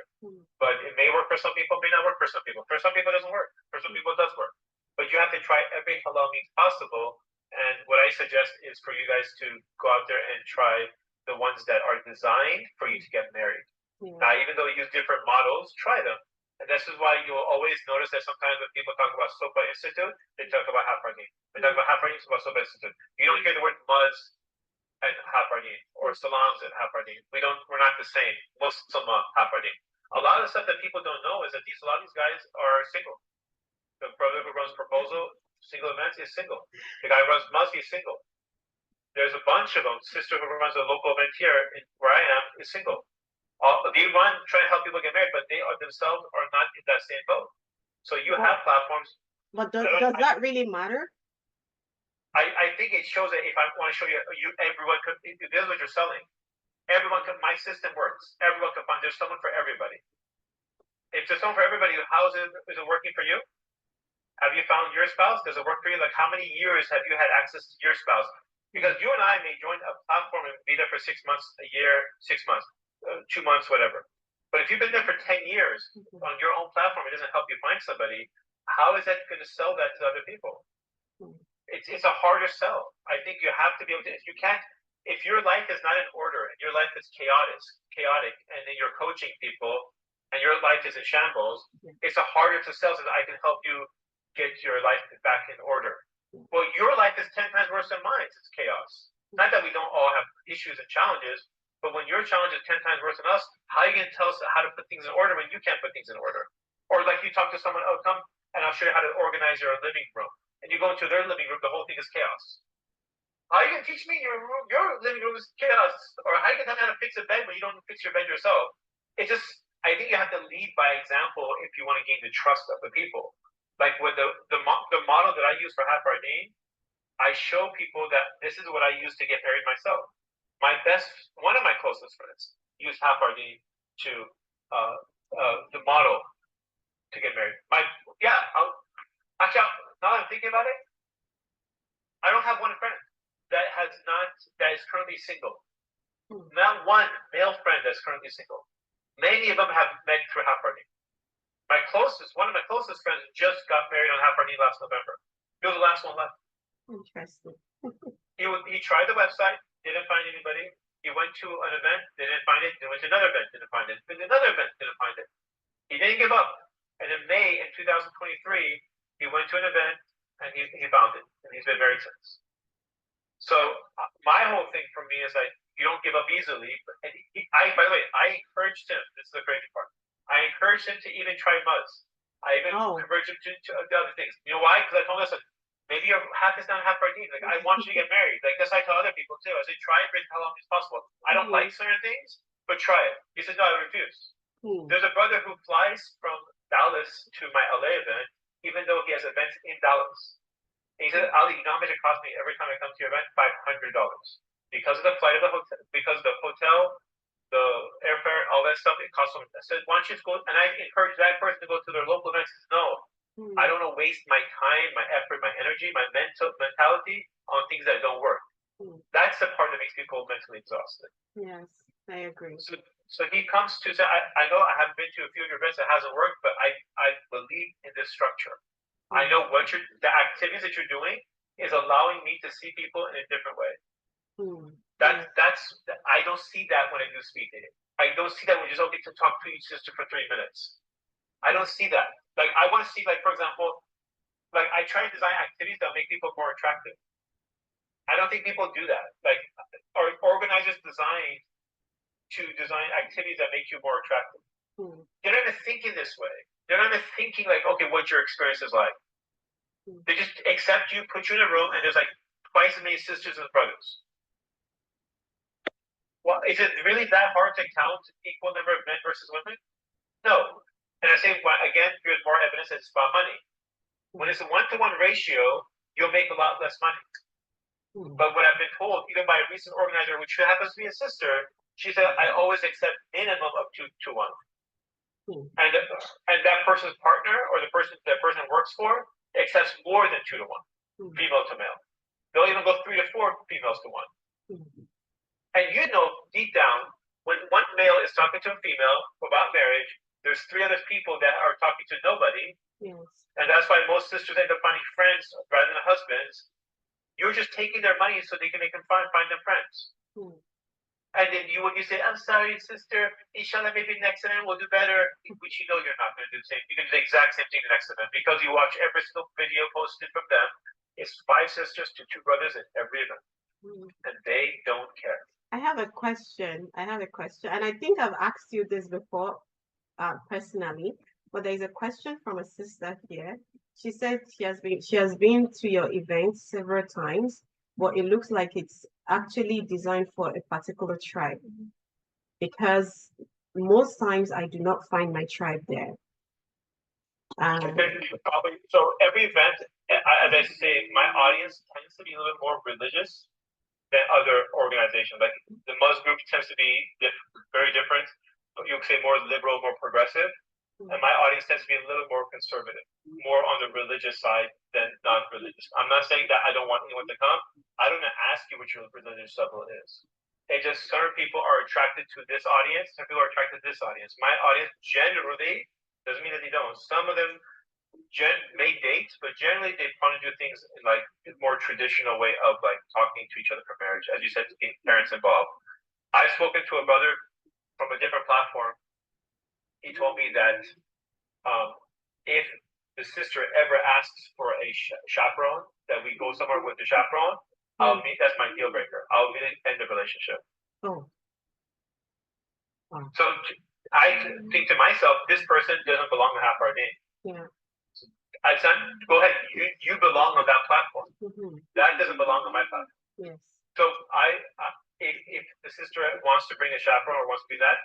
But it may work for some people, may not work for some people. For some people, it doesn't work. For some people, it does work. But you have to try every halal means possible. And what I suggest is for you guys to go out there and try the ones that are designed for you to get married. Now, even though you use different models, try them. And this is why you'll always notice that sometimes when people talk about Sopa Institute, they talk about Hafardine. When they talk about Hafardine, it's about Sopa Institute. You don't hear the word muz and Hafardine or salams and Hafardine. We're not the same. Muslim Hafardine. A lot of the stuff that people don't know is that a lot of these guys are single. The brother who runs Proposal, single events, is single. The guy who runs Muzz, is single. There's a bunch of them. Sister who runs a local event here where I am is single. They run trying to help people get married, but they are themselves are not in that same boat. So you have platforms. But does that really matter? I think it shows that if I want to show you, everyone could. If this is what you're selling, everyone can. My system works. Everyone can find. There's someone for everybody. If there's someone for everybody, how is it working for you? Have you found your spouse? Does it work for you? Like, how many years have you had access to your spouse? Because you and I may join a platform and be there for 6 months, a year, 6 months, 2 months, whatever. But if you've been there for 10 years on your own platform, it doesn't help you find somebody. How is that going to sell that to other people? It's a harder sell. I think you have to be able to. If your life is not in order and your life is chaotic, and then you're coaching people and your life is in shambles, it's a harder to sell. So that I can help you get your life back in order. Well, your life is 10 times worse than mine. It's chaos. Not that we don't all have issues and challenges, but when your challenge is 10 times worse than us, how are you going to tell us how to put things in order when you can't put things in order? Or like you talk to someone, oh, come and I'll show you how to organize your living room. And you go into their living room, the whole thing is chaos. How are you going to teach me your living room is chaos? Or how are you going to tell me how to fix a bed when you don't fix your bed yourself? It's just, I think you have to lead by example if you want to gain the trust of the people. Like with the model that I use for Hafardine, I show people that this is what I use to get married myself. One of my closest friends used Hafardine to the model to get married. Now that I'm thinking about it, I don't have one friend that is currently single. Not one male friend that's currently single. Many of them have met through Hafardine. One of my closest friends just got married on Hafardine last November. He was the last one left. Interesting. He tried the website, didn't find anybody. He went to an event, didn't find it. He went to another event, didn't find it. Went to another event, didn't find it. He didn't give up. And in May in 2023, he went to an event and he found it, and he's been married since. So my whole thing for me is like you don't give up easily. And by the way, I encouraged him. This is the crazy part. I encouraged him to even try Muzz. I even encouraged him to other things. You know why? Because I told him, listen, maybe your half is not half Hafardine. Like, I want you to get married. Like, that's what I tell other people too. I say, try it for how long as possible. I don't like certain things, but try it. He said, no, I refuse. There's a brother who flies from Dallas to my LA event, even though he has events in Dallas. And he said, Ali, you know how much it costs me every time I come to your event? $500. Because of the flight of the hotel, because of the hotel, the airfare, all that stuff, it costs them. I said, why don't you just go? And I encourage that person to go to their local events. No, I don't want to waste my time, my effort, my energy, my mentality on things that don't work. That's the part that makes people mentally exhausted. Yes, I agree. So he comes to say, I know I haven't been to a few of your events that hasn't worked, but I believe in this structure. I know the activities that you're doing is allowing me to see people in a different way. I don't see that when I do speed dating. I don't see that when you just get to talk to each sister for 3 minutes. I don't see that. Like, I want to see, like, for example, like, I try to design activities that make people more attractive. I don't think people do that. Like, organizers design activities that make you more attractive. They're not even thinking this way. They're not even thinking like, okay, what your experience is like. They just accept you, put you in a room, and there's like twice as many sisters and brothers. Well, is it really that hard to count equal number of men versus women? No. And I say, again, there's more evidence that it's about money. When it's a 1-to-1 ratio, you'll make a lot less money. But what I've been told, even by a recent organizer, which happens to be a sister, she said, I always accept minimum of 2-1. And that person's partner or the person that person works for accepts more than 2-1, female to male. They'll even go 3-4 females to 1. And deep down, when one male is talking to a female about marriage, there's 3 other people that are talking to nobody. Yes. And that's why most sisters end up finding friends rather than husbands. You're just taking their money so they can make them find them friends. And then when you say, I'm sorry, sister, inshallah, maybe next event we'll do better, which you're not going to do the same. You can do the exact same thing the next event because you watch every single video posted from them. It's 5 sisters to 2 brothers in every event. And they don't care. I have a question. And I think I've asked you this before, personally, but there's a question from a sister here. She said she has been to your event several times, but it looks like it's actually designed for a particular tribe, because most times I do not find my tribe there. So every event, as I say, my audience tends to be a little bit more religious than other organizations. Like the Muslim group tends to be very different. You could say more liberal, more progressive. And my audience tends to be a little more conservative, more on the religious side than non-religious. I'm not saying that I don't want anyone to come. I don't ask you what your religious level is. It just certain people are attracted to this audience, some people are attracted to this audience. My audience generally doesn't mean that they don't. Some of them may date, but generally they want to do things in like a more traditional way of like talking to each other for marriage, as you said, to get parents involved. I've spoken to a brother from a different platform. He told me that if the sister ever asks for a chaperone, that we go somewhere with the chaperone, that's my deal breaker. I'll really end the relationship. So I think to myself, this person doesn't belong to half our name. I said, go ahead, you belong on that platform. That doesn't belong on my platform. So if the sister wants to bring a chaperone or wants to do that,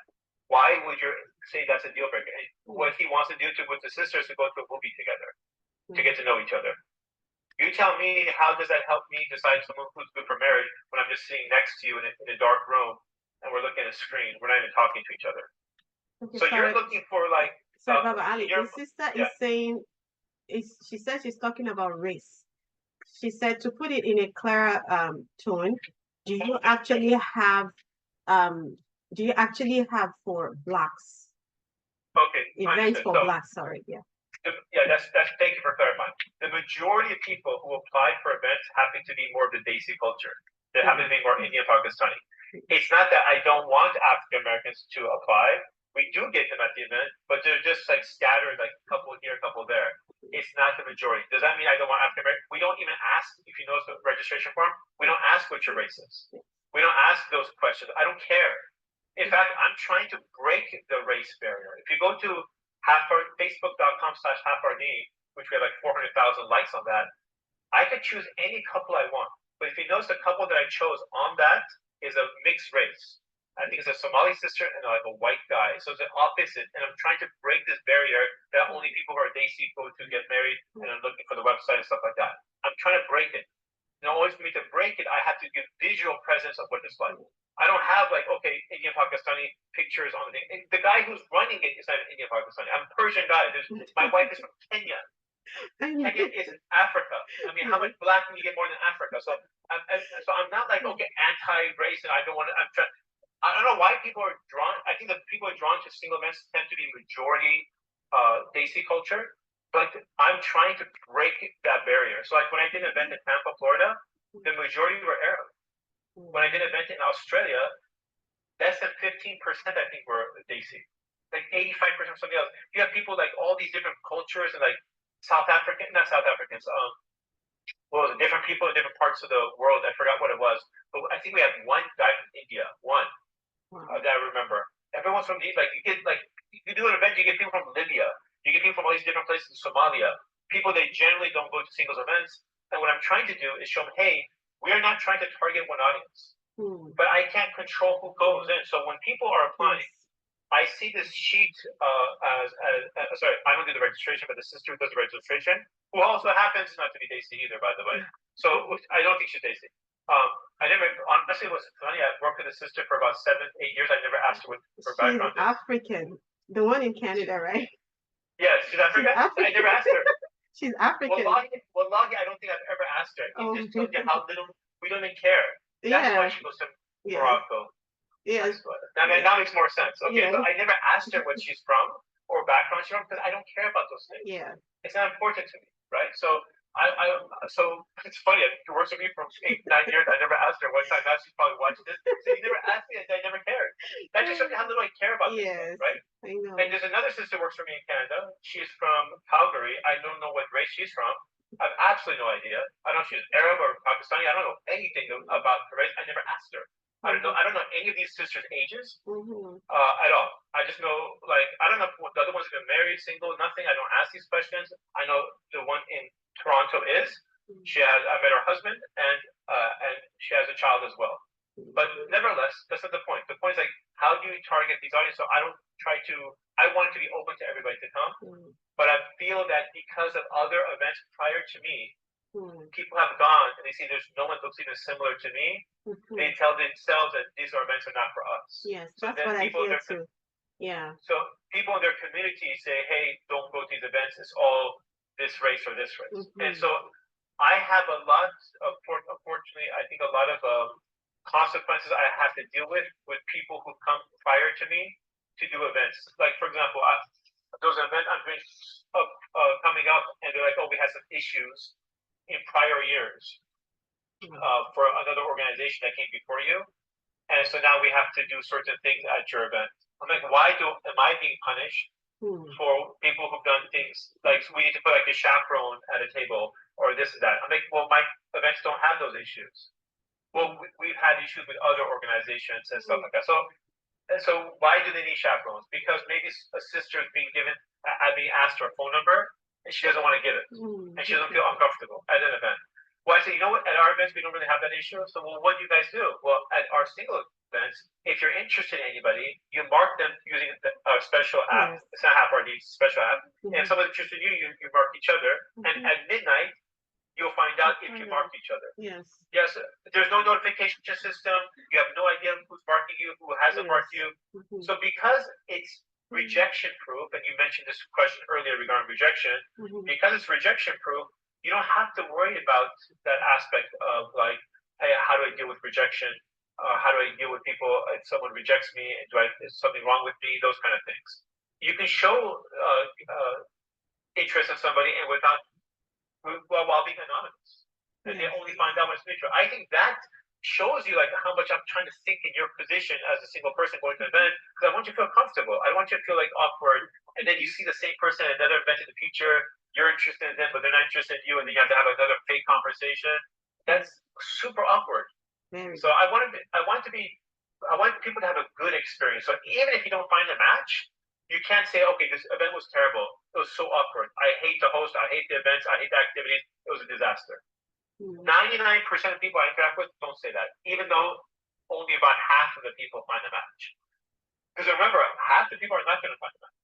why would you say that's a deal breaker? What he wants to do with the sisters to go to a movie together, to get to know each other. You tell me, how does that help me decide someone who's good for marriage when I'm just sitting next to you in a dark room and we're looking at a screen? We're not even talking to each other. So you're looking for like. Sorry, Baba Ali. The sister is saying, she said she's talking about race. She said to put it in a clearer tone. Do you actually have for blacks? Okay. Events for blacks, sorry, yeah. That's thank you for clarifying. The majority of people who apply for events happen to be more of the Desi culture. They happen to be more Indian Pakistani. It's not that I don't want African Americans to apply. We do get them at the event, but they're just like scattered, like a couple here, a couple there. It's not the majority. Does that mean I don't want African Americans? We don't even ask, if you notice the registration form, we don't ask what your race is. We don't ask those questions. I don't care. In fact, I'm trying to break the race barrier. If you go to Facebook.com/halfrd, which we have like 400,000 likes on that, I could choose any couple I want. But if you notice, the couple that I chose on that is a mixed race. I think it's a Somali sister and like a white guy. So it's the opposite. And I'm trying to break this barrier that only people who are Desi go to get married, and I'm looking for the website and stuff like that. I'm trying to break it. In order for me to break it, I have to give visual presence of what it's like. I don't have like, okay, Indian Pakistani pictures on the thing. And the guy who's running it is not an Indian Pakistani. I'm a Persian guy. My wife is from Kenya. Kenya is in Africa. I mean, how much black can you get more than Africa? So I'm not like, okay, anti-race, and I don't want to. I don't know why people are drawn. I think that people are drawn to single men tend to be majority Desi culture, but I'm trying to break that barrier. So like when I did an event in Tampa, Florida, the majority were Arab. When I did an event in Australia, less than 15% I think were Desi. Like 85% something else. You have people like all these different cultures and like not South Africans. Different people in different parts of the world. I forgot what it was, but I think we had one guy from India. One. That I remember. Everyone's from these, like, you do an event, you get people from Libya, you get people from all these different places in Somalia, people that generally don't go to singles events. And what I'm trying to do is show them, hey, we are not trying to target one audience, but I can't control who goes in. So when people are applying, I see this sheet sorry, I don't do the registration, but the sister who does the registration, who also happens not to be Desi either, by the way. So I don't think she's Desi. I never, honestly, it was funny. I worked with a sister for about 7, 8 years. I never asked her what her She's background is. African, the one in Canada, right? Yeah, she's African. I never asked her. She's African. Wallahi, I don't think I've ever asked her. Oh, It just tells you how little we don't even care. That's yeah. why she goes to Yes. Morocco. Yes. Now that makes more sense. Okay, Yeah. so I never asked her what she's from or background she's from because I don't care about those things. Yeah. It's not important to me, right? So so it's funny. It works with me for 8, 9 years. I never asked her one time. Now she's probably watching this. So you never asked me, and I never cared. That just shows you how little I care about this Yes. stuff, right? I know. And there's another sister who works for me in Canada. She's from Calgary. I don't know what race she's from. I have absolutely no idea. I don't know if she's Arab or Pakistani. I don't know anything about her race. I never asked her. I don't know any of these sisters' ages at all. I just know, like, I don't know if the other ones have been married, single, nothing. I don't ask these questions. I know the one in Toronto is. I met her husband, and she has a child as well. But nevertheless, that's not the point. The point is, like, how do you target these audiences? So I don't try to. I want it to be open to everybody to come, but I feel that because of other events prior to me, people have gone and they see there's no one that looks even similar to me. They tell themselves that these events are not for us. Yes, So that's then what I people feel in too. Yeah. So people in their community say, "Hey, don't go to these events. It's all this race or this race." And so I have a lot of, unfortunately, I think a lot of consequences I have to deal with people who come prior to me to do events. Like, for example, there was an event I'm doing coming up, and they're like, "Oh, we had some issues in prior years for another organization that came before you, and so now we have to do certain things at your event." I'm like, am I being punished for people who've done things like we need to put like a chaperone at a table or this and that? I'm like, well, my events don't have those issues. Well, we've had issues with other organizations and stuff like that. So why do they need chaperones? Because maybe a sister is being asked her phone number and she doesn't want to give it, and she doesn't feel uncomfortable at an event. Well, I say, you know what? At our events, we don't really have that issue. So, well, what do you guys do? Well, at our single events, if you're interested in anybody, you mark them using a special app. It's not HappyRD, it's a special app. And if someone's interested in you, you mark each other. And at midnight, you'll find out if you marked each other. Yes. Yes. There's no notification system. You have no idea who's marking you, who hasn't marked you. So because it's rejection proof, and you mentioned this question earlier regarding rejection, because it's rejection proof, you don't have to worry about that aspect of like, hey, how do I deal with rejection? How do I deal with people if someone rejects me? Is something wrong with me? Those kind of things. You can show interest in somebody and while being anonymous, and they only find out when it's mutual. I think that shows you like how much I'm trying to think in your position as a single person going to an event, because I want you to feel comfortable. I want you to feel like awkward, and then you see the same person at another event in the future. You're interested in them, but they're not interested in you, and then you have to have another fake conversation. That's super awkward. So I want people to have a good experience. So even if you don't find a match, you can't say, okay, this event was terrible. It was so awkward. I hate the host. I hate the events. I hate the activities. It was a disaster. 99% of people I interact with don't say that, even though only about half of the people find a match. Because remember, half the people are not going to find a match.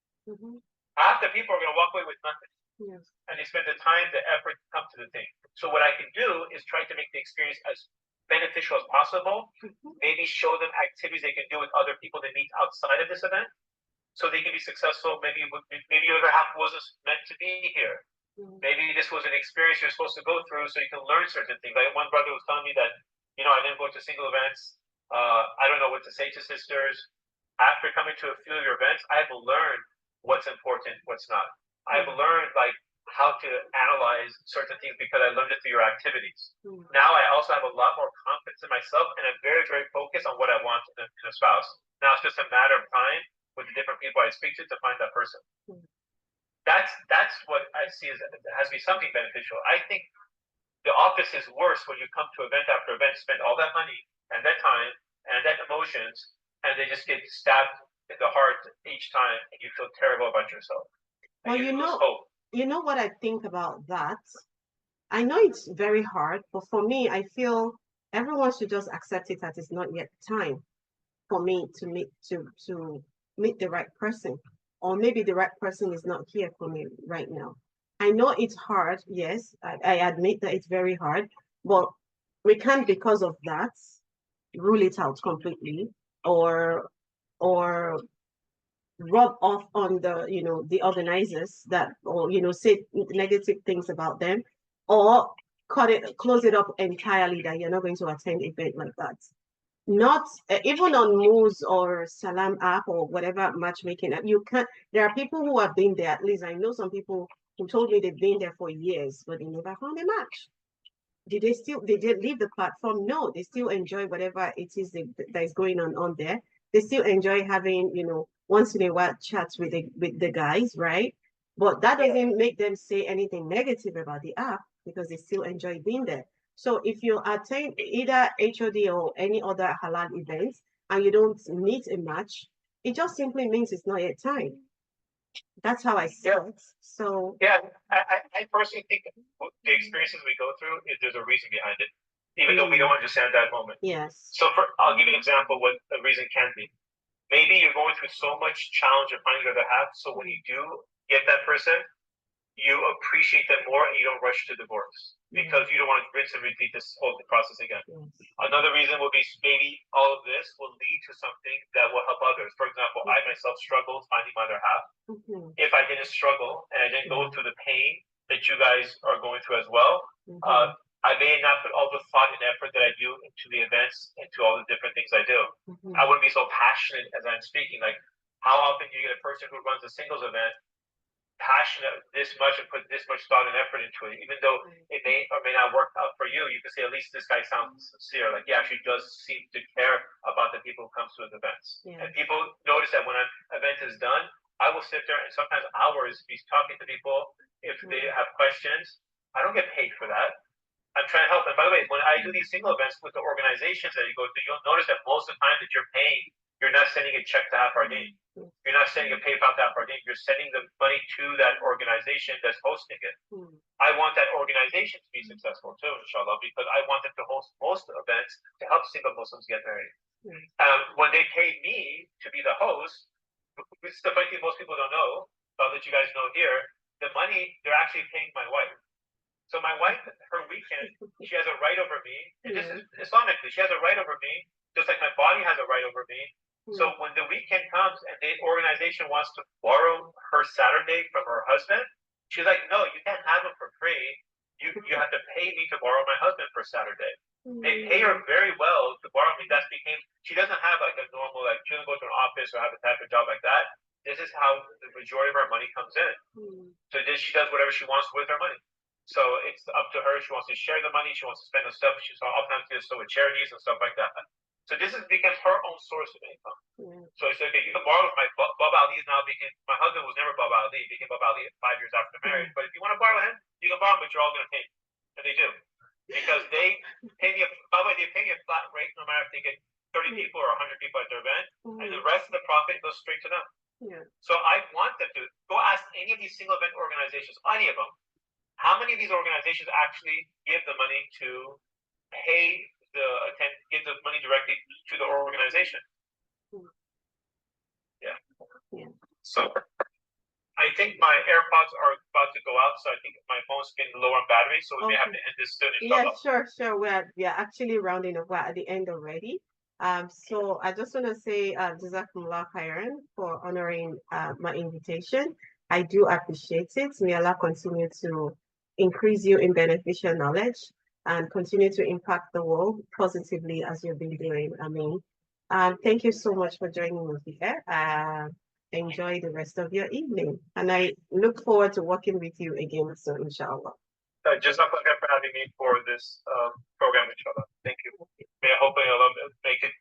Half the people are going to walk away with nothing. Yes. And they spend the time, the effort to come to the thing. So what I can do is try to make the experience as beneficial as possible. Maybe show them activities they can do with other people they meet outside of this event, so they can be successful. Maybe the other half wasn't meant to be here. Maybe this was an experience you're supposed to go through, so you can learn certain things. Like one brother was telling me that, I didn't go to single events. I don't know what to say to sisters. After coming to a few of your events, I've learned what's important, what's not. I've learned like how to analyze certain things because I learned it through your activities. Now I also have a lot more confidence in myself, and I'm very, very focused on what I want in a spouse. Now it's just a matter of time with the different people I speak to find that person. That's what I see as has to be something beneficial. I think the opposite is worse when you come to event after event, spend all that money and that time and that emotions, and they just get stabbed in the heart each time, and you feel terrible about yourself. Well, you know what I think about that? I know it's very hard, but for me, I feel everyone should just accept it that it's not yet time for me to meet the right person. Or maybe the right person is not here for me right now. I know it's hard, yes. I admit that it's very hard, but we can't, because of that, rule it out completely, or rub off on the, the organizers, that, or, say negative things about them, or close it up entirely, that you're not going to attend event like that. Not even on Moose or Salam app or whatever matchmaking app, you can't. There are people who have been there. At least I know some people who told me they've been there for years, but they never found a match. Did they leave the platform? No, they still enjoy whatever it is that is going on there. They still enjoy having, once in a while chats with the guys, right? But that doesn't make them say anything negative about the app, because they still enjoy being there. So if you attend either HOD or any other halal event and you don't meet a match, it just simply means it's not yet time. That's how I see it. So yeah, I personally think the experiences we go through, there's a reason behind it, even though we don't understand that moment. Yes. So I'll give you an example what a reason can be. Maybe you're going through so much challenge of finding the other half, so when you do get that person, you appreciate them more and you don't rush to divorce because you don't want to rinse and repeat this whole process again. Another reason would be maybe all of this will lead to something that will help others. For example, I myself struggled finding my other half. If I didn't struggle and I didn't go through the pain that you guys are going through as well, I may not put all the thought and effort that I do into the events, into all the different things I do. I wouldn't be so passionate as I'm speaking. Like, how often do you get a person who runs a singles event passionate this much and put this much thought and effort into it, even though it may or may not work out for you? You can say, at least this guy sounds sincere. Like, he actually does seem to care about the people who come to his events. And people notice that when an event is done, I will sit there and sometimes hours be talking to people if they have questions. I don't get paid for that. I'm trying to help. And by the way, when I do these single events with the organizations that you go to, you'll notice that most of the time that you're paying, you're not sending a check to Afardine. You're not sending a PayPal to Afardine. You're sending the money to that organization that's hosting it. I want that organization to be successful too, inshallah, because I want them to host most events to help single Muslims get married. When they pay me to be the host, this is the funny thing most people don't know, I'll let you guys know here, the money, they're actually paying my wife. So my wife, her weekend, she has a right over me. And this is Islamically, she has a right over me, just like my body has a right over me. So when the weekend comes and the organization wants to borrow her Saturday from her husband, she's like, no, you can't have it for free. You have to pay me to borrow my husband for Saturday. They pay her very well to borrow me. She doesn't have like a normal, like, she doesn't go to an office or have a type of job like that. This is how the majority of her money comes in. So she does whatever she wants with her money. So it's up to her. She wants to share the money. She wants to spend on stuff. She's oftentimes does so with charities and stuff like that. So this becomes her own source of income. So it's okay, you can borrow my Bob Ali is now my husband was never Bob Ali, he became Bob Ali 5 years after marriage. But if you want to borrow him, you can borrow him, but you're all going to pay. And they do. Because they pay me, by the way, they pay me a flat rate no matter if they get 30 people or 100 people at their event. And the rest of the profit goes straight to them. So I want them to go ask any of these single event organizations, any of them, how many of these organizations actually give the money to pay give the money directly to the organization. So I think my AirPods are about to go out, so I think my phone's getting low on battery, so we may have to end this soon. Sure. We're actually rounding up. We're at the end already. So I just want to say Jazakumullah khairan for honoring my invitation. I do appreciate it. May Allah continue to increase you in beneficial knowledge and continue to impact the world positively as you've been doing. I mean, thank you so much for joining us here. Enjoy the rest of your evening. And I look forward to working with you again soon, inshallah. Jazakallah for having me for this program, inshallah. Thank you. May I hope Allah make it